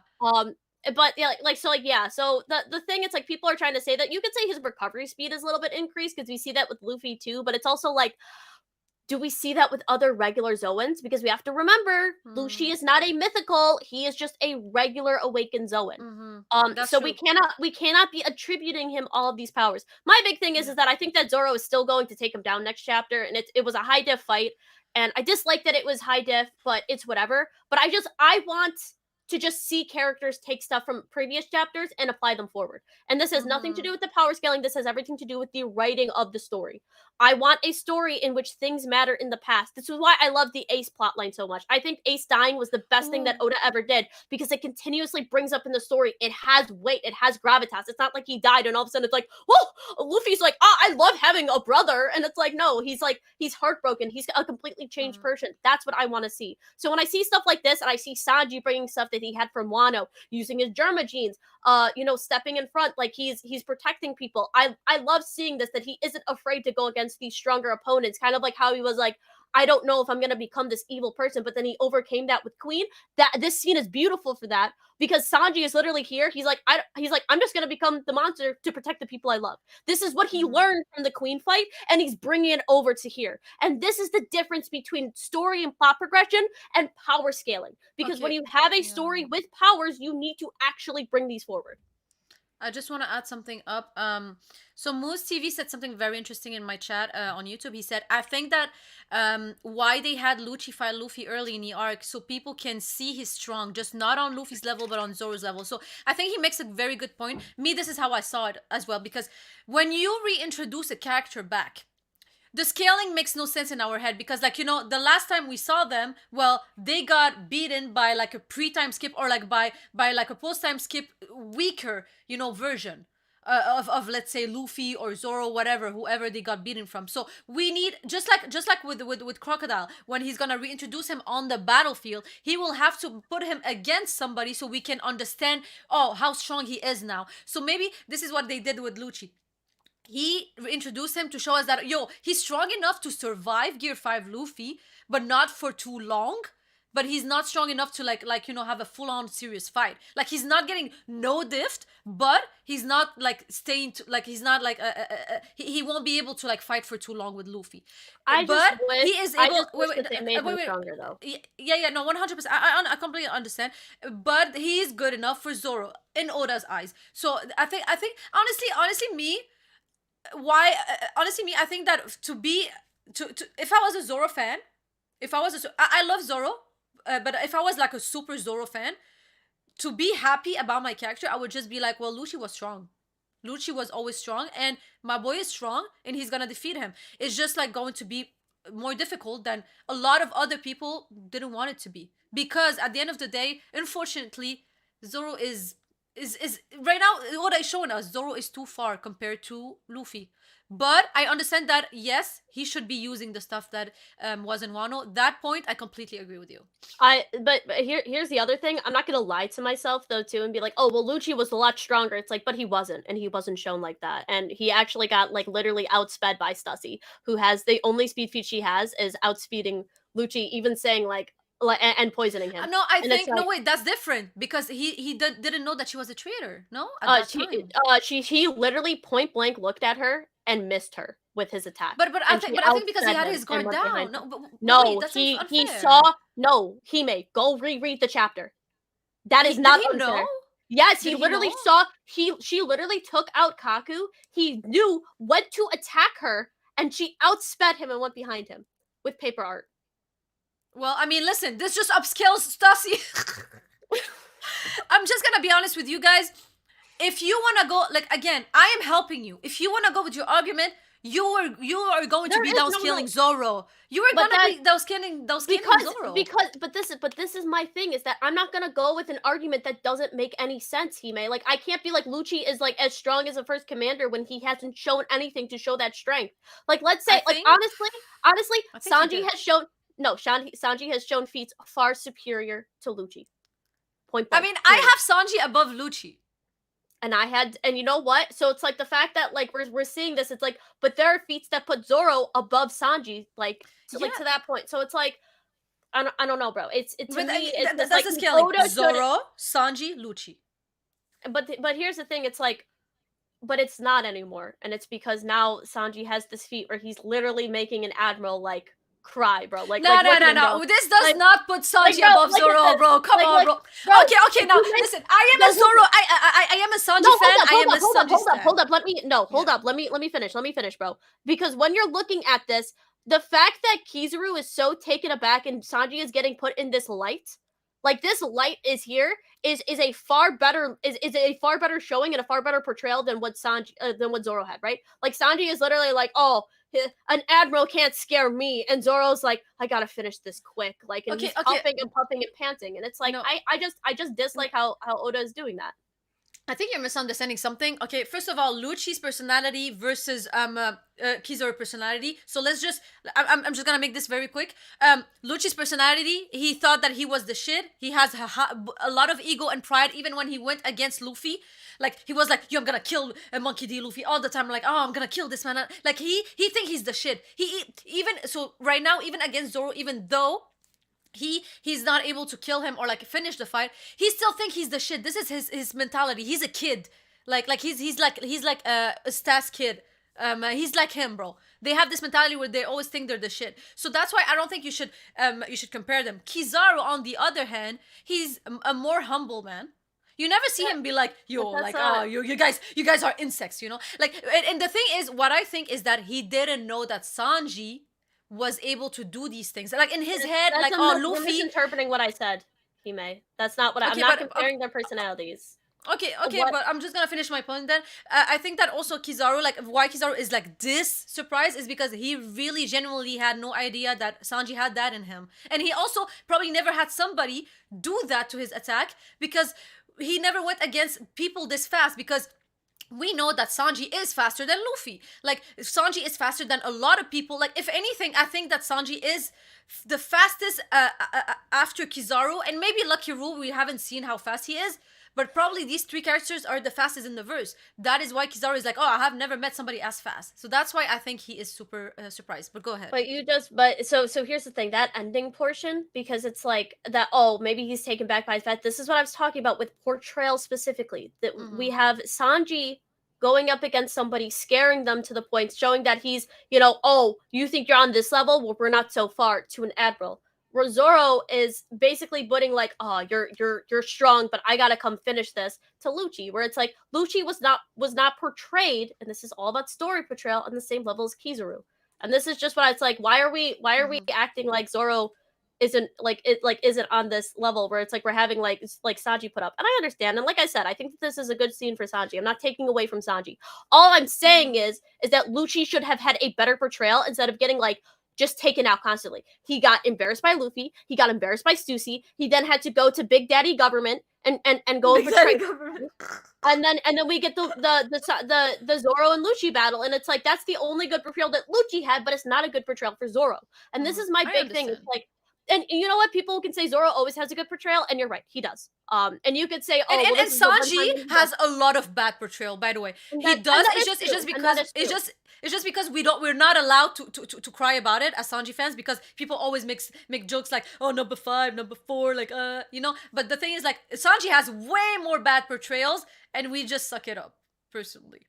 Speaker 2: But yeah, like so, like yeah. So the thing, it's like people are trying to say that you could say his recovery speed is a little bit increased because we see that with Luffy too. But it's also like do we see that with other regular Zoans? Because we have to remember,
Speaker 1: Mm-hmm.
Speaker 2: Lucy is not a mythical; he is just a regular awakened Zoan.
Speaker 1: Mm-hmm. That's
Speaker 2: So
Speaker 1: true.
Speaker 2: we cannot be attributing him all of these powers. My big thing
Speaker 1: Yeah.
Speaker 2: is that I think that Zoro is still going to take him down next chapter, and it was a high diff fight, and I dislike that it was high diff, but it's whatever. But I want to just see characters take stuff from previous chapters and apply them forward. And this has nothing to
Speaker 1: Mm-hmm.
Speaker 2: do with the power scaling. This has everything to do with the writing of the story. I want a story in which things matter in the past. This is why I love the Ace plotline so much. I think Ace dying was the best thing that
Speaker 1: Ooh.
Speaker 2: Oda ever did because it continuously brings up in the story. It has weight. It has gravitas. It's not like he died and all of a sudden it's like, whoa, Luffy's like, I love having a brother. And it's like, no, he's heartbroken. He's a completely changed
Speaker 1: Mm-hmm.
Speaker 2: person. That's what I want to see. So when I see stuff like this and I see Sanji bringing stuff that he had from Wano, using his Germa genes, stepping in front, like he's protecting people. I love seeing this, that he isn't afraid to go against these stronger opponents, kind of like how he was like, I don't know if I'm gonna become this evil person, but then he overcame that with Queen. That this scene is beautiful for that because Sanji is literally here. He's like, I'm just gonna become the monster to protect the people I love. This is what he
Speaker 1: Mm-hmm.
Speaker 2: learned from the Queen fight, and he's bringing it over to here. And this is the difference between story and plot progression and power scaling. Because when
Speaker 1: Okay.
Speaker 2: you have a
Speaker 1: Yeah.
Speaker 2: story with powers, you need to actually bring these forward.
Speaker 1: I just want to add something up. So Moose TV said something very interesting in my chat on YouTube. He said, "I think that why they had Lucci fight Luffy early in the arc, so people can see he's strong, just not on Luffy's level, but on Zoro's level." So I think he makes a very good point. Me, this is how I saw it as well, because when you reintroduce a character back, the scaling makes no sense in our head because like the last time we saw them, well, they got beaten by like a pre-time skip or like by like a post-time skip weaker version of let's say Luffy or Zoro, whatever, whoever they got beaten from. So we need, just like with Crocodile, when he's gonna reintroduce him on the battlefield, he will have to put him against somebody so we can understand, oh, how strong he is now. So maybe this is what they did with Lucci. He introduced him to show us that he's strong enough to survive Gear 5 Luffy, but not for too long. But he's not strong enough to have a full-on serious fight. Like he's not getting no diffed, but he's not like staying to, like he's not like he won't be able to like fight for too long with Luffy. But he is
Speaker 2: I
Speaker 1: able.
Speaker 2: just
Speaker 1: Wait,
Speaker 2: wish
Speaker 1: wait,
Speaker 2: that they made him
Speaker 1: wait,
Speaker 2: stronger though.
Speaker 1: wait. Yeah, no, 100%. I completely understand, but he is good enough for Zoro in Oda's eyes. So I think honestly, me, why honestly me I think that to if I was a Zoro fan, if I was I love Zoro, but if I was like a super Zoro fan, to be happy about my character, I would just be like, well, Lucci was strong. Lucci was always strong, and my boy is strong, and he's gonna defeat him. It's just like going to be more difficult than a lot of other people didn't want it to be. Because at the end of the day, unfortunately, Zoro is right now what I showing us. Zoro is too far compared to Luffy. But I understand that yes, he should be using the stuff that was in Wano. That point, I completely agree with you.
Speaker 2: But here's the other thing. I'm not gonna lie to myself though too and be like, oh well, Lucci was a lot stronger. It's like, but he wasn't, and he wasn't shown like that. And he actually got like literally outsped by Stussy, who has the only speed feat she has is outspeeding Lucci, even saying like like and poisoning him.
Speaker 1: No, I
Speaker 2: And it's
Speaker 1: think no
Speaker 2: like
Speaker 1: wait, that's different because didn't know that she was a traitor. No, at that time.
Speaker 2: he literally point blank looked at her and missed her with his attack, and she
Speaker 1: I think because he
Speaker 2: outsped
Speaker 1: had
Speaker 2: him
Speaker 1: his
Speaker 2: and
Speaker 1: guard
Speaker 2: went behind
Speaker 1: down.
Speaker 2: him.
Speaker 1: No, but wait,
Speaker 2: No,
Speaker 1: that sounds
Speaker 2: he saw
Speaker 1: unfair.
Speaker 2: no, Hime, go reread the chapter. That is
Speaker 1: Did
Speaker 2: not
Speaker 1: he know?
Speaker 2: unfair. Yes, he
Speaker 1: Did he
Speaker 2: literally
Speaker 1: know?
Speaker 2: saw she literally took out Kaku. He knew went to attack her, and she outsped him and went behind him with paper art.
Speaker 1: Well, I mean, listen, this just upscales Stassi. I'm just gonna be honest with you guys. If you wanna go, like again, I am helping you. If you wanna go with your argument, you are going to
Speaker 2: There
Speaker 1: be
Speaker 2: is
Speaker 1: downscaling Zoro. You are
Speaker 2: But
Speaker 1: gonna
Speaker 2: that
Speaker 1: be downscaling Zoro.
Speaker 2: but this is my thing is that I'm not gonna go with an argument that doesn't make any sense, Hime. Like I can't be like Lucci is like as strong as a first commander when he hasn't shown anything to show that strength. Like let's say
Speaker 1: I
Speaker 2: like
Speaker 1: think
Speaker 2: honestly,
Speaker 1: I think he
Speaker 2: Sanji
Speaker 1: did.
Speaker 2: has shown no, Sanji has shown feats far superior to Lucci. Point
Speaker 1: I
Speaker 2: blank.
Speaker 1: mean, I
Speaker 2: Period.
Speaker 1: have Sanji above Lucci.
Speaker 2: And you know what? So it's like the fact that like we're seeing this, it's like, but there are feats that put Zoro above Sanji, like
Speaker 1: Yeah,
Speaker 2: to that point. So it's like I don't know, bro. It's to
Speaker 1: but
Speaker 2: me, it's just
Speaker 1: that's
Speaker 2: like
Speaker 1: the scaling.
Speaker 2: Oda should.
Speaker 1: Zoro, Sanji, Lucci.
Speaker 2: But here's the thing. It's like, but it's not anymore, and it's because now Sanji has this feat where he's literally making an admiral like cry, bro. Like
Speaker 1: No, no,
Speaker 2: look at
Speaker 1: no,
Speaker 2: him, bro.
Speaker 1: no. This does
Speaker 2: Like
Speaker 1: not put Sanji
Speaker 2: bro,
Speaker 1: above
Speaker 2: look at
Speaker 1: Zoro,
Speaker 2: this.
Speaker 1: bro. Come on, bro.
Speaker 2: Bro,
Speaker 1: Okay, okay.
Speaker 2: if
Speaker 1: Now
Speaker 2: you make
Speaker 1: listen. I am
Speaker 2: no,
Speaker 1: a Zoro. I am a Sanji
Speaker 2: no,
Speaker 1: fan. I am a
Speaker 2: hold up,
Speaker 1: Sanji stan.
Speaker 2: hold up. Let me no, hold
Speaker 1: Yeah.
Speaker 2: up. Let me finish. Let me finish, bro. Because when you're looking at this, the fact that Kizaru is so taken aback and Sanji is getting put in this light, like this light is here, is a far better is a far better showing and a far better portrayal than what Sanji than what Zoro had, right? Like Sanji is literally like, oh, an admiral can't scare me, and Zoro's like, I gotta finish this quick, like, and
Speaker 1: Okay,
Speaker 2: he's
Speaker 1: okay.
Speaker 2: puffing and puffing and panting, and it's like,
Speaker 1: No,
Speaker 2: I just dislike how Oda is doing that.
Speaker 1: I think you're misunderstanding something. Okay, first of all, Lucci's personality versus Kizaru personality. So let's just I'm just gonna make this very quick. Lucci's personality, he thought that he was the shit. He has a lot of ego and pride. Even when he went against Luffy, like he was like, "Yo, I'm gonna kill a Monkey D. Luffy all the time." Like, "Oh, I'm gonna kill this man." Like he think he's the shit. He even so right now, even against Zoro, even though he's not able to kill him or like finish the fight, he still think he's the shit. This is his mentality. He's a kid, like he's like a Stas kid. He's like him, bro. They have this mentality where they always think they're the shit. So that's why I don't think you should compare them. Kizaru, on the other hand, he's a more humble man. You never see him be like, yo,
Speaker 2: But
Speaker 1: like,
Speaker 2: that's
Speaker 1: oh,
Speaker 2: not
Speaker 1: you guys are insects, you know? Like, and the thing is, what I think is that he didn't know that Sanji was able to do these things. Like in his head,
Speaker 2: that's
Speaker 1: like, oh,
Speaker 2: you're
Speaker 1: Luffy.
Speaker 2: misinterpreting what I said, Hime. That's not what I'm
Speaker 1: Okay,
Speaker 2: not
Speaker 1: but
Speaker 2: comparing their personalities.
Speaker 1: okay,
Speaker 2: What
Speaker 1: but I'm just gonna finish my point then. I think that also Kizaru, like, why Kizaru is like this surprised is because he really genuinely had no idea that Sanji had that in him, and he also probably never had somebody do that to his attack because he never went against people this fast because we know that Sanji is faster than Luffy. Like Sanji is faster than a lot of people. Like if anything, I think that Sanji is the fastest after Kizaru and maybe Lucky Rule. We haven't seen how fast he is, but probably these three characters are the fastest in the verse. That is why Kizaru is like, oh, I have never met somebody as fast. So that's why I think he is super surprised. But go ahead.
Speaker 2: but so here's the thing, that ending portion, because it's like that, oh, maybe he's taken back by his fat. This is what I was talking about with portrayal specifically. That we have Sanji going up against somebody, scaring them to the point, showing that he's, oh, you think you're on this level? Well, we're not so far, to an admiral. Where Zoro is basically putting like, oh, you're strong, but I gotta come finish this, to Lucci, where it's like Lucci was not portrayed, and this is all about story portrayal, on the same level as Kizaru. And this is just what it's like, why are we acting like Zoro isn't on this level where it's like we're having like Sanji put up. And I understand, and like I said, I think that this is a good scene for Sanji. I'm not taking away from Sanji. All I'm saying is that Lucci should have had a better portrayal instead of getting like just taken out constantly. He got embarrassed by Luffy, he got embarrassed by Stussy, he then had to go to Big Daddy Government and go and portray and then we get the Zoro and Lucci battle, and it's like that's the only good portrayal that Lucci had, but it's not a good portrayal for Zoro. And this is my big thing. It's like and you know what? People can say Zoro always has a good portrayal, and you're right, he does. And you could say,
Speaker 1: And,
Speaker 2: oh,
Speaker 1: and
Speaker 2: well,
Speaker 1: and
Speaker 2: this is the one
Speaker 1: Sanji
Speaker 2: time when he does,
Speaker 1: has a lot of bad portrayal, by the way. He
Speaker 2: and
Speaker 1: does.
Speaker 2: that
Speaker 1: It's
Speaker 2: is
Speaker 1: just it's
Speaker 2: true,
Speaker 1: just
Speaker 2: and that
Speaker 1: because
Speaker 2: is true.
Speaker 1: it's just because we're not allowed to cry about it as Sanji fans, because people always make jokes like, oh, number 5, number 4, like you know. But the thing is, like, Sanji has way more bad portrayals, and we just suck it up, personally.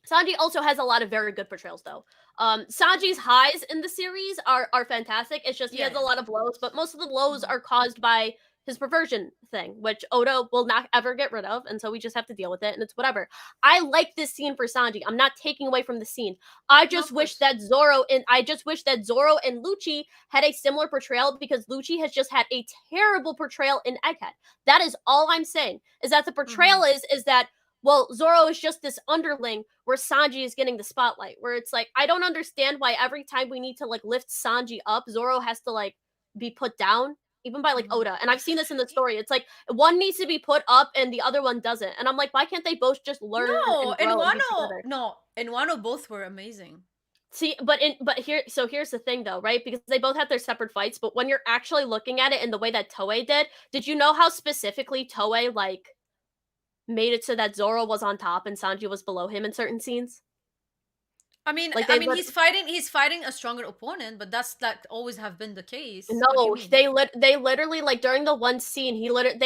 Speaker 2: Sanji also has a lot of very good portrayals, though. Sanji's highs in the series are fantastic. It's just he
Speaker 1: Yeah,
Speaker 2: has a
Speaker 1: yeah.
Speaker 2: lot of lows, but most of the lows
Speaker 1: Mhm.
Speaker 2: are caused by his perversion thing, which Oda will not ever get rid of, and so we just have to deal with it, and it's whatever. I like this scene for Sanji. I'm not taking away from the scene.
Speaker 1: No, of course.
Speaker 2: I just wish that Zoro and Lucci had a similar portrayal, because Lucci has just had a terrible portrayal in Egghead. That is all I'm saying. Is that the
Speaker 1: Mhm.
Speaker 2: portrayal is that, well, Zoro is just this underling where Sanji is getting the spotlight. Where it's like, I don't understand why every time we need to like lift Sanji up, Zoro has to like be put down, even by like
Speaker 1: Mhm.
Speaker 2: Oda. And I've seen this in the story. It's like one needs to be put up and the other one doesn't. And I'm like, why can't they both just learn
Speaker 1: No,
Speaker 2: and
Speaker 1: and
Speaker 2: grow and be
Speaker 1: Wano,
Speaker 2: together?
Speaker 1: no, and Wano both were amazing.
Speaker 2: See, but here's the thing though, right? Because they both have their separate fights, but when you're actually looking at it in the way that Toei did you know how specifically Toei like made it so that Zoro was on top and Sanji was below him in certain scenes?
Speaker 1: I mean,
Speaker 2: Like they
Speaker 1: he's fighting a stronger opponent, but that's that always have been the case. What do you
Speaker 2: No,
Speaker 1: mean?
Speaker 2: they literally like during the one scene he literally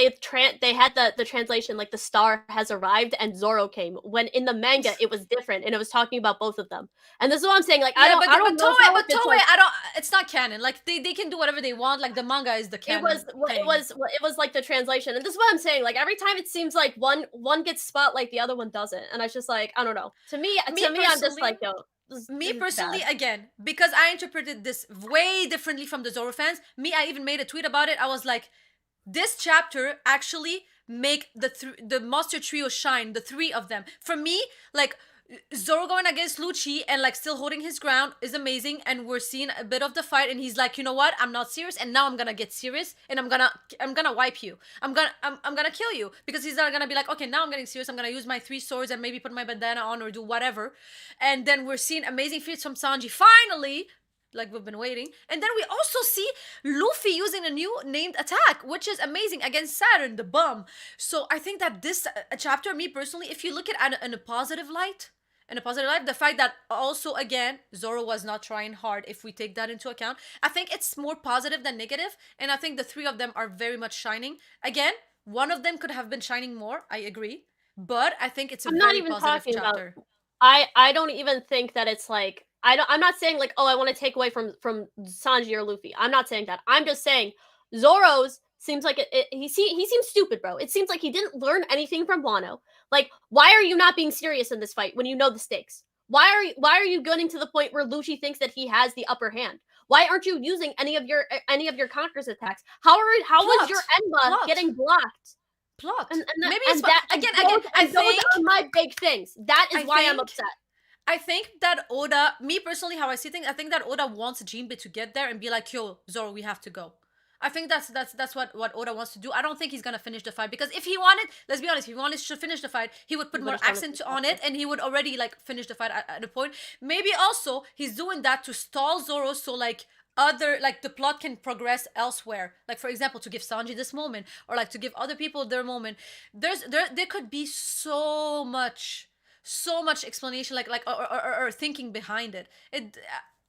Speaker 2: they had the translation like the star has arrived and Zoro came, when in the manga it was different and it was talking about both of them. And this is what I'm saying, like
Speaker 1: Yeah,
Speaker 2: I
Speaker 1: but
Speaker 2: don't know though if it's
Speaker 1: Toei,
Speaker 2: like
Speaker 1: I don't. It's not canon. Like they can do whatever they want. Like the manga is the
Speaker 2: it was
Speaker 1: canon
Speaker 2: well,
Speaker 1: thing.
Speaker 2: it was like the translation. And this is what I'm saying, like every time it seems like one gets spotlight the other one doesn't. And I was just like, I don't know.
Speaker 1: Me
Speaker 2: To me I'm just
Speaker 1: personally,
Speaker 2: like, yo, this is bad.
Speaker 1: again, because I interpreted this way differently from the Zoro fans. Me, I even made a tweet about it. I was like, this chapter actually make the monster trio shine, the three of them. For me, like, Zoro going against Lucci and like still holding his ground is amazing, and we're seeing a bit of the fight, and he's like, you know what, I'm not serious, and now I'm gonna get serious, and I'm gonna wipe you, I'm gonna kill you, because he's not gonna be like, okay, now I'm getting serious, I'm gonna use my 3 swords and maybe put my bandana on or do whatever. And then we're seeing amazing feats from Sanji finally, like we've been waiting. And then we also see Luffy using a new named attack, which is amazing, against Saturn, the bum. So I think that this chapter, me personally, if you look at it in a positive light, the fact that also again Zoro was not trying hard, if we take that into account, I think it's more positive than negative, and I think the three of them are very much shining. Again, one of them could have been shining more, I agree, but I think it's a
Speaker 2: I'm not
Speaker 1: very
Speaker 2: even
Speaker 1: positive
Speaker 2: talking about
Speaker 1: chapter.
Speaker 2: I don't even think that it's like I'm not saying like, oh, I want to take away from Sanji or Luffy. I'm not saying that. I'm just saying Zoro's seems like he seems stupid, bro. It seems like he didn't learn anything from Wano. Like, why are you not being serious in this fight when you know the stakes? Why are you getting to the point where Luffy thinks that he has the upper hand? Why aren't you using any of your Conqueror's attacks? How was your
Speaker 1: Plot,
Speaker 2: Enma
Speaker 1: plot,
Speaker 2: getting blocked?
Speaker 1: plot.
Speaker 2: And
Speaker 1: Maybe it's again.
Speaker 2: those are my big things. That is
Speaker 1: I
Speaker 2: why I'm
Speaker 1: think
Speaker 2: upset.
Speaker 1: I think that Oda, me personally, how I see things, I think that Oda wants Jinbe to get there and be like, "Yo, Zoro, we have to go." I think that's what Oda wants to do. I don't think he's gonna finish the fight, because if he wanted, let's be honest, if he wanted to finish the fight, he would
Speaker 2: He
Speaker 1: put
Speaker 2: would
Speaker 1: more
Speaker 2: have shown us
Speaker 1: accent
Speaker 2: this
Speaker 1: on it,
Speaker 2: chapter.
Speaker 1: and he would already like finish the fight at a point. Maybe also he's doing that to stall Zoro, so like other like the plot can progress elsewhere. Like for example, to give Sanji this moment, or like to give other people their moment. There could be so much explanation, or thinking behind it.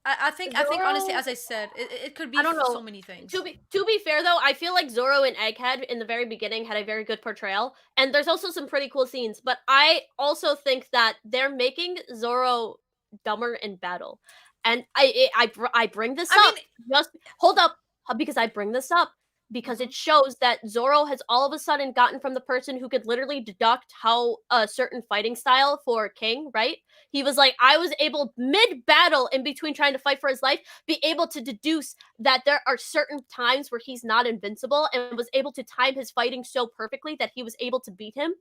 Speaker 1: I think honestly,
Speaker 2: Zoro,
Speaker 1: as I said, it could
Speaker 2: I
Speaker 1: be
Speaker 2: don't
Speaker 1: so
Speaker 2: know.
Speaker 1: many things.
Speaker 2: To be fair though, I feel like Zoro and Egghead in the very beginning had a very good portrayal, and there's also some pretty cool scenes. But I also think that they're making Zoro dumber in battle, and I bring this
Speaker 1: I mean,
Speaker 2: up just hold up because I bring this up because
Speaker 1: mhm.
Speaker 2: it shows that Zoro has all of a sudden gotten from the person who could literally deduct how a certain fighting style for King, right? He was like, I was able mid battle in between trying to fight for his life, be able to deduce that there are certain times where he's not invincible, and was able to time his fighting so perfectly that he was able to beat him.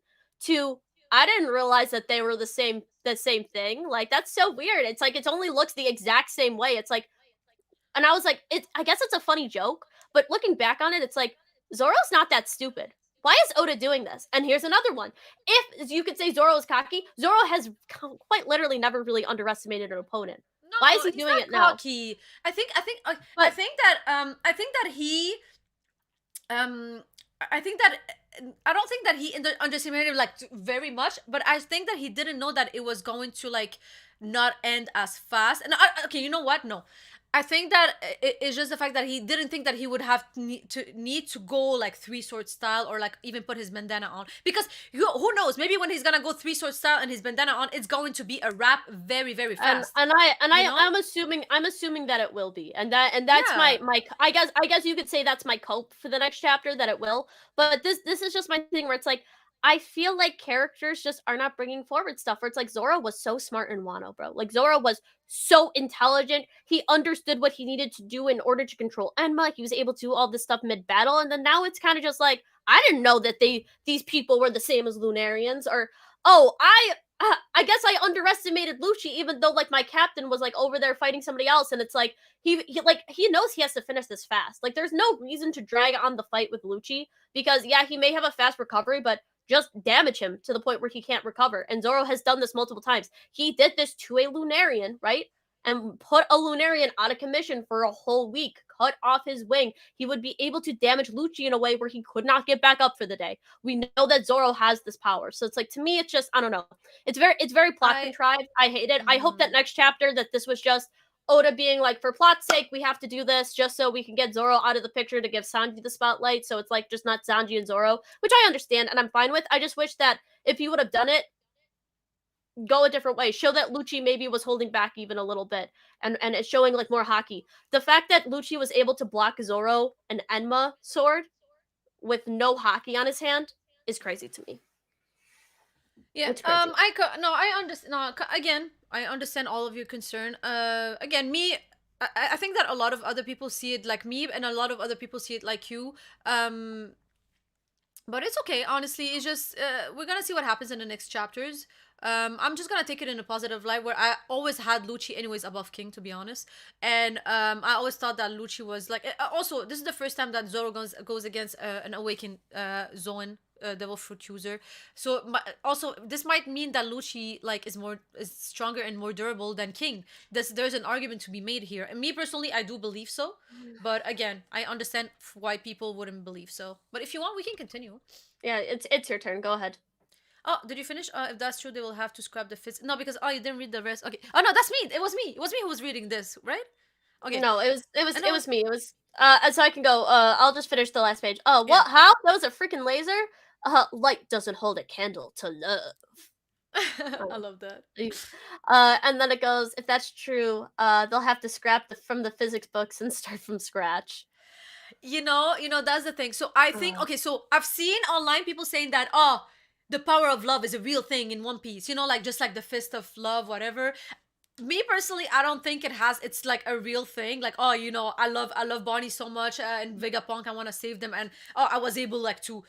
Speaker 2: To I didn't realize that they were the same thing. Like that's so weird. It's like it only looks the exact same way. It's like, and I was like, I guess it's a funny joke, but looking back on it, it's like Zoro's not that stupid. Why is Oda doing this? And here's another one. If you could say Zoro is cocky, Zoro has quite literally never really underestimated an opponent. Why
Speaker 1: No,
Speaker 2: is he
Speaker 1: he's
Speaker 2: doing
Speaker 1: not
Speaker 2: it now?
Speaker 1: cocky. I
Speaker 2: But
Speaker 1: think that I think that he um I think that I don't think that he underestimated like very much, but I think that he didn't know that it was going to like not end as fast. And okay, you know what? No, I think that it's just the fact that he didn't think that he would have need to go like three sword style or like even put his bandana on, because who knows, maybe when he's gonna go three sword style and his bandana on, it's going to be a wrap very very
Speaker 2: and
Speaker 1: fast.
Speaker 2: and I and
Speaker 1: You
Speaker 2: I
Speaker 1: know?
Speaker 2: I'm assuming that it will be, and that's
Speaker 1: Yeah.
Speaker 2: my I guess you could say that's my cope for the next chapter, that it will. But this is just my thing where it's like I feel like characters just are not bringing forward stuff where it's like Zoro was so smart in Wano, bro. Like Zoro was so intelligent. He understood what he needed to do in order to control Enma. He was able to do all this stuff mid battle, and then now it's kind of just like I didn't know that these people were the same as Lunarians, or oh I guess I underestimated Lucci, even though like my captain was like over there fighting somebody else, and it's like he knows he has to finish this fast. Like there's no reason to drag on the fight with Lucci, because yeah, he may have a fast recovery, but just damage him to the point where he can't recover. And Zoro has done this multiple times. He did this to a Lunarian, right? And put a Lunarian out of commission for a whole week, cut off his wing. He would be able to damage Lucci in a way where he could not get back up for the day. We know that Zoro has this power. So it's like, to me, it's just, I don't know. It's very plot
Speaker 1: I
Speaker 2: contrived. I hate it. I hope that
Speaker 1: mhm.
Speaker 2: next chapter that this was just Oda being like, for plot's sake, we have to do this just so we can get Zoro out of the picture to give Sanji the spotlight. So it's like just not Sanji and Zoro, which I understand and I'm fine with. I just wish that if he would have done it, go a different way. Show that Lucci maybe was holding back even a little bit, and it's showing like more hockey. The fact that Lucci was able to block Zoro and Enma sword with no hockey on his hand is crazy to me.
Speaker 1: Yeah,
Speaker 2: It's crazy.
Speaker 1: no, I understand. No, again, I understand all of your concern. Again, me, I think that a lot of other people see it like me, and a lot of other people see it like you. Um, but it's okay. Honestly, it's just we're gonna see what happens in the next chapters. I'm just gonna take it in a positive light, where I always had Lucci anyways above King, to be honest, and I always thought that Lucci was like. Also, this is the first time that Zoro goes against an awakened Zoan. Devil fruit user, so also this might mean that Lucci like is stronger and more durable than King. There's an argument to be made here, and me personally, I do believe so. But again, I understand why people wouldn't believe so. But if you want, we can continue.
Speaker 2: Yeah, it's your turn. Go ahead.
Speaker 1: Oh, did you finish? If that's true, they will have to scrap the fits. No, because you didn't read the rest. Okay. Oh no, that's me. It was me. It was me who was reading this, right? Okay.
Speaker 2: No, it was
Speaker 1: And
Speaker 2: it was me. It was so I can go. I'll just finish the last page.
Speaker 1: yeah.
Speaker 2: What? How? That was a freaking laser. Light doesn't hold a candle to love.
Speaker 1: I
Speaker 2: Oh.
Speaker 1: love that.
Speaker 2: And then it goes. If that's true, they'll have to scrap from the physics books and start from scratch.
Speaker 1: That's the thing. So I think
Speaker 2: Uh,
Speaker 1: okay. So I've seen online people saying that the power of love is a real thing in One Piece. Like just like the fist of love, whatever. Me personally, I don't think it's like a real thing, like I love Bonnie so much, and Vegapunk, I want to save them, and I was able like to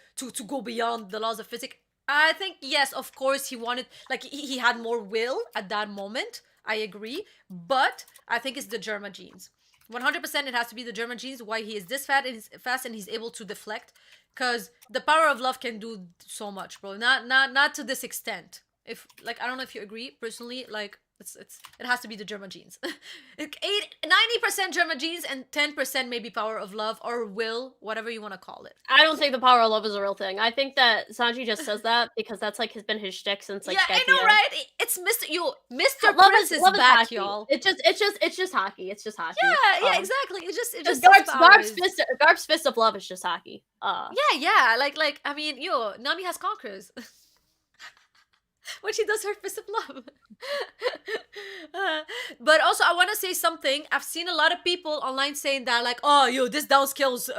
Speaker 1: go beyond the laws of physics. I think yes, of course he wanted, like he had more will at that moment, I agree, but I think it's the German genes. 100% it has to be the German genes, why he is this fast and he's able to deflect, because the power of love can do so much, bro. Not to this extent. If like I don't know if you agree personally, like it has to be the German genes. 90% German genes and 10% maybe power of love or will, whatever you want to call it.
Speaker 2: I don't think the power of love is a real thing. I think that Sanji just says that because that's like has been his shtick since like
Speaker 1: Yeah, I know,
Speaker 2: Skypiea.
Speaker 1: right? It's Mr.
Speaker 2: Love
Speaker 1: Prince
Speaker 2: is
Speaker 1: is
Speaker 2: love is
Speaker 1: back,
Speaker 2: hockey.
Speaker 1: y'all.
Speaker 2: It's just hockey. It's just hockey.
Speaker 1: Yeah, exactly. It just his
Speaker 2: Garp's Garp's
Speaker 1: powers.
Speaker 2: fist Garp's fist of love is just hockey.
Speaker 1: Yeah. Like I mean, Nami has conquerors. When she does her fist of love. Uh, but also, I want to say something. I've seen a lot of people online saying that, like, oh, this downscales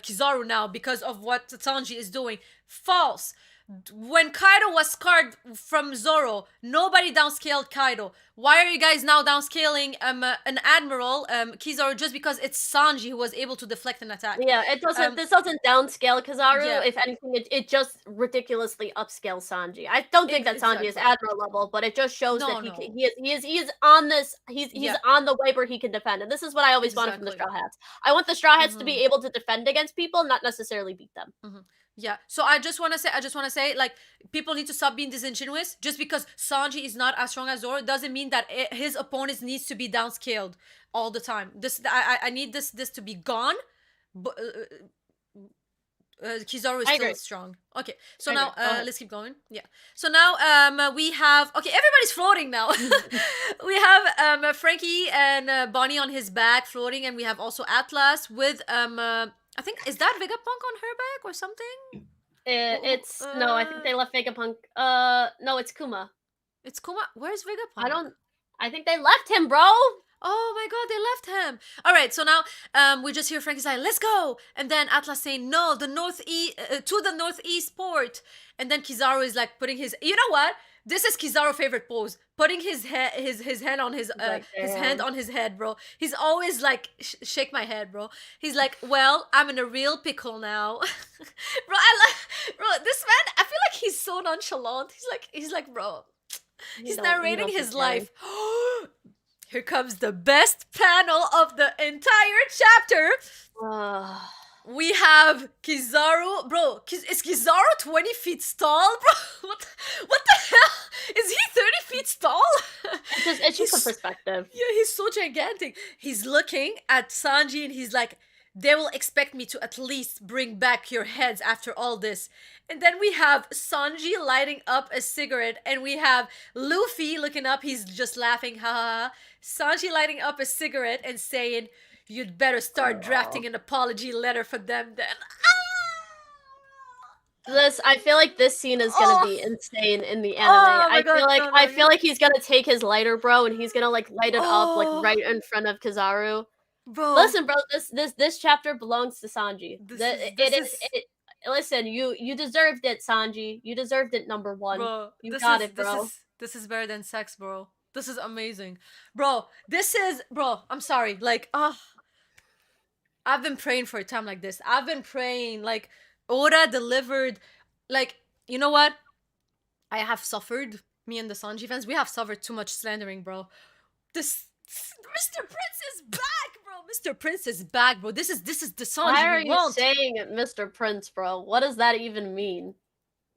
Speaker 1: Kizaru now because of what Sanji is doing. False. When Kaido was scarred from Zoro, nobody downscaled Kaido. Why are you guys now downscaling an admiral, Kizaru, just because it's Sanji who was able to deflect an attack?
Speaker 2: Yeah, it doesn't.
Speaker 1: Um,
Speaker 2: This doesn't downscale
Speaker 1: yeah,
Speaker 2: Kizaru. If anything, it just ridiculously upscales Sanji. I don't think that Sanji is
Speaker 1: exactly.
Speaker 2: admiral level, but it just shows that
Speaker 1: No, no.
Speaker 2: he is on this. He's
Speaker 1: Yeah,
Speaker 2: on the way where he can defend, and this is what I always wanted from the
Speaker 1: exactly.
Speaker 2: Straw Hats. I want the Straw Hats to
Speaker 1: Mm-hmm.
Speaker 2: be able to defend against people, not necessarily beat them.
Speaker 1: Mm-hmm. Yeah. So I just want to say, like, people need to stop being disingenuous. Just because Sanji is not as strong as Zoro doesn't mean mean that his opponents needs to be downscaled all the time. I need this to be gone. But Kizaru is
Speaker 2: I
Speaker 1: still
Speaker 2: agree.
Speaker 1: strong. Okay, so
Speaker 2: I agree.
Speaker 1: now
Speaker 2: Go ahead.
Speaker 1: let's keep going. Yeah. So now we have, okay, everybody's floating now. We have Frankie and Bonnie on his back floating, and we have also Atlas with I think, is that Vegapunk on her back or something?
Speaker 2: It's no, I think they left Vegapunk. No, it's Kuma.
Speaker 1: It's Kuma. Where's Vegapunk?
Speaker 2: I don't. I think they left him, bro.
Speaker 1: Oh my god, they left him. All right, so now we just hear Frankie's like, "Let's go," and then Atlas saying, "No, the northeast to the northeast port," and then Kizaru is like putting his. You know what? This is Kizaru's favorite pose, putting his head his hand on his hand on his head, bro. He's always like, shake my head, bro. He's like, "Well, I'm in a real pickle now," bro. Bro. This man, I feel like he's so nonchalant. He's like, bro. He's narrating his life. Here comes the best panel of the entire chapter. We have Kizaru. Bro, is Kizaru 20 feet tall, bro? What the hell? Is he 30 feet tall?
Speaker 2: It's just a perspective.
Speaker 1: Yeah, he's so gigantic. He's looking at Sanji and he's like, they will expect me to at least bring back your heads after all this. And then we have Sanji lighting up a cigarette, and we have Luffy looking up. He's just laughing, ha ha ha. Sanji lighting up a cigarette and saying, "You'd better start drafting an apology letter for them then."
Speaker 2: I feel like this scene is gonna be insane in the anime. I feel like he's gonna take his lighter, bro, and he's gonna like light it up like right in front of Kizaru. Bro, listen, bro, this chapter belongs to Sanji. Listen, you deserved it, Sanji. You deserved it, number one. Bro, you got it, bro.
Speaker 1: This is better than sex, bro. This is amazing, bro. I'm sorry, like, I've been praying for a time like this. I've been praying, like, Oda delivered, like, you know what? I have suffered. Me and the Sanji fans, we have suffered too much slandering, bro. This Mr. Prince is back, bro. Mr. Prince is back, bro. This is the Sanji.
Speaker 2: Why are you saying Mr. Prince, bro? What does that even mean?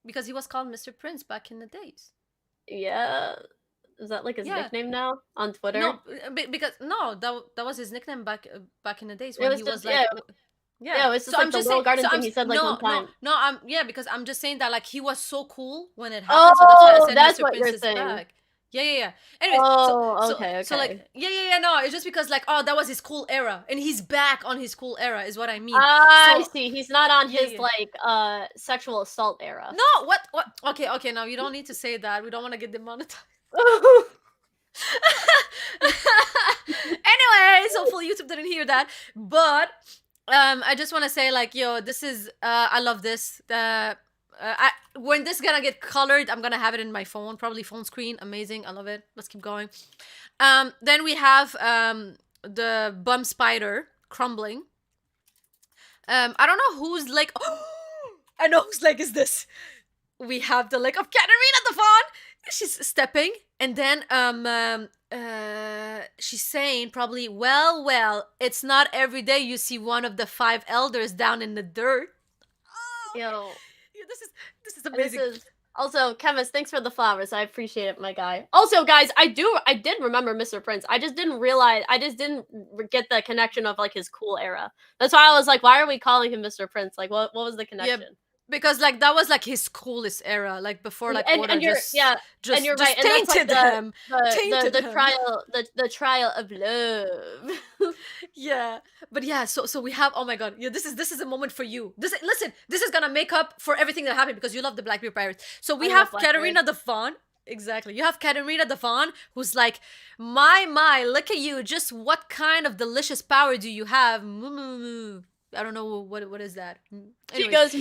Speaker 1: Because he was called Mr. Prince back in the days.
Speaker 2: Yeah. Is that like his nickname now on Twitter?
Speaker 1: No, because that was his nickname back in the days when he was like.
Speaker 2: Yeah, it's just like the Little Garden thing he said like one time.
Speaker 1: No, because I'm just saying that like he was so cool when it happened. So that's why I said
Speaker 2: that's
Speaker 1: Mr.
Speaker 2: what
Speaker 1: Prince
Speaker 2: you're
Speaker 1: is
Speaker 2: saying.
Speaker 1: back. Yeah. Anyways,
Speaker 2: okay.
Speaker 1: So like, no, it's just because like, that was his cool era, and he's back on his cool era, is what I mean.
Speaker 2: I see. He's not on his like sexual assault era.
Speaker 1: No, what? Okay. Now you don't need to say that. We don't want to get demonetized. Anyways, hopefully YouTube didn't hear that, but I just want to say like, yo, this is I love this. When this gonna get colored, I'm gonna have it in my phone, probably phone screen. Amazing, I love it. Let's keep going. Then we have the bum spider crumbling. I don't know whose leg. I know whose leg is this. We have the leg of Katarina the Fawn. She's stepping, and then she's saying probably, well, it's not every day you see one of the 5 elders down in the dirt.
Speaker 2: Yo,
Speaker 1: this is amazing.
Speaker 2: Also, Chemist, thanks for the flowers. I appreciate it, my guy. Also, guys, I did remember Mr. Prince. I just didn't get the connection of like his cool era. That's why I was like, why are we calling him Mr. Prince? Like, what was the connection?
Speaker 1: Yeah. Because like that was like his coolest era, like before like Oda just
Speaker 2: tainted
Speaker 1: him.
Speaker 2: The trial of love.
Speaker 1: Yeah, but yeah, so we have, oh my god, yeah, this is a moment for you. This is gonna make up for everything that happened because you love the Blackbeard Pirates. So we have Katarina the Fawn. Exactly. You have Katarina the Fawn, who's like, my, look at you. Just what kind of delicious power do you have? I don't know what is that. Anyways.
Speaker 2: She goes,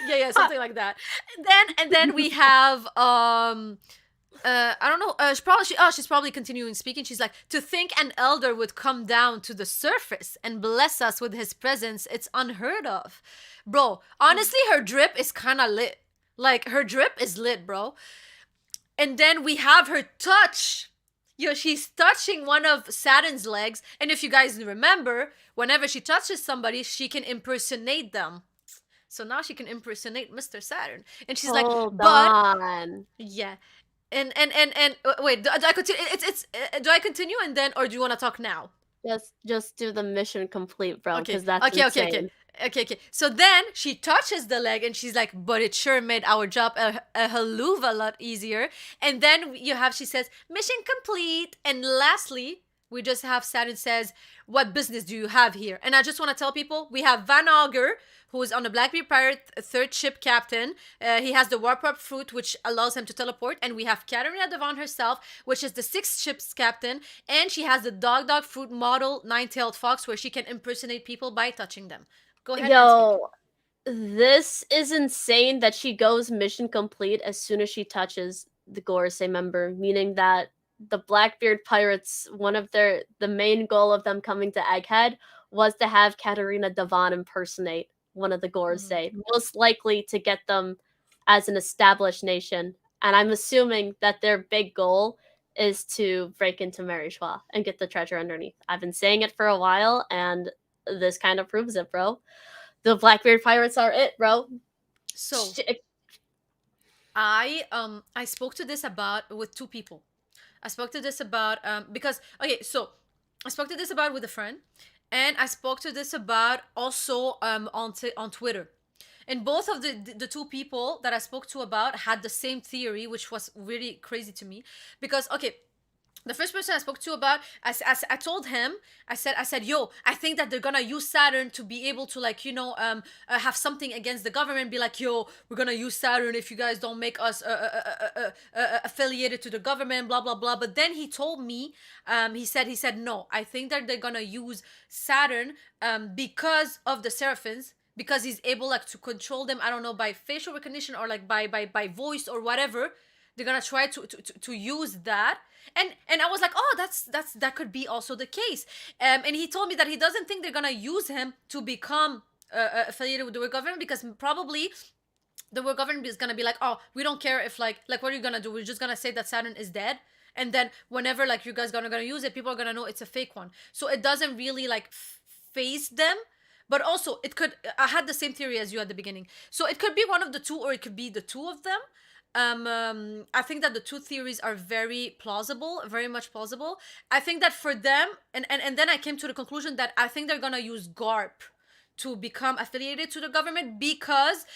Speaker 1: yeah, something like that. And then we have I don't know. She's probably continuing speaking. She's like, to think an elder would come down to the surface and bless us with his presence, it's unheard of, bro. Honestly, her drip is kind of lit. Like her drip is lit, bro. And then we have her touch. She's touching one of Saturn's legs, and if you guys remember, whenever she touches somebody, she can impersonate them. So now she can impersonate Mr. Saturn, and she's like,
Speaker 2: "Hold on."
Speaker 1: Yeah, wait, do I continue? Do I continue and then, or do you want to talk now?
Speaker 2: Just do the mission complete, bro,
Speaker 1: Okay,
Speaker 2: because that's insane.
Speaker 1: okay. So then she touches the leg and she's like, but it sure made our job a haluva lot easier. And then you have, she says, mission complete. And lastly, we just have Saturn says, what business do you have here? And I just want to tell people, we have Van Auger, who is on the Blackbeard Pirate third ship captain. He has the Warp Up fruit, which allows him to teleport. And we have Katarina Devon herself, which is the sixth ship's captain. And she has the Dog fruit model Nine-Tailed Fox, where she can impersonate people by touching them. Go ahead and speak.
Speaker 2: Yo, this is insane that she goes mission complete as soon as she touches the Gorosei member, meaning that the Blackbeard Pirates, the main goal of them coming to Egghead was to have Katarina Devon impersonate one of the Gorosei, most likely to get them as an established nation. And I'm assuming that their big goal is to break into Mary Schwa and get the treasure underneath. I've been saying it for a while, and this kind of proves it, bro. The Blackbeard Pirates are it, bro.
Speaker 1: So I spoke to this about with two people. I spoke to this about because okay, so I spoke to this about with a friend, and I spoke to this about also on Twitter. And both of the two people that I spoke to about had the same theory, which was really crazy to me. Because okay, the first person I spoke to about, I told him, I said, yo, I think that they're gonna use Saturn to be able to, like, have something against the government, be like, yo, we're gonna use Saturn if you guys don't make us affiliated to the government, blah blah blah. But then he told me, he said no, I think that they're gonna use Saturn because of the Seraphins, because he's able, like, to control them. I don't know, by facial recognition or like by voice or whatever. They're gonna try to use that. And I was like, oh, that could be also the case. And he told me that he doesn't think they're gonna use him to become affiliated with the world government, because probably the world government is gonna be like, oh, we don't care if, like what are you gonna do? We're just gonna say that Saturn is dead. And then whenever, like, you guys gonna use it, people are gonna know it's a fake one. So it doesn't really, like, phase them. But also, it could. I had the same theory as you at the beginning. So it could be one of the two, or it could be the two of them. I think that the two theories are very plausible, very much plausible. I think that for them, and then I came to the conclusion that I think they're gonna use GARP to become affiliated to the government, because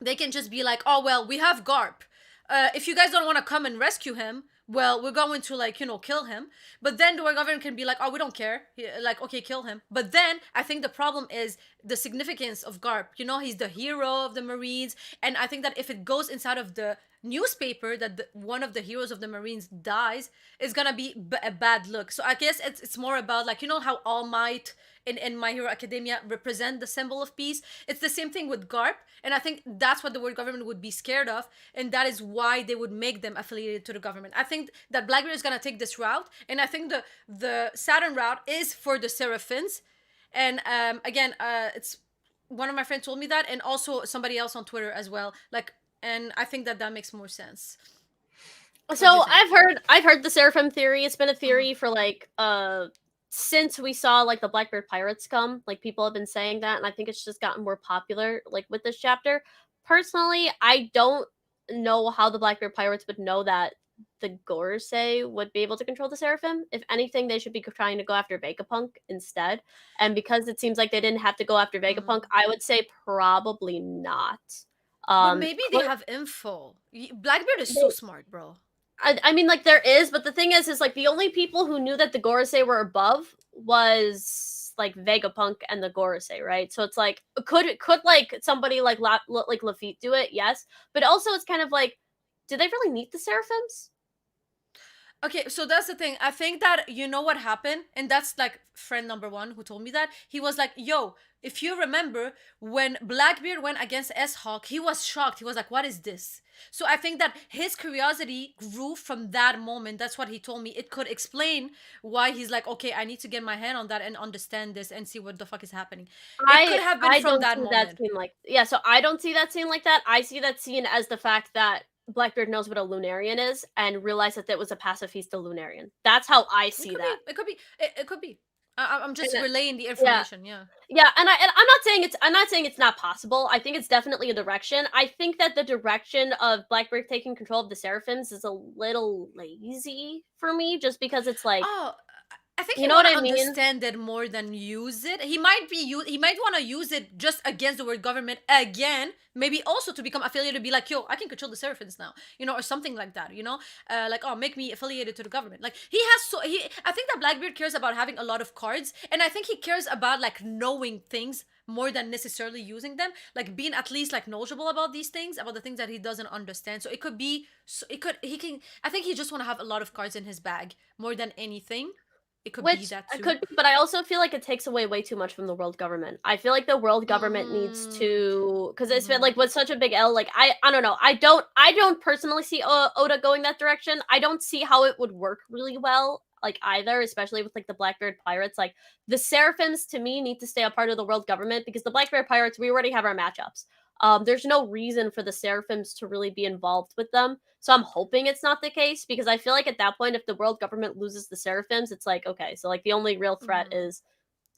Speaker 1: they can just be like, oh, well, we have GARP. If you guys don't want to come and rescue him, well, we're going to, like, kill him. But then the government can be like, oh, we don't care. Like, okay, kill him. But then I think the problem is the significance of Garp. He's the hero of the Marines. And I think that if it goes inside of the newspaper that one of the heroes of the Marines dies, it's gonna be a bad look. So I guess it's more about, like, how All Might in My Hero Academia represent the symbol of peace. It's the same thing with GARP, and I think that's what the world government would be scared of, and that is why they would make them affiliated to the government. I think that Blackbeard is gonna take this route, and I think the Saturn route is for the Seraphins. And again, it's one of my friends told me that, and also somebody else on Twitter as well. Like, and I think that makes more sense.
Speaker 2: So I've heard the Seraphim theory. It's been a theory for like since we saw like the Blackbeard Pirates come. Like, people have been saying that, and I think it's just gotten more popular like with this chapter. Personally, I don't know how the Blackbeard Pirates would know that the Gorosei would be able to control the Seraphim. If anything, they should be trying to go after Vegapunk instead. And because it seems like they didn't have to go after Vegapunk, I would say probably not.
Speaker 1: But maybe they have info. Blackbeard is so smart, bro.
Speaker 2: I mean, like, there is, but the thing is like, the only people who knew that the Gorosei were above was like Vegapunk and the Gorosei, right? So it's like, could like somebody like Lafitte do it? Yes, but also it's kind of like, do they really need the Seraphims?
Speaker 1: Okay, so that's the thing. I think that what happened, and that's like friend number one who told me that. He was like, yo, if you remember, when Blackbeard went against S-Hawk, he was shocked. He was like, what is this? So I think that his curiosity grew from that moment. That's what he told me. It could explain why he's like, okay, I need to get my hand on that and understand this and see what the fuck is happening. It could have been from that moment.
Speaker 2: That scene so I don't see that scene like that. I see that scene as the fact that Blackbeard knows what a Lunarian is and realized that it was a pacifista Lunarian. That's how I see that.
Speaker 1: It could be. I'm
Speaker 2: And,
Speaker 1: just relaying the
Speaker 2: yeah.
Speaker 1: information. Yeah.
Speaker 2: Yeah, and I'm not saying it's not possible. I think it's definitely a direction. I think that the direction of Blackbeard taking control of the Seraphims is a little lazy for me, just because it's like,
Speaker 1: Oh, I think he
Speaker 2: you know what
Speaker 1: want
Speaker 2: I
Speaker 1: to
Speaker 2: mean?
Speaker 1: understand it more than use it. He might want to use it just against the word government again. Maybe also to become affiliated, be like, yo, I can control the Seraphins now, or something like that. Like, oh, make me affiliated to the government. Like he has so he. I think that Blackbeard cares about having a lot of cards, and I think he cares about like knowing things more than necessarily using them, like being at least like knowledgeable about these things, about the things that he doesn't understand. So it could be, so it could he can. I think he just want to have a lot of cards in his bag more than anything. It could be
Speaker 2: Which
Speaker 1: that
Speaker 2: I
Speaker 1: too.
Speaker 2: could be, but I also feel like it takes away way too much from the world government. I feel like the world government needs
Speaker 1: Mm-hmm.
Speaker 2: to, because it's been
Speaker 1: Mm-hmm.
Speaker 2: like with such a big L. Like I don't know. I don't personally see Oda going that direction. I don't see how it would work really well. Like either, especially with like the Blackbeard pirates. Like the Seraphims to me need to stay a part of the world government because the Blackbeard pirates we already have our matchups. There's no reason for the Seraphims to really be involved with them. So I'm hoping it's not the case because I feel like at that point, if the world government loses the Seraphims, it's like, okay, so like the only real threat
Speaker 1: Mm-hmm.
Speaker 2: is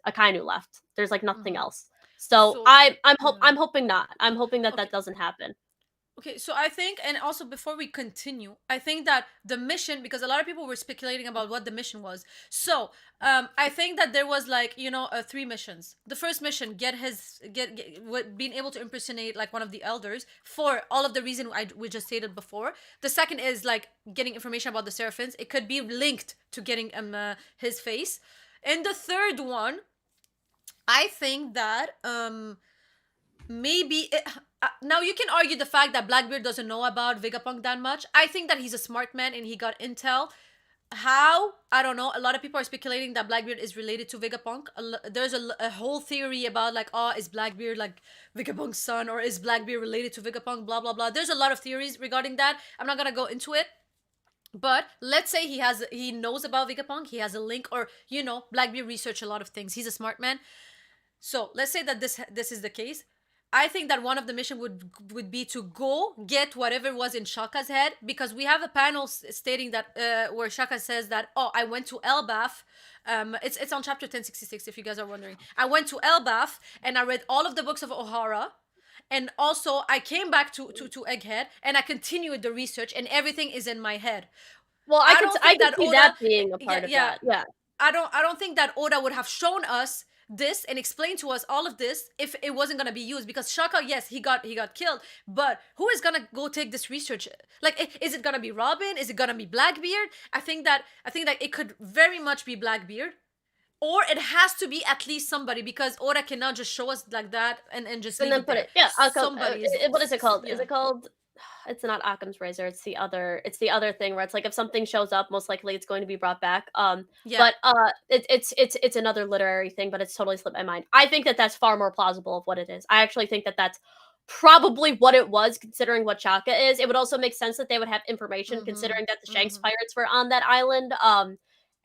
Speaker 2: Akainu left. There's like nothing
Speaker 1: Mm-hmm.
Speaker 2: else. So
Speaker 1: So yeah.
Speaker 2: I'm hoping not. I'm hoping that
Speaker 1: Okay.
Speaker 2: that doesn't happen.
Speaker 1: Okay, so I think, and also before we continue, I think that the mission, because a lot of people were speculating about what the mission was. So, I think that there was like, three missions. The first mission, being able to impersonate like one of the elders for all of the reason we just stated before. The second is like getting information about the Seraphins. It could be linked to getting his face. And the third one, I think that maybe now you can argue the fact that Blackbeard doesn't know about Vegapunk that much. I think that he's a smart man and he got intel. How? I don't know. A lot of people are speculating that Blackbeard is related to Vegapunk. There's a whole theory about like, oh, is Blackbeard like Vegapunk's son, or is Blackbeard related to Vegapunk? Blah blah blah. There's a lot of theories regarding that. I'm not gonna go into it. But let's say he knows about Vegapunk. He has a link, or Blackbeard researched a lot of things. He's a smart man. So let's say that this is the case. I think that one of the mission would be to go get whatever was in Shaka's head, because we have a panel stating that where Shaka says that, oh, I went to Elbaf. It's on chapter 1066 if you guys are wondering. I went to Elbaf and I read all of the books of Ohara, and also I came back to Egghead and I continued the research and everything is in my head.
Speaker 2: Well,
Speaker 1: I don't
Speaker 2: I
Speaker 1: think
Speaker 2: could
Speaker 1: that
Speaker 2: see
Speaker 1: Oda,
Speaker 2: that being a
Speaker 1: yeah,
Speaker 2: part of
Speaker 1: yeah,
Speaker 2: that. Yeah.
Speaker 1: I don't think that Oda would have shown us this and explained to us all of this if it wasn't gonna be used. Because Shaka, yes, he got killed, but who is gonna go take this research? Like, is it gonna be Robin? Is it gonna be Blackbeard? I think that it could very much be Blackbeard. Or it has to be at least somebody, because Oda cannot just show us like that and just
Speaker 2: And
Speaker 1: leave
Speaker 2: then
Speaker 1: it
Speaker 2: put
Speaker 1: there.
Speaker 2: it, yeah.
Speaker 1: Somebody is,
Speaker 2: What is it called? Is
Speaker 1: yeah.
Speaker 2: it called? It's not Occam's razor. It's the other. It's the other thing where it's like if something shows up, most likely it's going to be brought back.
Speaker 1: Yeah.
Speaker 2: But it's another literary thing, but it's totally slipped my mind. I think that that's far more plausible of what it is. I actually think that that's probably what it was, considering what Chaka is. It would also make sense that they would have information,
Speaker 1: Mm-hmm.
Speaker 2: considering that the Shanks
Speaker 1: Mm-hmm.
Speaker 2: pirates were on that island.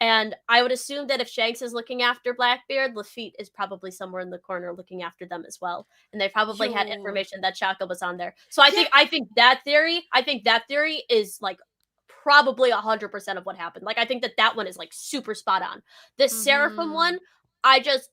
Speaker 2: And I would assume that if Shanks is looking after Blackbeard, Lafitte is probably somewhere in the corner looking after them as well. And they probably had
Speaker 1: Yo.
Speaker 2: information that Chaka was on there. So
Speaker 1: Yeah.
Speaker 2: I think that theory is like probably 100% of what happened. Like I think that that one is like super spot on. The Seraphim
Speaker 1: Mm-hmm.
Speaker 2: one,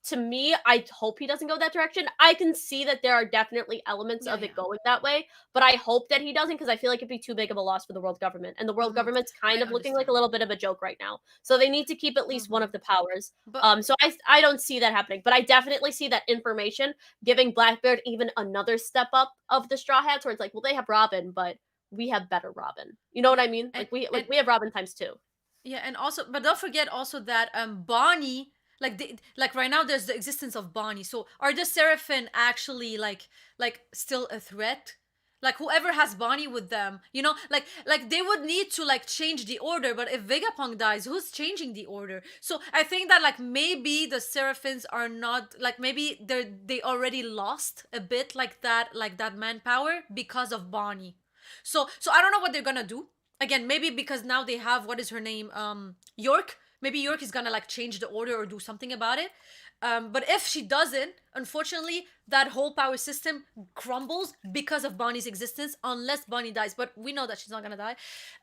Speaker 2: to me, I hope he doesn't go that direction. I can see that there are definitely elements
Speaker 1: Yeah,
Speaker 2: of
Speaker 1: yeah.
Speaker 2: it going that way, but I hope that he doesn't because I feel like it'd be too big of a loss for the world government. And the world
Speaker 1: Mm-hmm.
Speaker 2: government's
Speaker 1: I
Speaker 2: kind of looking like a
Speaker 1: understand.
Speaker 2: little bit of a joke right now. So they need to keep at least one
Speaker 1: Mm-hmm.
Speaker 2: of the powers.
Speaker 1: But
Speaker 2: So I don't see that happening, but I definitely see that information giving Blackbeard even another step up of the Straw Hats, where it's like, well, they have Robin, but we have better Robin. You know what
Speaker 1: yeah,
Speaker 2: I mean?
Speaker 1: and
Speaker 2: Like
Speaker 1: and
Speaker 2: we have Robin times two.
Speaker 1: yeah, and also, but don't forget also that Bonnie, like right now there's the existence of Bonnie. So are the Seraphim actually like still a threat? Like whoever has Bonnie with them, like they would need to like change the order. But if Vegapunk dies, who's changing the order? So I think that like maybe the Seraphims are not, like, maybe they already lost a bit like that manpower because of Bonnie. So I don't know what they're gonna do. Again, maybe because now they have, what is her name, York. Maybe York is gonna like change the order or do something about it. But if she doesn't, unfortunately, that whole power system crumbles because of Bonnie's existence, unless Bonnie dies. But we know that she's not gonna die.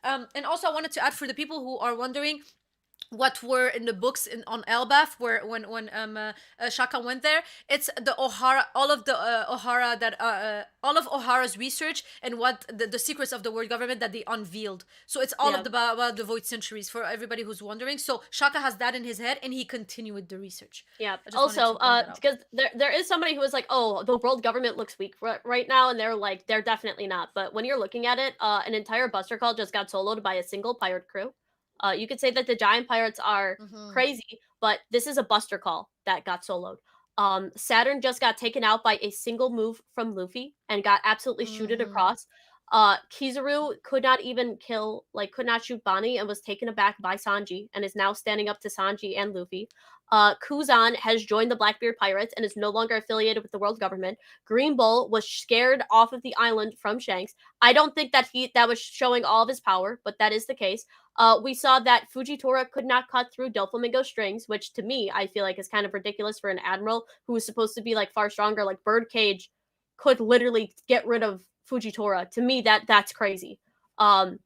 Speaker 1: And also, I wanted to add, for the people who are wondering, what were in the books on Elbaf, where when Shaka went there. It's the O'Hara, all of the O'Hara that all of O'Hara's research and what the secrets of the world government that they unveiled. So it's all of
Speaker 2: Yeah.
Speaker 1: the about the void centuries for everybody who's wondering. So Shaka has that in his head, and he continued the research.
Speaker 2: Yeah.
Speaker 1: I just wanted to
Speaker 2: Also,
Speaker 1: bring that up.
Speaker 2: because there is somebody who was like, "Oh, the world government looks weak right now," and they're like, they're definitely not. But when you're looking at it, an entire Buster Call just got soloed by a single pirate crew. You could say that the giant pirates are
Speaker 1: Mm-hmm.
Speaker 2: crazy, but this is a Buster Call that got soloed. Saturn just got taken out by a single move from Luffy and got absolutely shooted
Speaker 1: Mm-hmm.
Speaker 2: across. Kizaru could not even kill, like, could not shoot Bonnie and was taken aback by Sanji and is now standing up to Sanji and Luffy. Kuzan has joined the Blackbeard Pirates and is no longer affiliated with the world government. Green Bull was scared off of the island from Shanks. I don't think that was showing all of his power, but that is the case. We saw that Fujitora could not cut through Doflamingo strings, which to me I feel like is kind of ridiculous for an admiral who was supposed to be like far stronger. Like Birdcage could literally get rid of Fujitora. To me, that's crazy. Um,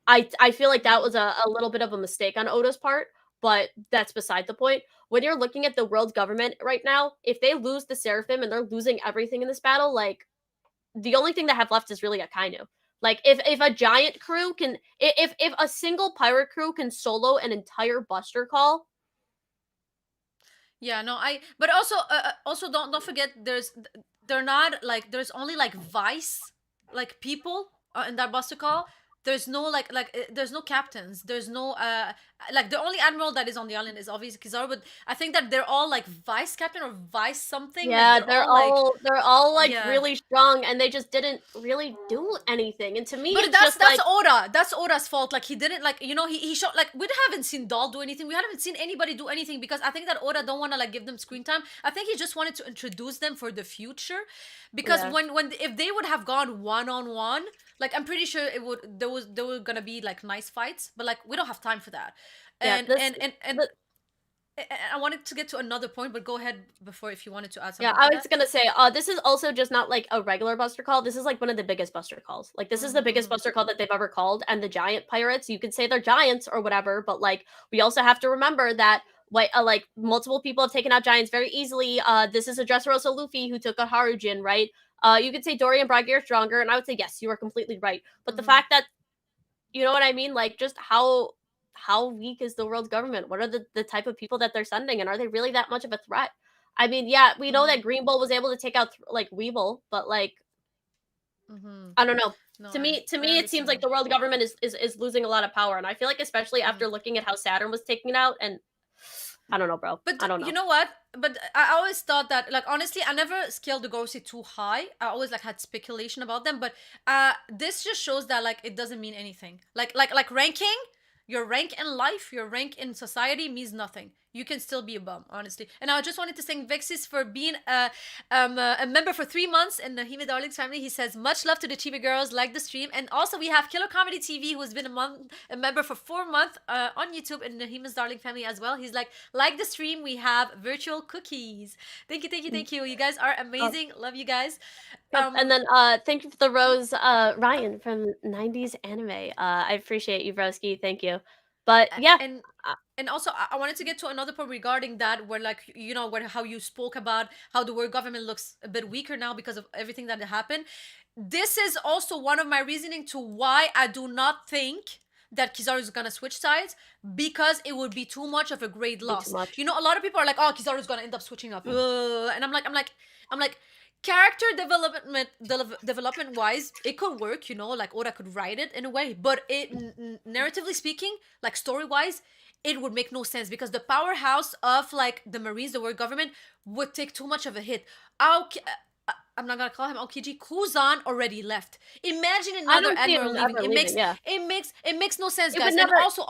Speaker 2: I feel like that
Speaker 1: Mm-hmm.
Speaker 2: was a little bit of a mistake on Oda's part, but that's beside the point. When you're looking at the world government right now, if they lose the Seraphim and they're losing everything in this battle, like the only thing that have left is really Akainu. Like if a giant crew can if a single pirate crew can solo an entire Buster Call,
Speaker 1: Yeah, no, I. But also, also don't forget. They're not like there's only like vice like people in that Buster Call. There's no there's no captains. There's no like the only admiral that is on the island is obviously Kizaru. But I think that they're all like vice captain or vice something. Like
Speaker 2: yeah,
Speaker 1: they're all like
Speaker 2: they're all like
Speaker 1: yeah.
Speaker 2: really strong and they just didn't really do anything. And to me
Speaker 1: But
Speaker 2: it's just
Speaker 1: that's
Speaker 2: like
Speaker 1: Oda. That's Oda's fault. Like he didn't like he showed like we haven't seen Doll do anything. We haven't seen anybody do anything because I think that Oda don't want to like give them screen time. I think he just wanted to introduce them for the future, because
Speaker 2: yeah.
Speaker 1: when if they would have gone one on one, like I'm pretty sure it would there were gonna be like nice fights, but like we don't have time for that.
Speaker 2: Yeah,
Speaker 1: And
Speaker 2: this
Speaker 1: and and and
Speaker 2: the
Speaker 1: I wanted to get to another point, but go ahead before if you wanted to add
Speaker 2: Yeah,
Speaker 1: something to
Speaker 2: I was
Speaker 1: that.
Speaker 2: gonna say, this is also just not like a regular Buster Call. This is like one of the biggest Buster Calls. Like this is the
Speaker 1: Mm-hmm,
Speaker 2: biggest
Speaker 1: mm-hmm,
Speaker 2: Buster Call that they've ever called. And the giant pirates, you could say they're giants or whatever, but like we also have to remember that like multiple people have taken out giants very easily. This is a Dressrosa Luffy who took a Harujin, right? You could say Dory and Bragi are stronger, and I would say yes, you are completely right. But the
Speaker 1: mm-hmm,
Speaker 2: fact that you know what I mean, like just how weak is the world government? What are the type of people that they're sending, and are they really that much of a threat? I mean, yeah, we know
Speaker 1: mm-hmm,
Speaker 2: that Green Bull was able to take out like Weevil, but like
Speaker 1: mm-hmm.
Speaker 2: I don't know.
Speaker 1: No, I
Speaker 2: To me, it seems like
Speaker 1: understand.
Speaker 2: the world government is losing a lot of power, and I feel like especially
Speaker 1: Mm-hmm.
Speaker 2: after looking at how Saturn was taken out, and I don't know, bro.
Speaker 1: But
Speaker 2: I don't
Speaker 1: you
Speaker 2: know.
Speaker 1: know what? But I always thought that, like, honestly, I never scaled the Gorosei too high. I always like had speculation about them. But this just shows that like it doesn't mean anything. Like ranking, your rank in life, your rank in society means nothing. You can still be a bum, honestly. And I just wanted to thank Vexis for being a member for 3 months in the Hime Darlings family. He says much love to the Chibi girls, like the stream, and also we have Killer Comedy TV, who has been a member for 4 months on YouTube in the Hime's Darling family as well. He's like the stream, we have virtual cookies. Thank you, thank you, thank you. You guys are
Speaker 2: Oh,
Speaker 1: amazing. Love you guys.
Speaker 2: yep. And
Speaker 1: Um,
Speaker 2: then thank you for the rose, Ryan from 90s anime. I appreciate you, Broski. Thank you. But yeah,
Speaker 1: and
Speaker 2: uh,
Speaker 1: and also I wanted to get to another point regarding that, where like where how you spoke about how the world government looks a bit weaker now because of everything that happened. This is also one of my reasoning to why I do not think that Kizaru is gonna switch sides, because it would be too much of a great
Speaker 2: be too
Speaker 1: loss.
Speaker 2: much.
Speaker 1: A lot of people are like, "Oh, Kizaru is gonna end up switching up," and I'm like, character development wise, it could work. Like Oda could write it in a way, but narratively speaking, like story wise, it would make no sense, because the powerhouse of like the Marines, the world government, would take too much of a hit. I'm not gonna call him Aokiji. Kuzan already left. Imagine
Speaker 2: I
Speaker 1: another
Speaker 2: don't see
Speaker 1: admiral
Speaker 2: him
Speaker 1: leaving.
Speaker 2: ever leaving. Yeah,
Speaker 1: It makes no sense,
Speaker 2: it would
Speaker 1: guys. And
Speaker 2: never.
Speaker 1: also,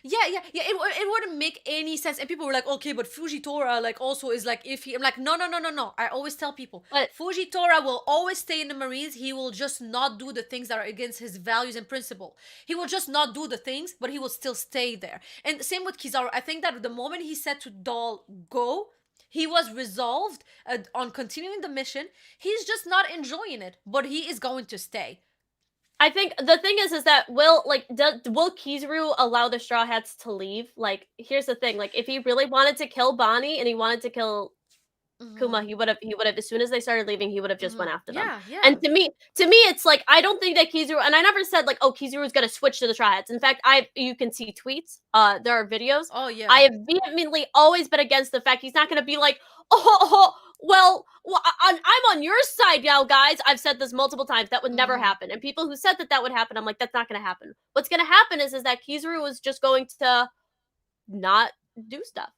Speaker 1: yeah. It wouldn't make any sense. And people were like, okay, but Fujitora like also is like iffy. I'm like, no. I always tell people,
Speaker 2: But
Speaker 1: Fujitora will always stay in the Marines. He will just not do the things that are against his values and principle. He will just not do the things, but he will still stay there. And same with Kizaru. I think that the moment he said to Doll, go, he was resolved on continuing the mission. He's just not enjoying it, but he is going to stay.
Speaker 2: I think the thing is that will Kizaru allow the Straw Hats to leave? Like, here's the thing: like, if he really wanted to kill Bonnie and he wanted to kill Kuma,
Speaker 1: Mm-hmm.
Speaker 2: he would have as soon as they started leaving, he would have just
Speaker 1: Mm-hmm.
Speaker 2: went after them.
Speaker 1: Yeah, yeah.
Speaker 2: And to me, it's like I don't think that Kizaru, and I never said like, oh, Kizaru's gonna switch to the Straw Hats. In fact, you can see tweets, there are videos.
Speaker 1: Oh yeah.
Speaker 2: I have vehemently always been against the fact he's not gonna be like, oh, well, I'm on your side now, guys. I've said this multiple times. That would never
Speaker 1: Mm-hmm.
Speaker 2: happen. And people who said that that would happen, I'm like, that's not gonna happen. What's gonna happen is that Kizaru is just going to not do stuff.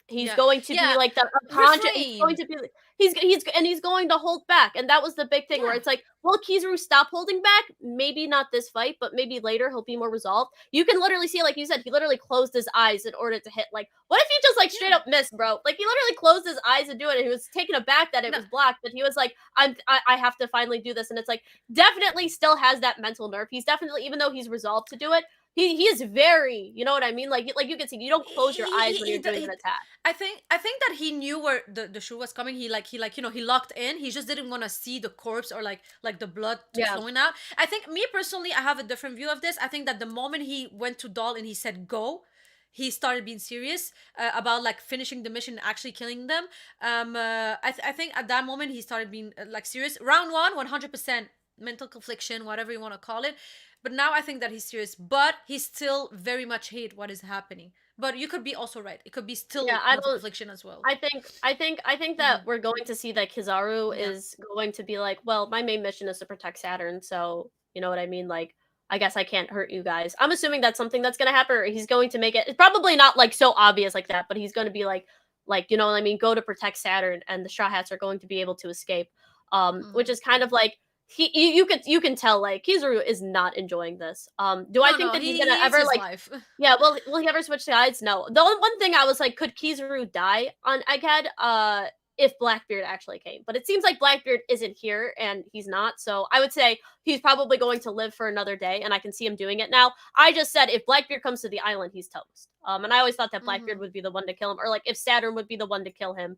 Speaker 2: He's
Speaker 1: Yeah.
Speaker 2: going to be
Speaker 1: Yeah.
Speaker 2: like the unconscious. He's going
Speaker 1: Refrain.
Speaker 2: to be. He's going to hold back, and that was the big thing where
Speaker 1: Yeah.
Speaker 2: it's like, will Kizaru stop holding back? Maybe not this fight, but maybe later he'll be more resolved. You can literally see, like you said, he literally closed his eyes in order to hit. Like, what if he just like straight
Speaker 1: Yeah.
Speaker 2: up missed, bro? Like he literally closed his eyes to do it, and he was taken aback that it
Speaker 1: No.
Speaker 2: was blocked. But he was like, I have to finally do this, and it's like definitely still has that mental nerve. He's definitely, even though he's resolved to do it, he is very, you know what I mean? Like you can see, you don't close your eyes when you're doing an attack.
Speaker 1: I think that he knew where the shoe was coming. He locked in. He just didn't want to see the corpse or like the blood
Speaker 2: Yeah.
Speaker 1: flowing out. I think me personally, I have a different view of this. I think that the moment he went to Doll and he said go, he started being serious about like finishing the mission and actually killing them. I think at that moment he started being like serious. Round one, 100% mental confliction, whatever you want to call it. But now I think that he's serious, but he still very much hate what is happening. But you could be also right. It could be
Speaker 2: Yeah,
Speaker 1: still
Speaker 2: I
Speaker 1: mental
Speaker 2: don't.
Speaker 1: confliction as well.
Speaker 2: I think that
Speaker 1: Hmm.
Speaker 2: we're going to see that Kizaru
Speaker 1: Yeah.
Speaker 2: is going to be like, well, my main mission is to protect Saturn, so you know what I mean. Like, I guess I can't hurt you guys. I'm assuming that's something that's going to happen. Or he's going to make it. It's probably not like so obvious like that, but he's going to be like you know what I mean. Go to protect Saturn, and the Straw Hats are going to be able to escape. Which
Speaker 1: Hmm.
Speaker 2: is kind of like you can tell like Kizaru is not enjoying this. Do I
Speaker 1: No,
Speaker 2: think
Speaker 1: no,
Speaker 2: that he's
Speaker 1: he
Speaker 2: gonna
Speaker 1: hates
Speaker 2: ever
Speaker 1: his
Speaker 2: like
Speaker 1: life.
Speaker 2: yeah, will he ever switch sides? No. The only one thing I was like, could Kizaru die on Egghead? If Blackbeard actually came. But it seems like Blackbeard isn't here and he's not. So I would say he's probably going to live for another day, and I can see him doing it now. I just said if Blackbeard comes to the island, he's toast. And I always thought that Blackbeard
Speaker 1: Hmm.
Speaker 2: would be the one to kill him, or like if Saturn would be the one to kill him.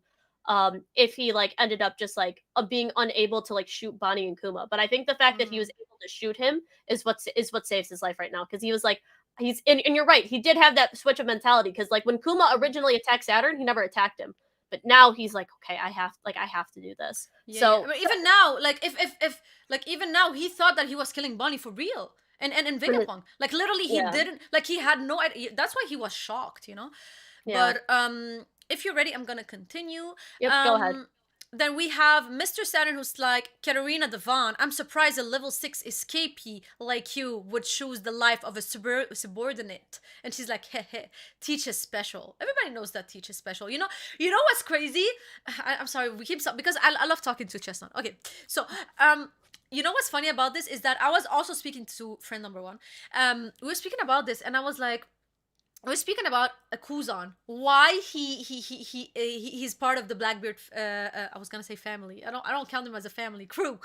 Speaker 2: If he like ended up just like being unable to like shoot Bonnie and Kuma. But I think the fact that he
Speaker 1: Hmm.
Speaker 2: was able to shoot him is what saves his life right now, because he was like and you're right, he did have that switch of mentality, because like when Kuma originally attacked Saturn, he never attacked him, but now he's like, okay, I have to do this.
Speaker 1: Yeah, yeah.
Speaker 2: So
Speaker 1: But even now, like if like even now, he thought that he was killing Bonnie for real. And
Speaker 2: from the,
Speaker 1: Vegapunk, like literally, he
Speaker 2: yeah,
Speaker 1: didn't like he had no idea. That's why he was shocked.
Speaker 2: yeah,
Speaker 1: But if you're ready, I'm gonna continue.
Speaker 2: yep, go ahead.
Speaker 1: Um, then we have Mr. Saturn, who's like, Katerina Devon, I'm surprised a level 6 escapee like you would choose the life of a subordinate. And she's like, heh heh, Teach is special. Everybody knows that Teach is special. You know what's crazy? I'm sorry, we keep because I love talking to Chestnut. Okay, so you know what's funny about this is that I was also speaking to friend number one. We were speaking about this, and I was like, we're speaking about a Kuzan. Why he's part of the Blackbeard. I was gonna say family. I don't count him as a family crew.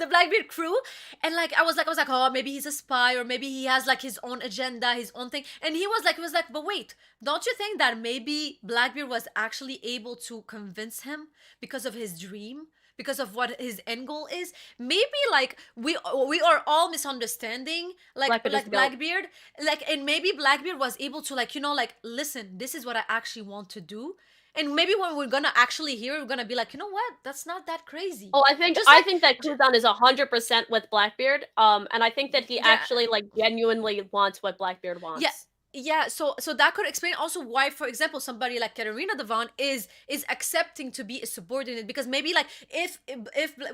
Speaker 1: The Blackbeard crew, and like I was like, oh, maybe he's a spy, or maybe he has like his own agenda, his own thing. And he was like, but wait, don't you think that maybe Blackbeard was actually able to convince him because of his dream? Because of what his end goal is, maybe like we are all misunderstanding like
Speaker 2: Blackbeard is
Speaker 1: like
Speaker 2: the goat.
Speaker 1: Blackbeard, like, and maybe Blackbeard was able to like like, listen, this is what I actually want to do. And maybe when we're gonna actually hear it, we're gonna be like, you know what, that's not that crazy.
Speaker 2: Oh, I think
Speaker 1: Just
Speaker 2: I
Speaker 1: like
Speaker 2: think that Kuzan is 100% with Blackbeard. And I think that he
Speaker 1: yeah,
Speaker 2: actually like genuinely wants what Blackbeard
Speaker 1: yeah,
Speaker 2: wants.
Speaker 1: yeah. So that could explain also why, for example, somebody like Katerina Devon is accepting to be a subordinate, because maybe like if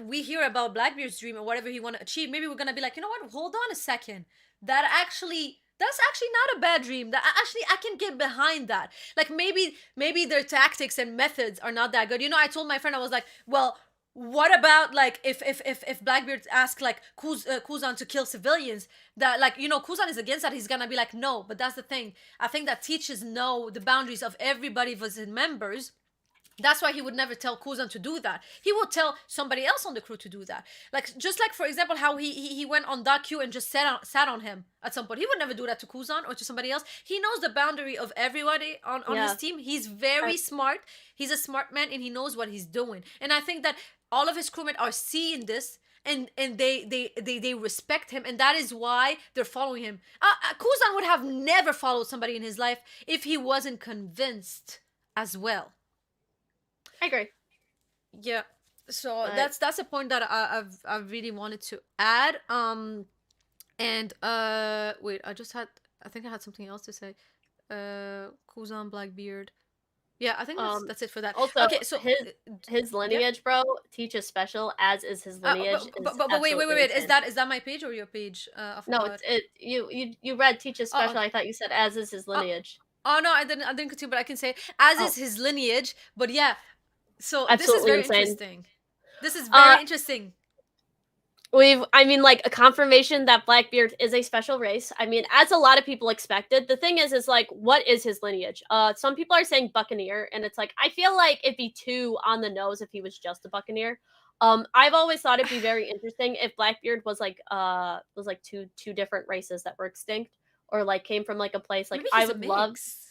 Speaker 1: we hear about Blackbeard's dream or whatever he want to achieve, maybe we're gonna be like, you know what, hold on a second, that's actually not a bad dream. That actually I can get behind that. Like maybe their tactics and methods are not that good. I told my friend, I was like, well, what about like if Blackbeard asks like Kuzan to kill civilians, that like Kuzan is against that, he's gonna be like, no. But that's the thing, I think that teachers know the boundaries of everybody of his members. That's why he would never tell Kuzan to do that. He would tell somebody else on the crew to do that. Like, just like, for example, how he went on Daku and just sat on him at some point. He would never do that to Kuzan or to somebody else. He knows the boundary of everybody on his
Speaker 2: Yeah.
Speaker 1: team. He's
Speaker 2: I,
Speaker 1: very smart. He's a smart man, and he knows what he's doing. And I think that all of his crewmen are seeing this, and they respect him, and that is why they're following him. Kuzan would have never followed somebody in his life if he wasn't convinced as well.
Speaker 2: I agree.
Speaker 1: Yeah. So
Speaker 2: But
Speaker 1: that's a point that I really wanted to add. And wait, I think I had something else to say. Kuzan Blackbeard. Yeah, I think
Speaker 2: um
Speaker 1: that's it for that.
Speaker 2: also
Speaker 1: Okay, so
Speaker 2: his
Speaker 1: yeah.
Speaker 2: lineage, bro, teaches special, as is his lineage, is
Speaker 1: But
Speaker 2: absolutely
Speaker 1: wait.
Speaker 2: insane.
Speaker 1: Is that my page or your page? I
Speaker 2: No, it's
Speaker 1: forgot.
Speaker 2: it you read teaches
Speaker 1: Oh,
Speaker 2: special.
Speaker 1: okay.
Speaker 2: I thought you said as is his
Speaker 1: Oh,
Speaker 2: lineage.
Speaker 1: oh no, I didn't continue, but I can say as
Speaker 2: Oh,
Speaker 1: is his lineage. But yeah, so this is
Speaker 2: absolutely
Speaker 1: very
Speaker 2: insane.
Speaker 1: interesting. This is
Speaker 2: Uh
Speaker 1: very interesting.
Speaker 2: I mean, like, a confirmation that Blackbeard is a special race. I mean, as a lot of people expected. The thing is like, what is his lineage? Some people are saying Buccaneer, and it's like, I feel like it'd be too on the nose if he was just a Buccaneer. I've always thought it'd be very interesting if Blackbeard was like two different races that were extinct, or like came from like a place. Like,
Speaker 1: Maybe
Speaker 2: I
Speaker 1: he's a
Speaker 2: would love
Speaker 1: mix.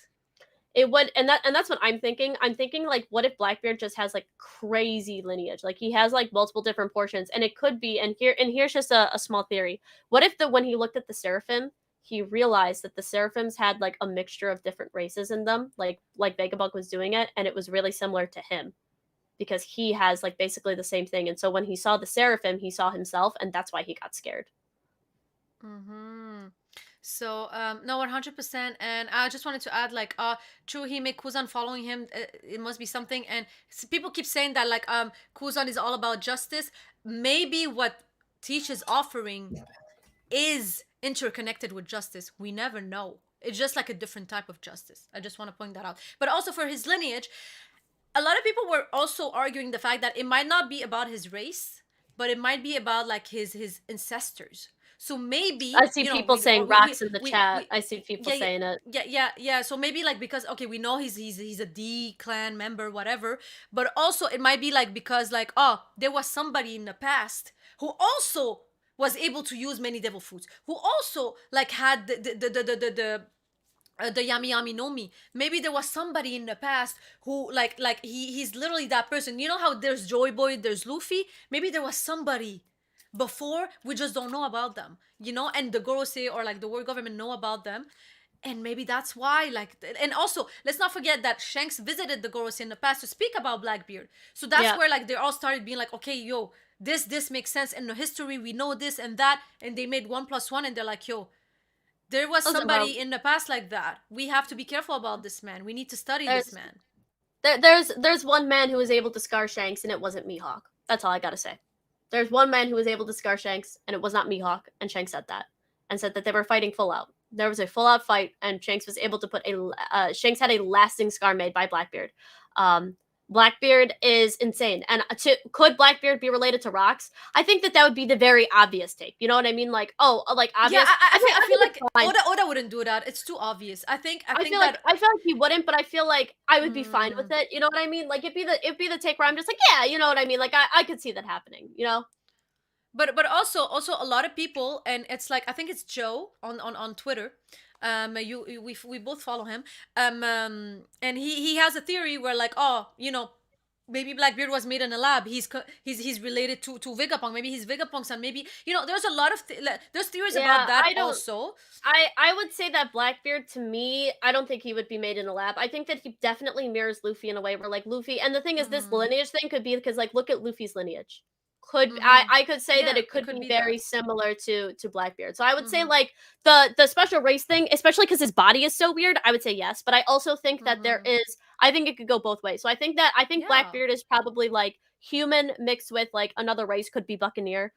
Speaker 2: it would, and that's what I'm thinking. I'm thinking, like, what if Blackbeard just has like crazy lineage? Like, he has like multiple different portions, and it could be. And here's just a small theory. What if when he looked at the Seraphim, he realized that the Seraphims had like a mixture of different races in them, like Vegabug was doing it, and it was really similar to him because he has like basically the same thing. And so when he saw the Seraphim, he saw himself, and that's why he got scared.
Speaker 1: Mm-hmm. So no, 100%. And I just wanted to add, like, true, he made Kuzan following him. It must be something. And people keep saying that, like, Kuzan is all about justice. Maybe what Teach is offering is interconnected with justice. We never know. It's just like a different type of justice. I just want to point that out. But also for his lineage, a lot of people were also arguing the fact that it might not be about his race, but it might be about like his ancestors. So maybe,
Speaker 2: I see people saying rocks in the chat. I see people
Speaker 1: yeah,
Speaker 2: saying it.
Speaker 1: yeah. So maybe like because okay, we know he's a D clan member, whatever. But also it might be like because like oh, there was somebody in the past who also was able to use many devil fruits, who also like had the yami yami no mi. Maybe there was somebody in the past who like he's literally that person. You know how there's Joy Boy, there's Luffy. Maybe there was somebody before we just don't know about them. You know, and the Gorosei or like the world government know about them. And maybe that's why, like, and also let's not forget that Shanks visited the Gorosei in the past to speak about Blackbeard. So that's
Speaker 2: Yeah,
Speaker 1: where like they all started being like, okay, yo, this makes sense in the history. We know this and that, and they made 1+1, and they're like, yo, there was
Speaker 2: listen, bro.
Speaker 1: somebody in the past like that. We have to be careful about this man. We need to study this
Speaker 2: There's
Speaker 1: man.
Speaker 2: there's one man who was able to scar Shanks, and it wasn't Mihawk. That's all I gotta say. There's one man who was able to scar Shanks, and it was not Mihawk. And Shanks said that, and said that they were fighting full out. There was a full out fight, and Shanks was able to put a Shanks had a lasting scar made by Blackbeard. Um, Blackbeard is insane, and could Blackbeard be related to rocks? I think that would be the very obvious take. You know what I mean? Like, oh, like
Speaker 1: Yeah,
Speaker 2: obvious.
Speaker 1: I feel
Speaker 2: think it's
Speaker 1: like
Speaker 2: fine.
Speaker 1: Oda wouldn't do that. It's too obvious. I think that
Speaker 2: I feel like he wouldn't, but I feel like I would be fine with
Speaker 1: mm,
Speaker 2: it. You know what I mean? Like, it'd be the take where I'm just like, yeah, you know what I mean? Like, I could see that happening. You know?
Speaker 1: but also a lot of people, and it's like I think it's Joe on Twitter. We both follow him. And he has a theory where like oh you know maybe Blackbeard was made in a lab. He's related to Vegapunk. Maybe he's Vegapunk's son. Maybe you know there's a lot of there's theories
Speaker 2: Yeah,
Speaker 1: about that
Speaker 2: I don't.
Speaker 1: also.
Speaker 2: I would say that Blackbeard, to me, I don't think he would be made in a lab. I think that he definitely mirrors Luffy in a way where like Luffy, and the thing is, this
Speaker 1: Mm-hmm.
Speaker 2: lineage thing could be because like look at Luffy's lineage. Could
Speaker 1: Mm-hmm.
Speaker 2: I could say that
Speaker 1: Yeah,
Speaker 2: it
Speaker 1: it
Speaker 2: could
Speaker 1: could
Speaker 2: be
Speaker 1: be
Speaker 2: very
Speaker 1: that.
Speaker 2: similar to Blackbeard. So I would say
Speaker 1: Mm-hmm.
Speaker 2: like the special race thing, especially because his body is so weird. I would say yes, but I also think that there
Speaker 1: Mm-hmm.
Speaker 2: is. I think it could go both ways. So I think
Speaker 1: Yeah.
Speaker 2: Blackbeard is probably like human mixed with like another race. Could be Buccaneer.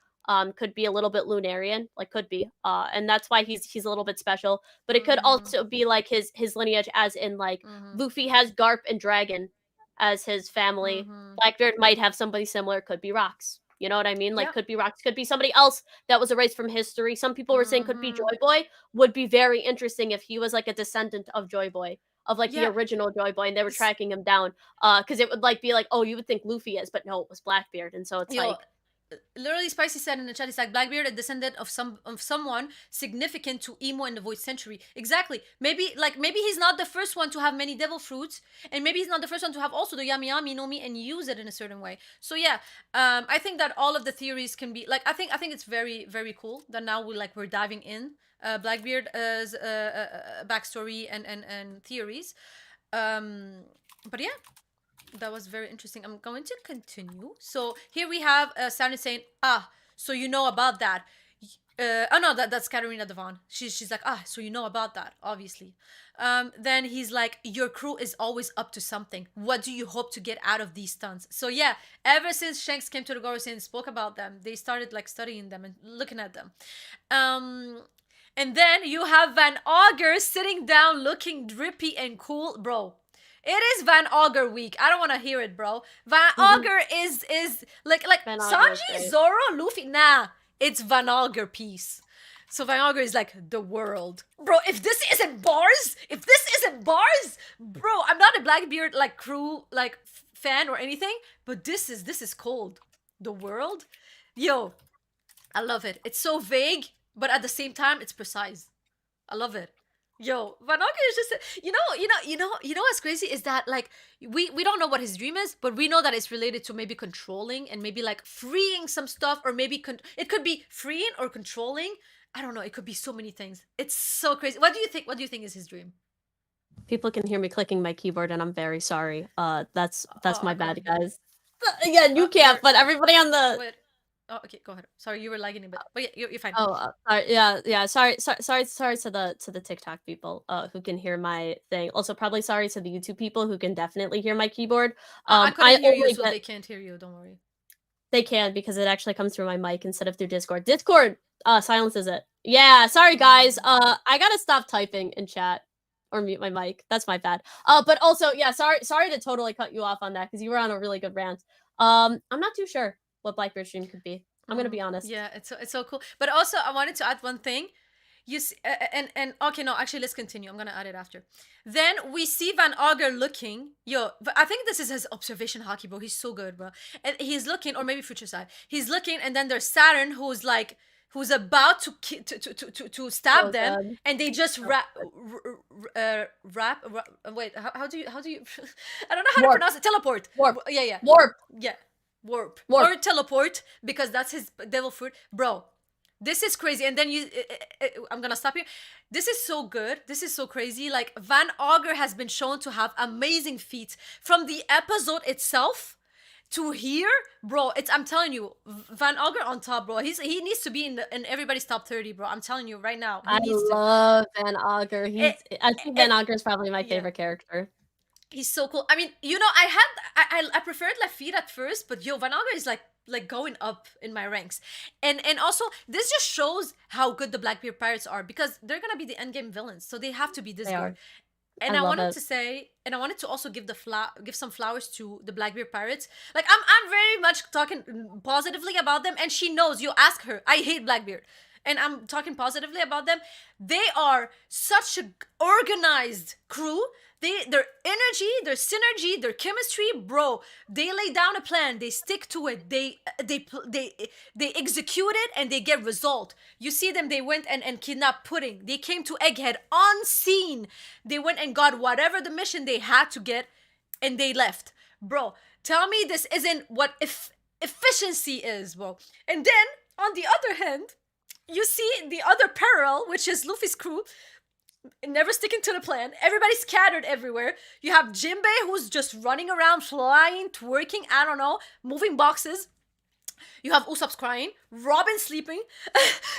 Speaker 2: Could be a little bit Lunarian, like could be. And that's why he's a little bit special. But it could
Speaker 1: Mm-hmm.
Speaker 2: also be like his lineage, as in like
Speaker 1: Mm-hmm.
Speaker 2: Luffy has Garp and Dragon as his family.
Speaker 1: Mm-hmm.
Speaker 2: Blackbeard might have somebody similar. Could be Rocks. You know what I mean? Like,
Speaker 1: Yep.
Speaker 2: could be Rocks. Could be somebody else that was erased from history. Some people were saying could be
Speaker 1: Mm-hmm.
Speaker 2: Joy Boy. Would be very interesting if he was like a descendant of Joy Boy, of like the
Speaker 1: Yeah.
Speaker 2: original Joy Boy, and they were tracking him down. Because it would like be like, oh, you would think Luffy is, but no, it was Blackbeard, and so it's
Speaker 1: Yo,
Speaker 2: like.
Speaker 1: literally Spicy said in the chat, he's like, Blackbeard, a descendant of someone significant to emo in the void century. Exactly. Maybe he's not the first one to have many devil fruits, and maybe he's not the first one to have also the yami yami no mi and use it in a certain way. So yeah, I think that all of the theories can be like, I think it's very very cool that now we're diving in Blackbeard's backstory and theories. um but yeah, that was very interesting. I'm going to continue. So here we have Sandy saying, "Ah, so you know about that." Oh no, that's Katarina Devon. She's like, "Ah, so you know about that, obviously." Then he's like, "Your crew is always up to something. What do you hope to get out of these stunts?" So yeah, ever since Shanks came to the Gorosei and spoke about them, they started like studying them and looking at them. Um, and then you have Van Auger sitting down, looking drippy and cool, bro. It is Van Auger week. I don't want to hear it, bro. Van Auger is like
Speaker 2: Van Auger is
Speaker 1: Sanji,
Speaker 2: great.
Speaker 1: Zoro, Luffy. Nah, it's Van Auger piece. So Van Auger is like the world, bro. If this isn't bars, bro. I'm not a Blackbeard like crew like fan or anything, but this is cold. The world, yo, I love it. It's so vague, but at the same time, it's precise. I love it. Yo, Van Auken is just what's crazy is that like we don't know what his dream is, but we know that it's related to maybe controlling and maybe like freeing some stuff, or maybe it could be freeing or controlling. I don't know. It could be so many things. It's so crazy. What do you think? What do you think is his dream?
Speaker 2: People can hear me clicking my keyboard, and I'm very sorry. That's
Speaker 1: Oh,
Speaker 2: my
Speaker 1: I
Speaker 2: bad,
Speaker 1: can't hear.
Speaker 2: guys. Yeah, you can't, but everybody on the
Speaker 1: Wait. Oh, okay. Go ahead. Sorry, you were lagging a bit, but yeah, you're fine.
Speaker 2: sorry, yeah. Sorry to the TikTok people who can hear my thing. Also, probably sorry to the YouTube people who can definitely hear my keyboard.
Speaker 1: I
Speaker 2: I
Speaker 1: couldn't hear you,
Speaker 2: only
Speaker 1: so
Speaker 2: get
Speaker 1: they can't hear you. Don't worry.
Speaker 2: they can because it actually comes through my mic instead of through Discord. Discord silences it. Yeah, sorry guys. I gotta stop typing in chat or mute my mic. That's my bad. But also, yeah, sorry to totally cut you off on that because you were on a really good rant. I'm not too sure what Blackbeard's stream could be. I'm gonna be honest.
Speaker 1: Yeah, it's so cool. But also, I wanted to add one thing. You see, and okay, no, actually, let's continue. I'm gonna add it after. Then we see Van Auger looking. Yo, but I think this is his observation hockey, bro. He's so good, bro. And he's looking, or maybe future side. He's looking, and then there's Saturn, who's about to stab
Speaker 2: Oh
Speaker 1: them,
Speaker 2: god.
Speaker 1: and they just wait, how do you I don't know how to
Speaker 2: Warp.
Speaker 1: pronounce it. Teleport.
Speaker 2: Warp.
Speaker 1: Yeah.
Speaker 2: Warp.
Speaker 1: Yeah. Warp.
Speaker 2: Warp.
Speaker 1: Or teleport, because that's his devil fruit, bro. This is crazy. And then I'm gonna stop you. This is so good. This is so crazy. Like, Van Auger has been shown to have amazing feats from the episode itself to here, bro. I'm telling you, Van Auger on top, bro. He needs to be in everybody's top 30, bro. I'm telling you right now. He
Speaker 2: I
Speaker 1: needs to.
Speaker 2: love Van Auger. I think Van
Speaker 1: It,
Speaker 2: Auger is probably my
Speaker 1: yeah.
Speaker 2: favorite character.
Speaker 1: He's so cool. I mean, I preferred Lafitte at first, but yo, Van Auger is like going up in my ranks. And also, this just shows how good the Blackbeard pirates are, because they're gonna be the endgame villains, so they have to be this
Speaker 2: They
Speaker 1: good.
Speaker 2: are.
Speaker 1: And
Speaker 2: I
Speaker 1: I
Speaker 2: love
Speaker 1: wanted
Speaker 2: it.
Speaker 1: to say, and I wanted to also give some flowers to the Blackbeard pirates. Like, I'm very much talking positively about them, and she knows. You ask her. I hate Blackbeard, and I'm talking positively about them. They are such a organized crew. Their energy, their synergy, their chemistry, bro. They lay down a plan. They stick to it. They execute it, and they get result. You see them. They went and kidnapped Pudding. They came to Egghead unseen. They went and got whatever the mission they had to get, and they left, bro. Tell me this isn't what efficiency is, bro. And then on the other hand, you see the other peril, which is Luffy's crew, never sticking to the plan. Everybody's scattered everywhere. You have Jinbei, who's just running around, flying, twerking, I don't know, moving boxes. You have Usopp's crying, Robin sleeping.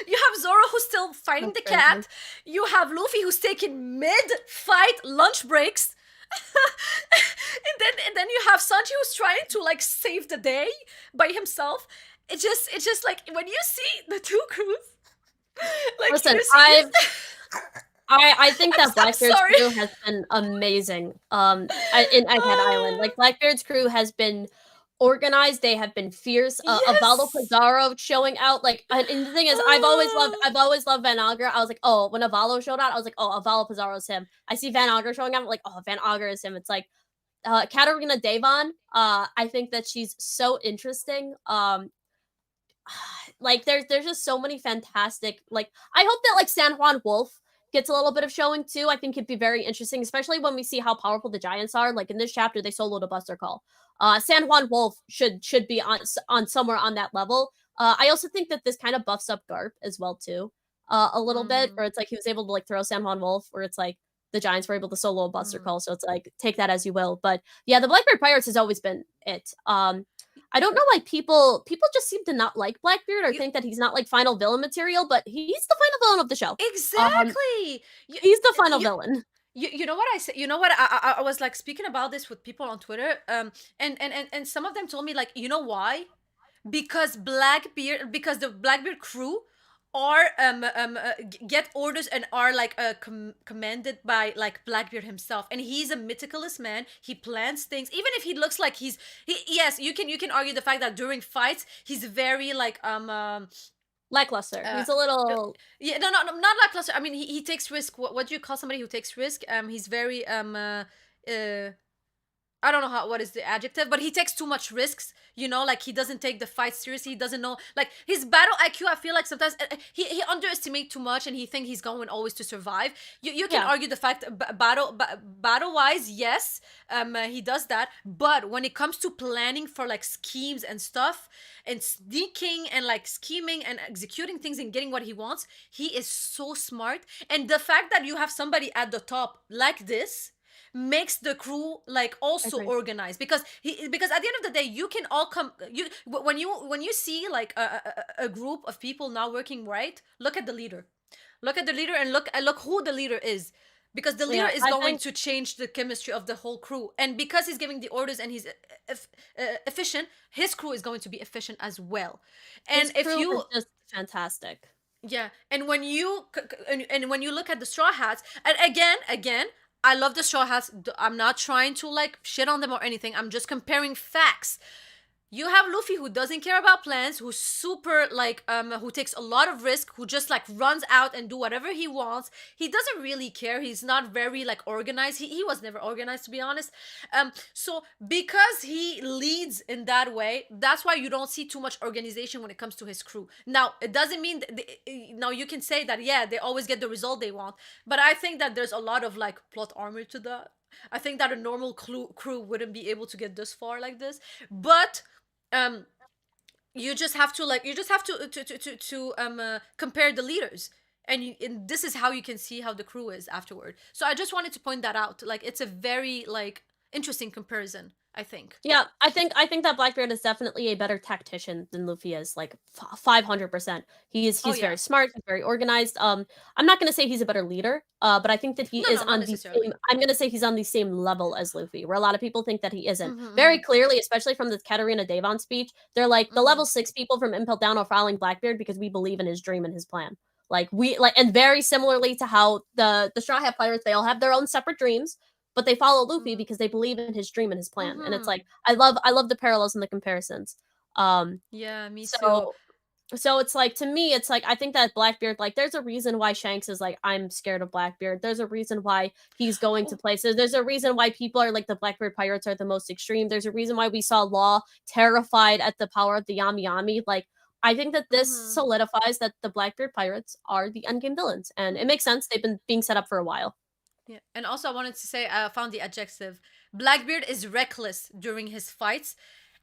Speaker 1: You have Zoro, who's still fighting the cat. You have Luffy, who's taking mid-fight lunch breaks. and then you have Sanji, who's trying to like save the day by himself. It's just like, when you see the two crews, like,
Speaker 2: listen, I think that Blackbeard's crew has been amazing. In Egghead Island, like, Blackbeard's crew has been organized. They have been fierce. Avalo Pizarro showing out, like, and the thing is, I've always loved Van Auger. I was like, oh, when Avalo showed out, I was like, oh, Avalo Pizarro's him. I see Van Auger showing out, I'm like, oh, Van Auger is him. It's like, Katarina Devon. I think that she's so interesting. like there's just so many fantastic, like I hope that like San Juan Wolf gets a little bit of showing too. I think it'd be very interesting, especially when we see how powerful the giants are. Like in this chapter, they soloed a Buster Call. San Juan Wolf should be on somewhere on that level. I also think that this kind of buffs up Garp as well too, a little bit,
Speaker 1: Mm,
Speaker 2: where it's like he was able to like throw San Juan Wolf, where it's like the Giants were able to solo a Buster
Speaker 1: mm.
Speaker 2: Call, so it's like take that as you will. But yeah, the Blackbeard Pirates has always been it. I don't know why people just seem to not like Blackbeard or
Speaker 1: You
Speaker 2: think that he's not like final villain material, but he's the final villain of the show. Um,
Speaker 1: exactly. You,
Speaker 2: he's the final
Speaker 1: you
Speaker 2: villain.
Speaker 1: you know what I said? You know what I was like speaking about this with people on Twitter. And some of them told me like, you know why? Because the Blackbeard crew are get orders and are like commanded by like Blackbeard himself, and he's a meticulous man. He plans things even if he looks like yes, you can argue the fact that during fights he's very like
Speaker 2: Lackluster.
Speaker 1: uh
Speaker 2: He's a
Speaker 1: uh,
Speaker 2: little
Speaker 1: yeah, no, not lackluster. I mean, he takes risk. What do you call somebody who takes risk? He's very uh I don't know what is the adjective, but he takes too much risks. Like he doesn't take the fight seriously. He doesn't know, like his battle IQ. I feel like sometimes he underestimates too much, and he think he's going always to survive. You can
Speaker 2: yeah.
Speaker 1: argue the fact battle wise, yes, he does that. But when it comes to planning for like schemes and stuff, and sneaking and like scheming and executing things and getting what he wants, he is so smart. And the fact that you have somebody at the top like this makes the crew like
Speaker 2: I
Speaker 1: also
Speaker 2: agree.
Speaker 1: organized, because at the end of the day you can all come you when you see like a group of people not working right, look at the leader and look who the leader is, because the leader
Speaker 2: Yeah,
Speaker 1: is
Speaker 2: I
Speaker 1: going
Speaker 2: think
Speaker 1: to change the chemistry of the whole crew, and because he's giving the orders and he's efficient, his crew is going to be efficient as well.
Speaker 2: his
Speaker 1: And if
Speaker 2: crew is
Speaker 1: you
Speaker 2: just fantastic.
Speaker 1: yeah, and when you and when you look at the Straw Hats, and again, I love the Straw Hats. I'm not trying to like shit on them or anything. I'm just comparing facts. You have Luffy, who doesn't care about plans, who's super like who takes a lot of risk, who just like runs out and do whatever he wants. He doesn't really care. He's not very like organized. He was never organized, to be honest. So because he leads in that way, that's why you don't see too much organization when it comes to his crew. Now it doesn't mean now you can say that yeah, they always get the result they want, but I think that there's a lot of like plot armor to that. I think that a normal crew wouldn't be able to get this far like this. But um you just have to compare the leaders, and this is how you can see how the crew is afterward. So I just wanted to point that out. Like it's a very like interesting comparison, I think.
Speaker 2: Yeah, I think that Blackbeard is definitely a better tactician than Luffy is, like 500%.
Speaker 1: Oh
Speaker 2: He's
Speaker 1: yeah.
Speaker 2: very smart, he's very organized. I'm not gonna say he's a better leader, but I think that he
Speaker 1: No,
Speaker 2: is
Speaker 1: no, not
Speaker 2: on the same.
Speaker 1: necessarily.
Speaker 2: I'm gonna say he's on the same level as Luffy, where a lot of people think that he isn't.
Speaker 1: Mm-hmm,
Speaker 2: Very clearly, especially from the Katarina Devon speech, they're like the
Speaker 1: mm-hmm,
Speaker 2: level 6 people from Impel Down are following Blackbeard because we believe in his dream and his plan. Like we like, and very similarly to how the Straw Hat Pirates, they all have their own separate dreams, but they follow Luffy
Speaker 1: mm-hmm,
Speaker 2: because they believe in his dream and his plan. And it's
Speaker 1: mm-hmm.
Speaker 2: like I love the parallels and the comparisons. Um
Speaker 1: Yeah, me too.
Speaker 2: so so it's like, to me it's like I think that Blackbeard, like there's a reason why Shanks is like, I'm scared of Blackbeard. There's a reason why he's going to
Speaker 1: Oh,
Speaker 2: places. There's a reason why people are like the Blackbeard pirates are the most extreme. There's a reason why we saw Law terrified at the power of the Yami Yami. Like I think that this
Speaker 1: mm-hmm.
Speaker 2: solidifies that the Blackbeard pirates are the endgame villains, and it makes sense. They've been being set up for a while.
Speaker 1: Yeah, and also I wanted to say I found the adjective. Blackbeard is reckless during his fights,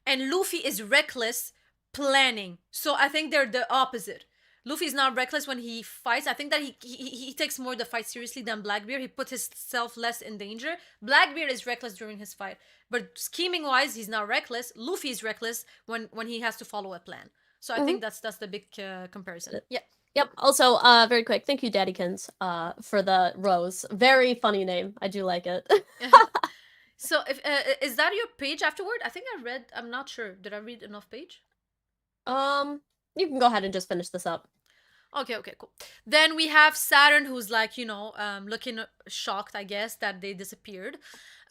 Speaker 1: and Luffy is reckless planning. So I think they're the opposite. Luffy is not reckless when he fights. I think that he takes more the fight seriously than Blackbeard. He puts himself less in danger. Blackbeard is reckless during his fight, but scheming wise, he's not reckless. Luffy is reckless when he has to follow a plan. So I
Speaker 2: Mhm.
Speaker 1: think that's the big comparison. Yeah.
Speaker 2: Yep. Also, very quick. Thank you, Daddykins, for the rose. Very funny name. I do like it.
Speaker 1: So if is that your page afterward? I think I read. I'm not sure. Did I read enough page?
Speaker 2: um, you can go ahead and just finish this up.
Speaker 1: Okay, okay, cool. Then we have Saturn, who's like, looking shocked, I guess, that they disappeared.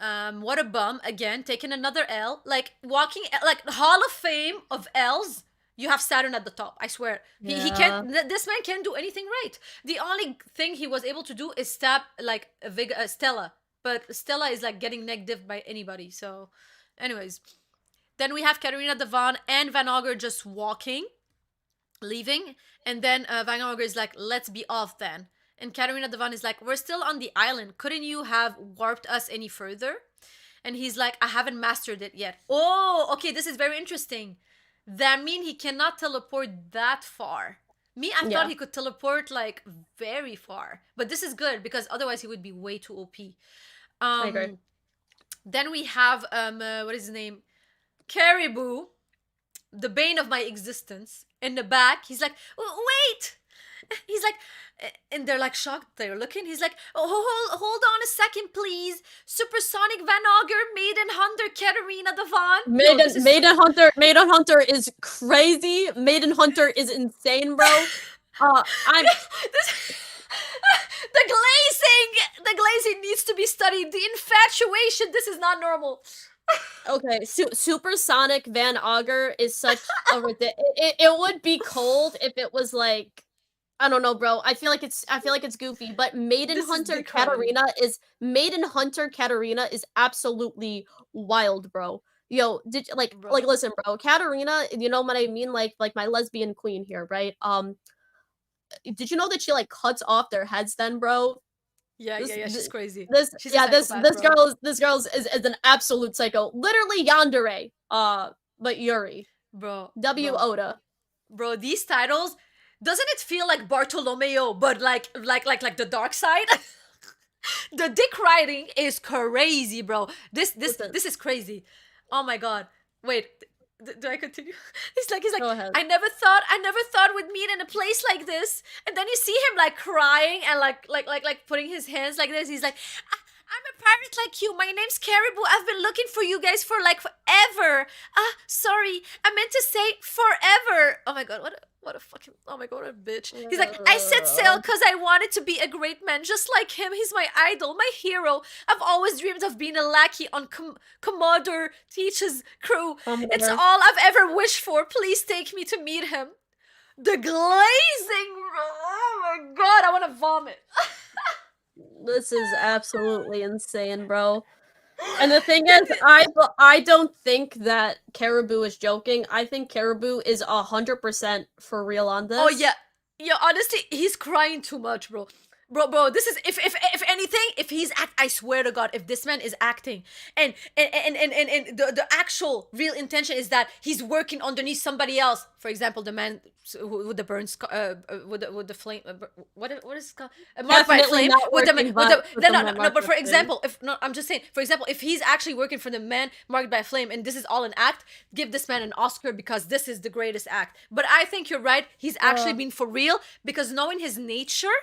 Speaker 1: What a bum. Again, taking another L. Like walking like Hall of Fame of L's. You have Saturn at the top. I swear. He can't.
Speaker 2: Yeah.
Speaker 1: This man can't do anything right. The only thing he was able to do is stab like Stella, but Stella is like getting negative by anybody. So, anyways, then we have Katarina Devon and Van Auger just walking. leaving, and then Vanguard is like, "Let's be off then." And Katarina Devon is like, "We're still on the island. Couldn't you have warped us any further?" And he's like, "I haven't mastered it yet." Oh, okay, this is very interesting. That mean he cannot teleport that far. Me, I thought
Speaker 2: Yeah,
Speaker 1: he could teleport like very far, but this is good because otherwise he would be way too OP.
Speaker 2: I agree.
Speaker 1: Um, then we have what is his name? Caribou, the bane of my existence. In the back, he's like, Wait!" He's like, and they're like shocked. They're looking. He's like, "Oh, hold on a second, please. Supersonic Van Auger, Maiden Hunter, Katarina Devon." Yo, this is
Speaker 2: Maiden Hunter is crazy. Maiden Hunter is insane, bro. I'm
Speaker 1: this, the glazing needs to be studied. The infatuation. This is not normal.
Speaker 2: okay. Supersonic Van Auger is such a it would be cold if it was like, I don't know, bro. I feel like it's goofy, but
Speaker 1: This is dick riding,
Speaker 2: Maiden Hunter Katarina is absolutely wild, bro. Yo, did like
Speaker 1: bro.
Speaker 2: listen, bro. Katarina, you know what I mean? Like my lesbian queen here, right? Did you know that she like cuts off their heads then, bro?
Speaker 1: Yeah, yeah,
Speaker 2: This
Speaker 1: yeah. She's crazy.
Speaker 2: this
Speaker 1: She's a
Speaker 2: yeah,
Speaker 1: psychopath, bro.
Speaker 2: this girl is an absolute psycho. Literally yandere. But Yuri.
Speaker 1: Bro,
Speaker 2: W
Speaker 1: bro,
Speaker 2: Oda.
Speaker 1: bro. These titles, doesn't it feel like Bartolomeo, but like the dark side? The dick riding is crazy, bro.
Speaker 2: Listen,
Speaker 1: This is crazy. Oh my god. Wait, do I continue? He's like,
Speaker 2: go ahead.
Speaker 1: I never thought we'd meet in a place like this. And then you see him like crying and like putting his hands like this. He's like, I'm a pirate like you. My name's Caribou. I've been looking for you guys for like forever. Sorry. I meant to say forever. Oh my god, what a fucking, oh my god, what a bitch. He's like, I set sail because I wanted to be a great man just like him. He's my idol, my hero. I've always dreamed of being a lackey on Commodore Teach's crew. It's
Speaker 2: Commodore.
Speaker 1: all I've ever wished for. Please take me to meet him. The glazing, bro. Oh my god, I want to vomit.
Speaker 2: This is absolutely insane, bro. And the thing is, I don't think that Caribou is joking. I think Caribou is 100% for real on this.
Speaker 1: Oh yeah, yeah. Honestly, he's crying too much, bro. Bro, this is if anything, if he's I swear to God, if this man is acting, and the actual real intention is that he's working underneath somebody else. For example, the man with the burns, with the flame, what is it called? Marked by
Speaker 2: Definitely
Speaker 1: flame
Speaker 2: not
Speaker 1: with the
Speaker 2: working
Speaker 1: with the
Speaker 2: with
Speaker 1: no
Speaker 2: the
Speaker 1: no
Speaker 2: man
Speaker 1: no.
Speaker 2: marked
Speaker 1: But
Speaker 2: by
Speaker 1: for
Speaker 2: flame.
Speaker 1: example, if no, I'm just saying. For example, if he's actually working for the man marked by flame, and this is all an act, give this man an Oscar because this is the greatest act. But I think you're right. He's actually
Speaker 2: Uh,
Speaker 1: been for real because knowing his nature,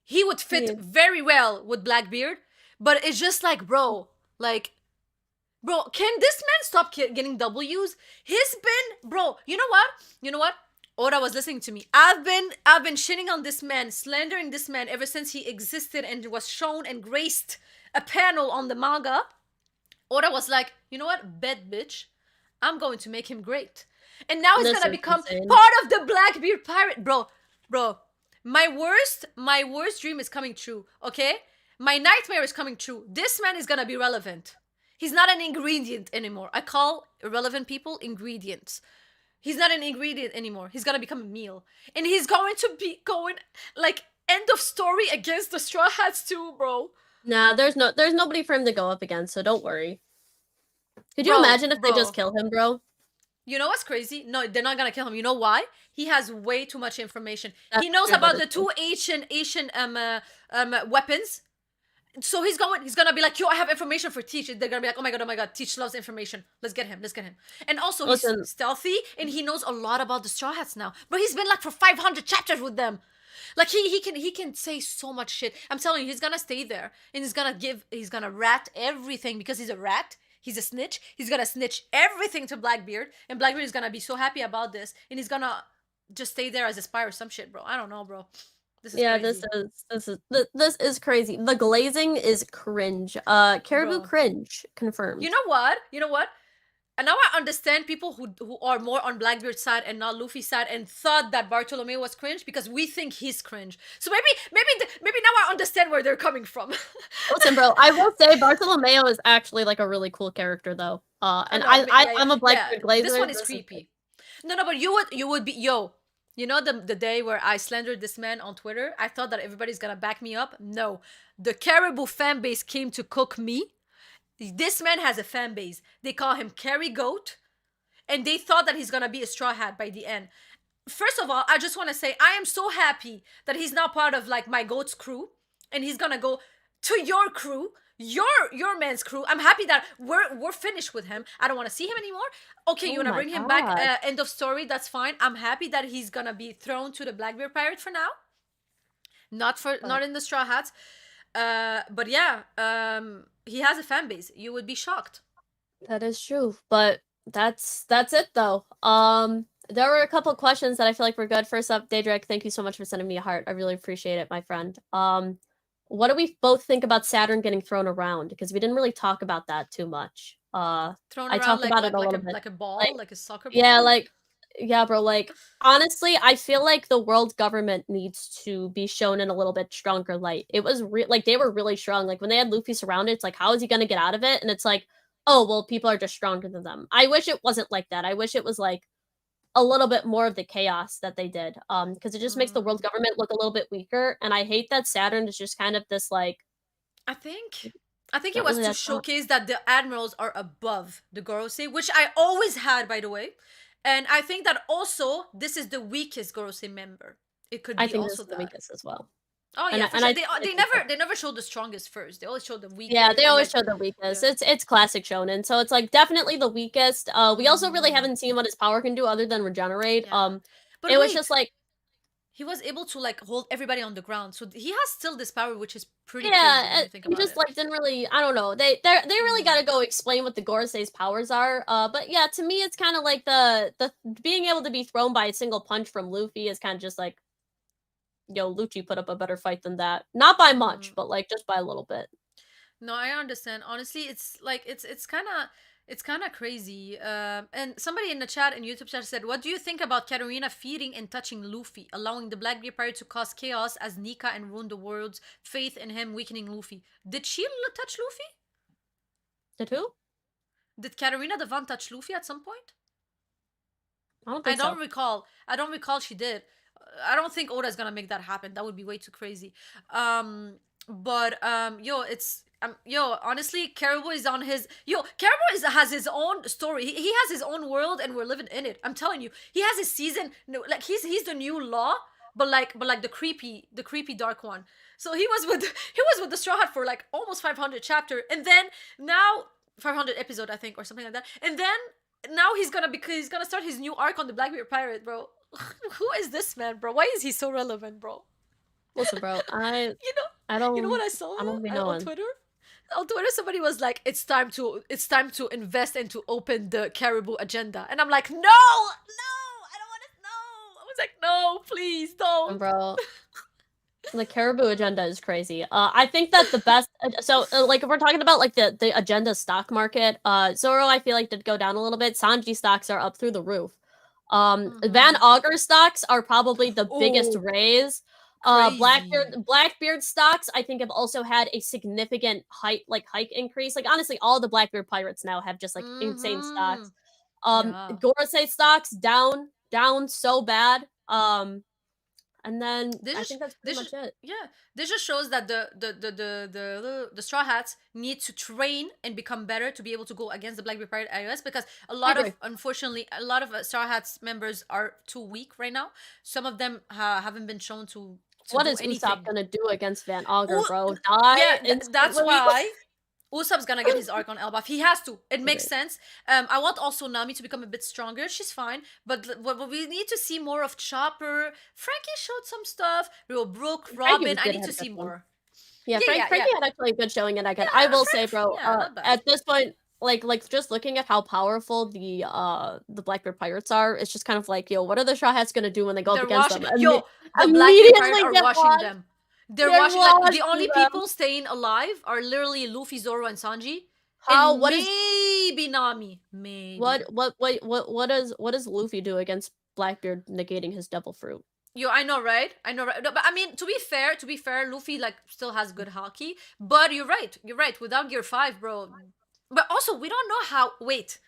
Speaker 1: he would fit
Speaker 2: yeah.
Speaker 1: very well with Blackbeard. But it's just like, like, bro, can this man stop getting W's? He's been, bro. You know what? You know what? Oda was listening to me. I've been shitting on this man, slandering this man ever since he existed and was shown and graced a panel on the manga. Oda was like, you know what? Bet, bitch. I'm going to make him great. And now he's
Speaker 2: This
Speaker 1: gonna
Speaker 2: is
Speaker 1: become
Speaker 2: insane.
Speaker 1: part of the Blackbeard pirate. Bro, my worst dream is coming true, okay? My nightmare is coming true. This man is gonna be relevant. He's not an ingredient anymore. I call irrelevant people ingredients. He's not an ingredient anymore. He's gonna become a meal. And he's going to be going like end of story against the Straw Hats too, bro.
Speaker 2: Nah, there's nobody for him to go up against, so don't worry. Could you
Speaker 1: Bro,
Speaker 2: imagine if they just
Speaker 1: bro.
Speaker 2: kill him, bro?
Speaker 1: You know what's crazy? No, they're not gonna kill him. You know why? He has way too much information.
Speaker 2: That's
Speaker 1: He knows
Speaker 2: true, that
Speaker 1: about
Speaker 2: is
Speaker 1: the
Speaker 2: true.
Speaker 1: two Asian weapons. So he's gonna be like, yo, I have information for Teach. They're gonna be like, oh my god, Teach loves information. Let's get him. And also he's
Speaker 2: Listen,
Speaker 1: stealthy and he knows a lot about the Straw Hats now. But he's been like for 500 chapters with them. Like he can say so much shit. I'm telling you, he's gonna stay there and he's gonna rat everything because he's a rat. He's a snitch. He's gonna snitch everything to Blackbeard, and Blackbeard is gonna be so happy about this, and he's gonna just stay there as a spy or some shit, bro. I don't know, bro. This is
Speaker 2: yeah,
Speaker 1: crazy,
Speaker 2: this is crazy. The glazing is cringe. Caribou
Speaker 1: bro.
Speaker 2: cringe confirmed.
Speaker 1: You know what? You know what? And now I understand people who are more on Blackbeard's side and not Luffy's side and thought that Bartolomeo was cringe because we think he's cringe. So maybe now I understand where they're coming from.
Speaker 2: Listen, bro, I will say Bartolomeo is actually like a really cool character though.
Speaker 1: I
Speaker 2: And
Speaker 1: know,
Speaker 2: I
Speaker 1: yeah,
Speaker 2: I'm a
Speaker 1: yeah.
Speaker 2: Blackbeard glazer.
Speaker 1: This one is creepy. No, but you would be yo. You know the day where I slandered this man on Twitter? I thought that everybody's gonna back me up. No. The Caribou fan base came to cook me. This man has a fan base. They call him Carry Goat, and they thought that he's gonna be a straw hat by the end. First of all, I just want to say I am so happy that he's not part of like my goat's crew, and he's gonna go to your crew, your man's crew. I'm happy that we're finished with him. I don't want to see him anymore. Okay, you
Speaker 2: Oh
Speaker 1: wanna
Speaker 2: my
Speaker 1: bring him back?
Speaker 2: god.
Speaker 1: End of story. That's fine. I'm happy that he's gonna be thrown to the Blackbeard Pirate for now. Not
Speaker 2: But
Speaker 1: in the Straw Hats. But yeah, he has a fan base. You would be shocked.
Speaker 2: that is true. But that's it though. There were a couple questions that I feel like were good. First up, Daedric, thank you so much for sending me a heart. I really appreciate it, my friend. What do we both think about Saturn getting thrown around? Because we didn't really talk about that too much.
Speaker 1: Thrown
Speaker 2: I
Speaker 1: around
Speaker 2: talked
Speaker 1: like
Speaker 2: about it
Speaker 1: like
Speaker 2: a
Speaker 1: like
Speaker 2: little
Speaker 1: a
Speaker 2: bit.
Speaker 1: like a ball,
Speaker 2: Like,
Speaker 1: like a soccer
Speaker 2: yeah,
Speaker 1: ball.
Speaker 2: like, yeah, bro. Like, honestly, I feel like the world government needs to be shown in a little bit stronger light. It was like they were really strong. Like when they had Luffy surrounded, it's like, how is he gonna get out of it? And it's like, oh well, people are just stronger than them. I wish it wasn't like that. I wish it was like a little bit more of the chaos that they did. Because it just makes the world
Speaker 1: Mm.
Speaker 2: government look a little bit weaker. And I hate that Saturn is just kind of this like
Speaker 1: I think I think it
Speaker 2: not
Speaker 1: was
Speaker 2: really
Speaker 1: to
Speaker 2: that strong.
Speaker 1: showcase that the admirals are above the Gorosei, which I always had, by the way. And I think that also this is the weakest Gorosei member. It could
Speaker 2: I
Speaker 1: be
Speaker 2: think this
Speaker 1: also
Speaker 2: is the
Speaker 1: that.
Speaker 2: weakest as well.
Speaker 1: Oh
Speaker 2: And
Speaker 1: yeah,
Speaker 2: I,
Speaker 1: for
Speaker 2: and
Speaker 1: sure.
Speaker 2: I
Speaker 1: They
Speaker 2: think so.
Speaker 1: never showed the strongest first. They always showed the
Speaker 2: Yeah,
Speaker 1: weakest
Speaker 2: they
Speaker 1: and
Speaker 2: always
Speaker 1: like
Speaker 2: show the weakest.
Speaker 1: yeah.
Speaker 2: It's classic shonen, so it's like definitely the weakest. We also really
Speaker 1: Mm,
Speaker 2: haven't seen what his power can do other than regenerate.
Speaker 1: yeah. But
Speaker 2: It was just
Speaker 1: wait,
Speaker 2: like
Speaker 1: he was able to like hold everybody on the ground. So he has still this power, which is pretty crazy
Speaker 2: yeah,
Speaker 1: when you think
Speaker 2: he
Speaker 1: about
Speaker 2: just
Speaker 1: it.
Speaker 2: like didn't really. I don't know. They really got
Speaker 1: Mm.
Speaker 2: to go explain what the Gorosei's powers are. But yeah, to me, it's kind of like the being able to be thrown by a single punch from Luffy is kind of just like, yo, Lucci put up a better fight than that. Not by much,
Speaker 1: Mm.
Speaker 2: but like just by a little bit.
Speaker 1: No, I understand. Honestly, it's like it's kind of crazy. And somebody in the chat and YouTube chat said, "What do you think about Katarina feeding and touching Luffy, allowing the Blackbeard Pirate to cause chaos as Nika and ruin the world's faith in him, weakening Luffy? Did she touch Luffy?
Speaker 2: Did who?
Speaker 1: Did Katarina the Van touch Luffy at some point?
Speaker 2: I don't
Speaker 1: I
Speaker 2: think
Speaker 1: don't
Speaker 2: so.
Speaker 1: recall. I don't recall she did. I don't think Oda's gonna make that happen. That would be way too crazy. But yo, yo. Honestly, Caribou is on his has his own story. He has his own world, and we're living in it. I'm telling you, he has his season. No, like he's the new Law, but like the creepy dark one. So he was with he was with the Straw Hat for like almost 500 chapter, and then now 500 episode I think or something like that, and then now he's gonna start his new arc on the Blackbeard Pirate, bro. Who is this man, bro? Why is he so relevant, bro?
Speaker 2: Listen, bro.
Speaker 1: You know,
Speaker 2: I
Speaker 1: you know what
Speaker 2: don't
Speaker 1: I saw
Speaker 2: I don't be
Speaker 1: on
Speaker 2: knowing.
Speaker 1: Twitter? On Twitter, somebody was like, it's time to invest and to open the Caribou agenda," and I'm like, no, I don't want to know. I was like, no, please
Speaker 2: And
Speaker 1: don't.
Speaker 2: bro, the Caribou agenda is crazy. I think that the best. Like, if we're talking about like the agenda stock market, Zoro, I feel like did go down a little bit. Sanji stocks are up through the roof. Van
Speaker 1: Mm-hmm.
Speaker 2: Auger stocks are probably the biggest
Speaker 1: Oh,
Speaker 2: raise.
Speaker 1: crazy.
Speaker 2: Blackbeard stocks, I think, have also had a significant hike increase. Like honestly, all the Blackbeard pirates now have just like insane
Speaker 1: Mm-hmm.
Speaker 2: stocks.
Speaker 1: Yeah.
Speaker 2: Gorosei stocks down so bad. And then
Speaker 1: This
Speaker 2: I
Speaker 1: just
Speaker 2: think that's pretty
Speaker 1: this
Speaker 2: much
Speaker 1: just
Speaker 2: it.
Speaker 1: yeah, this just shows that the Straw Hats need to train and become better to be able to go against the Blackbeard Pirate iOS, because
Speaker 2: I agree.
Speaker 1: unfortunately a lot of Straw Hats members are too weak right now. Some of them haven't been shown to
Speaker 2: What
Speaker 1: do
Speaker 2: is Usopp
Speaker 1: anything.
Speaker 2: gonna do against Van Auger,
Speaker 1: Oh,
Speaker 2: bro? Die
Speaker 1: yeah, that's
Speaker 2: instantly?
Speaker 1: why Usopp's gonna get his arc on Elbaf. He has to. It makes
Speaker 2: Agree.
Speaker 1: sense. I want also Nami to become a bit stronger. She's fine, but what we need to see more of Chopper. Frankie showed some stuff. Real Brooke,
Speaker 2: Frankie
Speaker 1: Robin.
Speaker 2: was
Speaker 1: I
Speaker 2: good
Speaker 1: need
Speaker 2: had
Speaker 1: to
Speaker 2: a good
Speaker 1: see
Speaker 2: one.
Speaker 1: more.
Speaker 2: Yeah,
Speaker 1: Yeah, yeah, yeah,
Speaker 2: Frankie had actually a good showing in Egghead. I
Speaker 1: yeah.
Speaker 2: will say, bro,
Speaker 1: Yeah, not bad.
Speaker 2: at this point, like just looking at how powerful the Blackbeard pirates are, it's just kind of like, yo, what are the Straw Hats gonna do when they go up
Speaker 1: They're
Speaker 2: against
Speaker 1: washing.
Speaker 2: them?
Speaker 1: Yo, the Blackbeard Pirate
Speaker 2: Immediately
Speaker 1: are
Speaker 2: get
Speaker 1: washing
Speaker 2: washed.
Speaker 1: them. They're
Speaker 2: They're
Speaker 1: washing, like the
Speaker 2: washing
Speaker 1: only
Speaker 2: them.
Speaker 1: people staying alive are literally Luffy, Zoro, and Sanji,
Speaker 2: How?
Speaker 1: and
Speaker 2: What is
Speaker 1: maybe Nami. Maybe.
Speaker 2: what does Luffy do against Blackbeard negating his devil fruit?
Speaker 1: Yo, I know, right? I know, right? No, but I mean, to be fair, Luffy like still has good hockey. But you're right. You're right. Without Gear 5, bro. But also, we don't know how. Wait,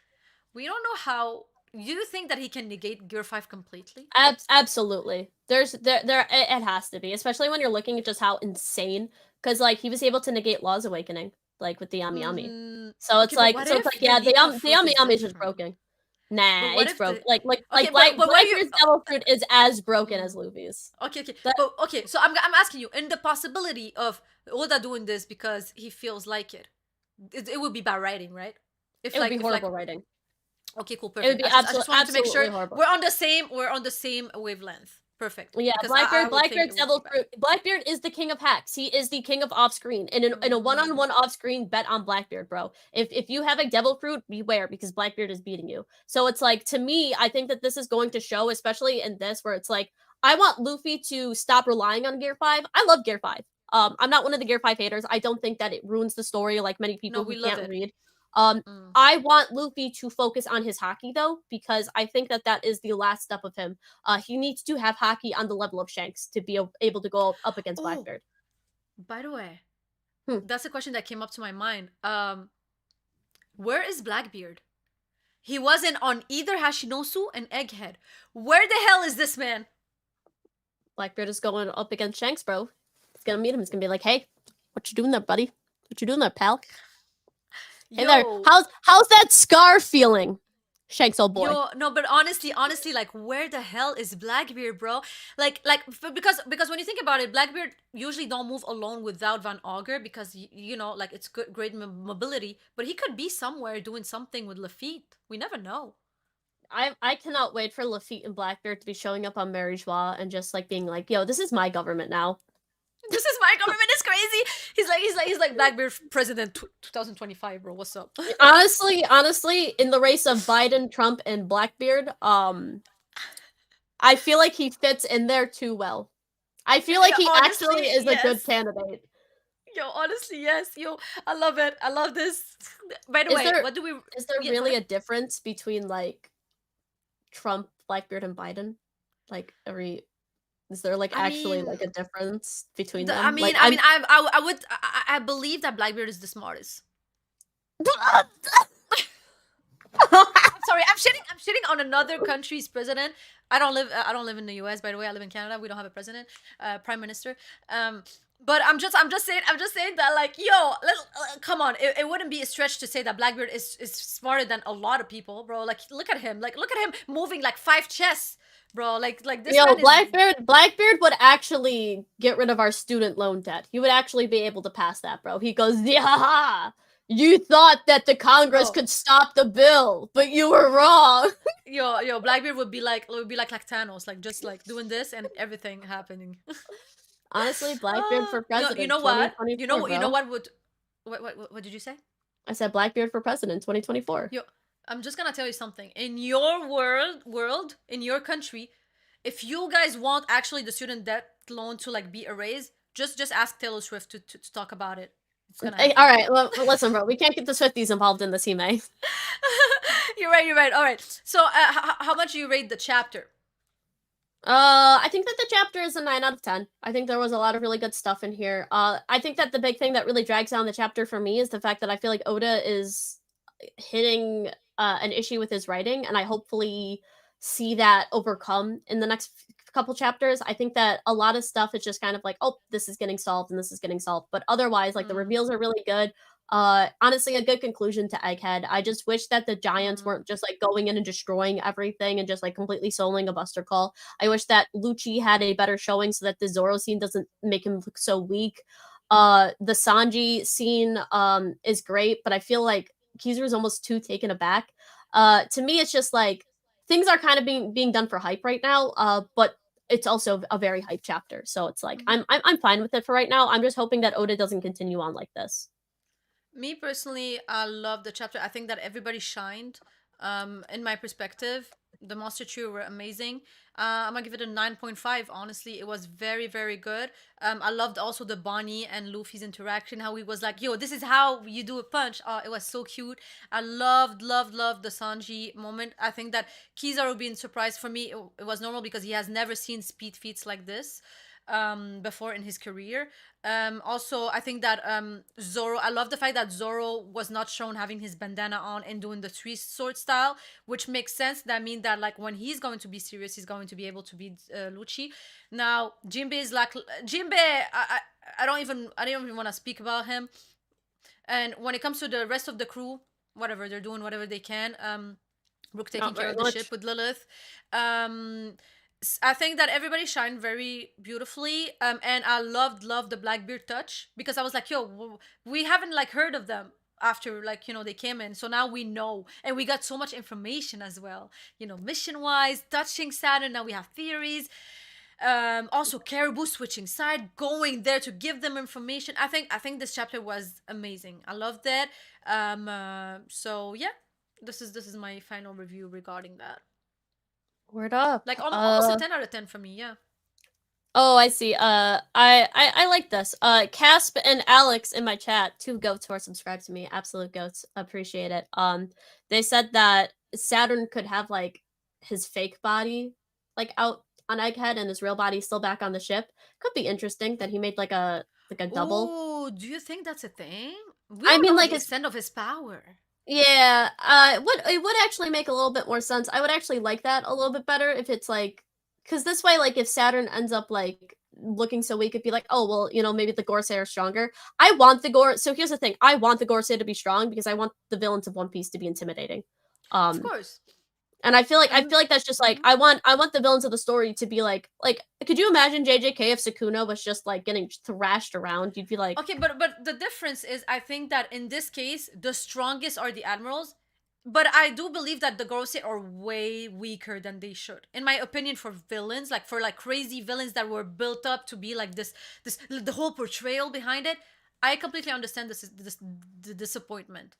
Speaker 1: we don't know how. you think that he can negate Gear 5 completely?
Speaker 2: Absolutely. It has to be, especially when you're looking at just how insane. Because like he was able to negate Law's Awakening, like with the Yami Yami.
Speaker 1: Mm,
Speaker 2: So
Speaker 1: okay, but what
Speaker 2: so it's
Speaker 1: if
Speaker 2: like
Speaker 1: the
Speaker 2: yeah,
Speaker 1: Nico
Speaker 2: the
Speaker 1: fruit
Speaker 2: Yami
Speaker 1: is
Speaker 2: Yami is just
Speaker 1: different?
Speaker 2: broken.
Speaker 1: But
Speaker 2: Nah,
Speaker 1: what
Speaker 2: it's
Speaker 1: if
Speaker 2: broke.
Speaker 1: the
Speaker 2: Like
Speaker 1: okay, but what are you?
Speaker 2: Blackbeard's Devil Fruit is as broken as
Speaker 1: Mm,
Speaker 2: Luffy's.
Speaker 1: okay, okay,
Speaker 2: That
Speaker 1: but okay. So I'm asking you, in the possibility of Oda doing this because he feels like it would be bad writing, right?
Speaker 2: it would be
Speaker 1: If like
Speaker 2: horrible writing.
Speaker 1: okay, cool,
Speaker 2: It would
Speaker 1: perfect.
Speaker 2: be
Speaker 1: I just wanted to make sure
Speaker 2: absolutely horrible.
Speaker 1: we're on the same wavelength. Perfect.
Speaker 2: Yeah,
Speaker 1: Because I would think
Speaker 2: Blackbeard's
Speaker 1: it would be
Speaker 2: Devil
Speaker 1: bad.
Speaker 2: Fruit. Blackbeard is the king of hacks. He is the king of off screen. And in a
Speaker 1: Mm.
Speaker 2: one-on-one off screen, bet on Blackbeard, bro. If you have a Devil Fruit, beware because Blackbeard is beating you. So it's like to me, I think that this is going to show, especially in this, where it's like I want Luffy to stop relying on Gear 5. I love Gear 5. I'm not one of the Gear 5 haters. I don't think that it ruins the story like many
Speaker 1: No,
Speaker 2: people
Speaker 1: we
Speaker 2: who
Speaker 1: love
Speaker 2: can't
Speaker 1: it.
Speaker 2: read.
Speaker 1: Mm.
Speaker 2: I want Luffy to focus on his hockey though, because I think that that is the last step of him. He needs to have hockey on the level of Shanks to be able to go up against
Speaker 1: Oh,
Speaker 2: Blackbeard.
Speaker 1: by the way,
Speaker 2: Hmm.
Speaker 1: that's a question that came up to my mind. Where is Blackbeard? He wasn't on either Hashinosu and Egghead. Where the hell is this man?
Speaker 2: Blackbeard is going up against Shanks, bro. He's gonna meet him. He's gonna be like, "Hey, what you doing there, buddy? What you doing there, pal? Hey there.
Speaker 1: Yo,
Speaker 2: How's that scar feeling, Shanks, old boy?"
Speaker 1: yo, no, but honestly, like, where the hell is Blackbeard, bro? Because when you think about it, Blackbeard usually don't move alone without Van Auger because you know, like it's good, great mobility. But he could be somewhere doing something with Lafitte. We never know.
Speaker 2: I cannot wait for Lafitte and Blackbeard to be showing up on Mary Joie and just like being like, "Yo, this is my government now."
Speaker 1: This is my government is crazy. He's like Blackbeard president 2025, bro. What's up?
Speaker 2: Honestly, in the race of Biden, Trump, and Blackbeard, I feel like he fits in there too well. I feel like
Speaker 1: Yeah,
Speaker 2: he actually
Speaker 1: honestly,
Speaker 2: is a good
Speaker 1: yes.
Speaker 2: candidate.
Speaker 1: Yo, honestly, yes. Yo, I love it. I love this. By the
Speaker 2: Is
Speaker 1: way,
Speaker 2: there
Speaker 1: what do we?
Speaker 2: is there
Speaker 1: Yeah, go
Speaker 2: really
Speaker 1: ahead.
Speaker 2: a difference between like Trump, Blackbeard, and Biden? Like every is there like
Speaker 1: I
Speaker 2: actually
Speaker 1: mean,
Speaker 2: like a difference between
Speaker 1: I
Speaker 2: them?
Speaker 1: mean,
Speaker 2: Like
Speaker 1: I mean, I would, I believe that Blackbeard is the smartest. I'm sorry. I'm shitting. I'm shitting on another country's president. I don't live in the U.S. By the way, I live in Canada. We don't have a president, prime minister. But I'm just saying that, like, yo, come on. It wouldn't be a stretch to say that Blackbeard is smarter than a lot of people, bro. Like, look at him. Like, look at him moving like 5 chess, bro. Like this
Speaker 2: Yo,
Speaker 1: man is.
Speaker 2: Blackbeard would actually get rid of our student loan debt. He would actually be able to pass that, bro. He goes, "Yeah, you thought that the Congress
Speaker 1: Bro,
Speaker 2: could stop the bill, but you were wrong."
Speaker 1: yo, Blackbeard would be like Thanos, like just like doing this and everything happening.
Speaker 2: Honestly, Blackbeard for
Speaker 1: You
Speaker 2: president
Speaker 1: know what?
Speaker 2: 2024,
Speaker 1: You know
Speaker 2: bro.
Speaker 1: what would what did you say?
Speaker 2: I said Blackbeard for president 2024.
Speaker 1: Yo, I'm just gonna tell you something. In your world, in your country, if you guys want actually the student debt loan to like be erased, just ask Taylor Swift to talk about it. It's gonna
Speaker 2: Hey, all
Speaker 1: happen.
Speaker 2: right, well, listen, bro. We can't get the Swifties involved in this, Hime.
Speaker 1: You're right. You're right. All right. So, how much do you rate the chapter?
Speaker 2: I think that the chapter is a 9 out of 10. I think there was a lot of really good stuff in here. I think that the big thing that really drags down the chapter for me is the fact that I feel like Oda is hitting an issue with his writing, and I hopefully see that overcome in the next couple chapters. I think that a lot of stuff is just kind of like, oh, this is getting solved and this is getting solved, but otherwise, like the
Speaker 1: Mm,
Speaker 2: reveals are really good. Honestly, a good conclusion to Egghead. I just wish that the Giants
Speaker 1: mm,
Speaker 2: weren't just like going in and destroying everything and just like completely soloing a Buster Call. I wish that Lucci had a better showing so that the Zoro scene doesn't make him look so weak. The Sanji scene is great, but I feel like Kizaru is almost too taken aback. To me, it's just like things are kind of being done for hype right now. But it's also a very hype chapter, so it's like
Speaker 1: mhm.
Speaker 2: I'm fine with it for right now. I'm just hoping that Oda doesn't continue on like this.
Speaker 1: Me personally, I love the chapter. I think that everybody shined. In my perspective, the Monster Trio were amazing. I'm gonna give it a 9.5. Honestly, it was very, very good. I loved also the Bonnie and Luffy's interaction. How he was like, "Yo, this is how you do a punch." It was so cute. I loved the Sanji moment. I think that Kizaru being surprised for me, it was normal because he has never seen speed feats like this. before in his career. Also, I think that Zoro. I love the fact that Zoro was not shown having his bandana on and doing the three sword style, which makes sense. That means that like when he's going to be serious, he's going to be able to beat Lucci. Now, Jinbe is like Jinbe. I don't even want to speak about him. And when it comes to the rest of the crew, whatever they're doing, whatever they can. Brooke taking
Speaker 2: Not
Speaker 1: care
Speaker 2: very
Speaker 1: of the ship
Speaker 2: much.
Speaker 1: with Lilith. Um, I think that everybody shined very beautifully, and I loved the Blackbeard touch because I was like, yo, we haven't like heard of them after like they came in, so now we know, and we got so much information as well, mission wise, touching Saturn. Now we have theories. Also Caribou switching side, going there to give them information. I think this chapter was amazing. I loved it. So yeah, this is my final review regarding that.
Speaker 2: Word up.
Speaker 1: Like almost a 10 out of 10 for me. Yeah.
Speaker 2: Oh, I see. I like this. Casp and Alex in my chat, two goats who are subscribed to me, absolute goats, appreciate it. They said that Saturn could have like his fake body like out on Egghead and his real body still back on the ship. Could be interesting that he made like a double.
Speaker 1: Oh, do you think that's a thing? We
Speaker 2: I
Speaker 1: don't
Speaker 2: mean,
Speaker 1: know
Speaker 2: like
Speaker 1: the
Speaker 2: his
Speaker 1: extent of his power.
Speaker 2: yeah. It would actually make a little bit more sense. I would actually like that a little bit better if it's like because this way, like if Saturn ends up like looking so weak, it'd be like, oh well, maybe the Gorsei are stronger. I want the Gore. So here's the thing: I want the Gorsei to be strong because I want the villains of One Piece to be intimidating.
Speaker 1: Of
Speaker 2: Um,
Speaker 1: course.
Speaker 2: and I
Speaker 1: And
Speaker 2: feel like that's just like
Speaker 1: mhm.
Speaker 2: I want the villains of the story to be like. Could you imagine JJK if Sukuna was just like getting thrashed around? You'd be like,
Speaker 1: Okay, but the difference is I think that in this case the strongest are the admirals, but I do believe that the Gorosei are way weaker than they should. In my opinion, for villains, like for like crazy villains that were built up to be like this the whole portrayal behind it, I completely understand this the disappointment.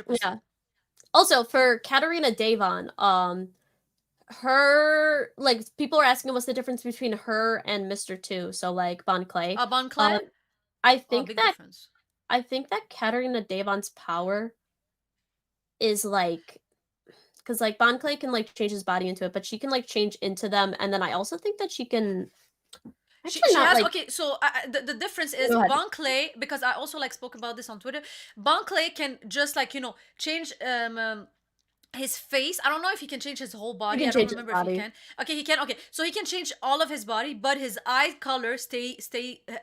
Speaker 2: yeah.
Speaker 1: 100%.
Speaker 2: Also, for Katarina Devon, her like people are asking what's the difference between her and Mr. Two, so like Bon Clay.
Speaker 1: Bon
Speaker 2: Um,
Speaker 1: Clay?
Speaker 2: I
Speaker 1: Oh,
Speaker 2: think
Speaker 1: big
Speaker 2: that
Speaker 1: difference.
Speaker 2: Katarina Devon's power is like because like Bon Clay can like change his body into it, but she can like change into them, and then I also think that she can
Speaker 1: She
Speaker 2: actually
Speaker 1: she
Speaker 2: not
Speaker 1: has
Speaker 2: like
Speaker 1: okay. So the difference is
Speaker 2: go ahead.
Speaker 1: Bon Clay, because I also like spoke about this on Twitter. Bon Clay can just like change his face. I don't know if he can change his whole
Speaker 2: He
Speaker 1: body.
Speaker 2: can
Speaker 1: I don't
Speaker 2: change his
Speaker 1: remember if he
Speaker 2: body.
Speaker 1: can. Okay, he can. Okay, so he can change all of his body, but his eye color stay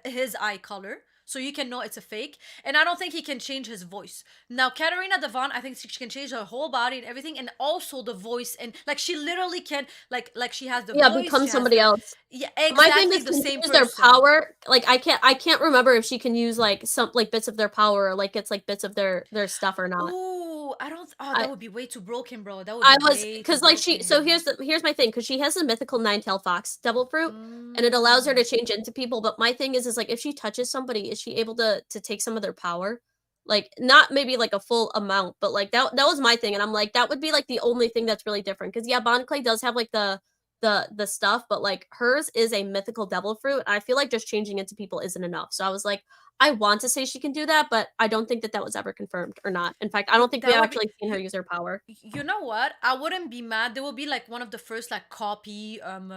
Speaker 1: his eye color. So you can know it's a fake. And I don't think he can change his voice. Now, Katarina Devon, I think she can change her whole body and everything, and also the voice, and like she literally can like she has the
Speaker 2: Yeah,
Speaker 1: voice,
Speaker 2: become
Speaker 1: she has
Speaker 2: somebody
Speaker 1: the
Speaker 2: else.
Speaker 1: yeah,
Speaker 2: My thing
Speaker 1: exactly
Speaker 2: is,
Speaker 1: the
Speaker 2: can she
Speaker 1: same
Speaker 2: use their
Speaker 1: person.
Speaker 2: power? Like, I can't remember if she can use like some like bits of their power, or like gets like bits of their stuff or not.
Speaker 1: Ooh, I don't. Oh, that
Speaker 2: I
Speaker 1: would be way too broken, bro. That would
Speaker 2: I
Speaker 1: be
Speaker 2: was
Speaker 1: way too
Speaker 2: because like she. So
Speaker 1: broken.
Speaker 2: here's my thing because she has the mythical nine-tailed fox devil fruit, and it allows her to
Speaker 1: Mm.
Speaker 2: change into people. But my thing is like if she touches somebody, is she able to take some of their power? Like not maybe like a full amount, but like that was my thing, and I'm like that would be like the only thing that's really different because yeah, Bon Clay does have like the stuff, but like hers is a mythical devil fruit. I feel like just changing into people isn't enough. So I was like, I want to say she can do that, but I don't think that was ever confirmed or not. In fact, I don't think we
Speaker 1: That
Speaker 2: have
Speaker 1: would be
Speaker 2: actually seen her
Speaker 1: you.
Speaker 2: use her power.
Speaker 1: You know what? I wouldn't be mad. They will be like one of the first like copy
Speaker 2: And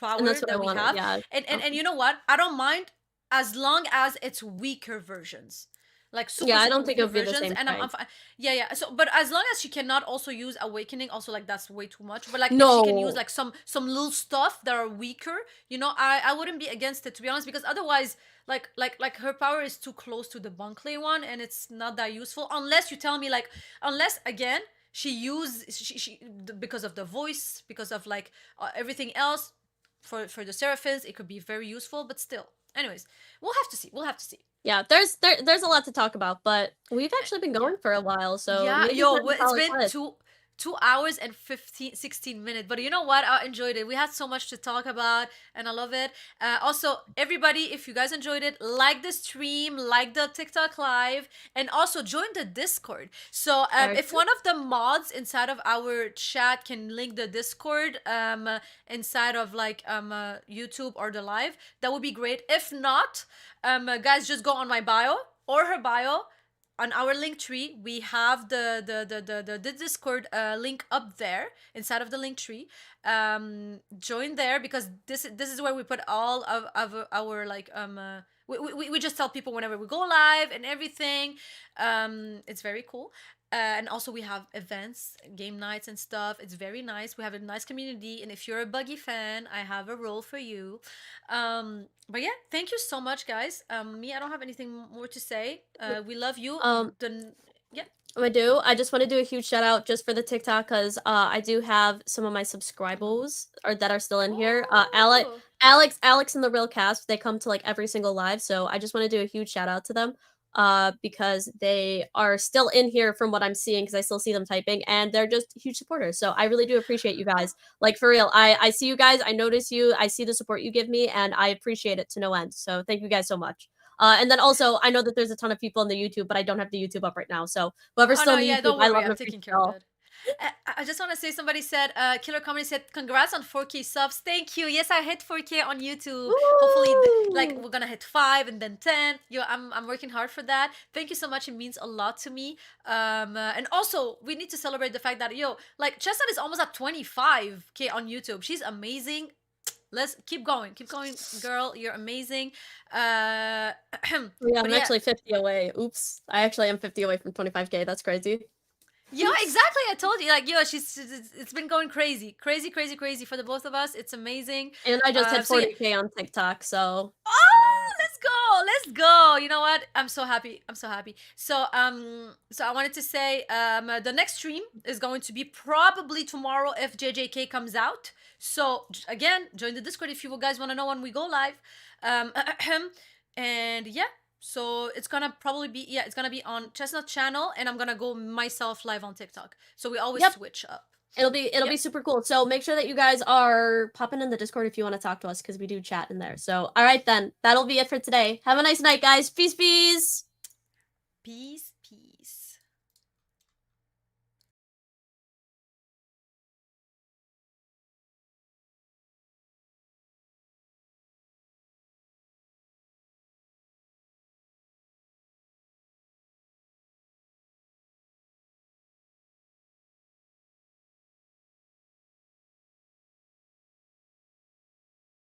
Speaker 1: power
Speaker 2: that's what I
Speaker 1: that we
Speaker 2: wanted.
Speaker 1: have.
Speaker 2: Yeah.
Speaker 1: And you know what? I don't mind as long as it's weaker versions. Like
Speaker 2: Yeah, I
Speaker 1: super
Speaker 2: don't think it
Speaker 1: weaker
Speaker 2: would be the
Speaker 1: versions,
Speaker 2: same
Speaker 1: and I'm
Speaker 2: strength.
Speaker 1: fine. Yeah, yeah. So, but as long as she cannot also use awakening, also like that's way too much. But like if she can use
Speaker 2: No.
Speaker 1: like some little stuff that are weaker, I wouldn't be against it, to be honest, because otherwise like her power is too close to the Bunkley one, and it's not that useful unless you tell me like unless again she because of the voice, because of like everything else. For the Seraphins it could be very useful, but still, anyways, we'll have to see.
Speaker 2: Yeah, there's a lot to talk about, but we've actually been
Speaker 1: Yeah.
Speaker 2: going for a while, so
Speaker 1: Yeah,
Speaker 2: maybe
Speaker 1: yo,
Speaker 2: time to
Speaker 1: it's
Speaker 2: call it
Speaker 1: been
Speaker 2: quits.
Speaker 1: 2 hours and 16 minutes. But you know what? I enjoyed it. We had so much to talk about, and I love it. Also, everybody, if you guys enjoyed it, like the stream, like the TikTok live, and also join the Discord. So,
Speaker 2: Very
Speaker 1: if
Speaker 2: true.
Speaker 1: one of the mods inside of our chat can link the Discord inside of like YouTube or the live, that would be great. If not, guys, just go on my bio or her bio. on our link tree, we have the Discord link up there inside of the link tree. Join there because this is where we put all of our like we just tell people whenever we go live and everything. It's very cool. And also we have events, game nights and stuff. It's very nice. We have a nice community, and if you're a Buggy fan, I have a role for you. But yeah, thank you so much, guys. Me, I don't have anything more to say. We love you.
Speaker 2: Um,
Speaker 1: Yeah.
Speaker 2: I do. I just want to do a huge shout out just for the TikTok because I do have some of my
Speaker 1: Mhm.
Speaker 2: subscribers or that are still in here.
Speaker 1: Oh.
Speaker 2: Alex, and the Real Cast. They come to like every single live, so I just want to do a huge shout out to them. Because they are still in here from what I'm seeing because I still see them typing and they're just huge supporters. So I really do appreciate you
Speaker 1: Oh.
Speaker 2: guys. Like for real, I see you guys. I notice you. I see the support you give me, and I appreciate it to no end. So thank you guys so much. And then also, I know that there's a ton of people in the YouTube, but I don't have the YouTube up right now. So whoever's
Speaker 1: Oh
Speaker 2: still
Speaker 1: no,
Speaker 2: in the
Speaker 1: yeah,
Speaker 2: YouTube,
Speaker 1: don't
Speaker 2: I
Speaker 1: worry.
Speaker 2: love and
Speaker 1: I'm
Speaker 2: appreciate
Speaker 1: taking care
Speaker 2: it
Speaker 1: of
Speaker 2: all.
Speaker 1: it. I just want to say somebody said, Killer Comedy said, congrats on 4K subs. Thank you. Yes, I hit 4K on YouTube. Hopefully, like,
Speaker 2: Woo!
Speaker 1: we're gonna hit 5 and then 10. Yo, I'm working hard for that. Thank you so much. It means a lot to me. And also, we need to celebrate the fact that, yo, like, Chestnut is almost at 25K on YouTube. She's amazing. Let's keep going. Keep going, girl. You're amazing. Uh,
Speaker 2: Oh, yeah,
Speaker 1: but
Speaker 2: I'm
Speaker 1: yeah,
Speaker 2: actually 50 away. Oops. I actually am 50 away from 25K. That's crazy.
Speaker 1: yeah, exactly. I told you, like, yo, it's been going crazy, crazy, crazy, crazy for the both of us. It's amazing.
Speaker 2: And I just hit
Speaker 1: So yeah.
Speaker 2: 40K on TikTok, so
Speaker 1: Oh, let's go, let's go. You know what? I'm so happy. I'm so happy. So I wanted to say, the next stream is going to be probably tomorrow if JJK comes out. So again, join the Discord if you guys want to know when we go live. Um, and yeah. So it's gonna probably be, yeah, it's gonna be on Chestnut channel, and I'm gonna go myself live on TikTok. So we always
Speaker 2: yep.
Speaker 1: switch up.
Speaker 2: It'll be
Speaker 1: Yep.
Speaker 2: super cool. So make sure that you guys are popping in the Discord if you want to talk to us because we do chat in there. So all right then, that'll be it for today. Have a nice night, guys. Peace, peace.
Speaker 1: Peace.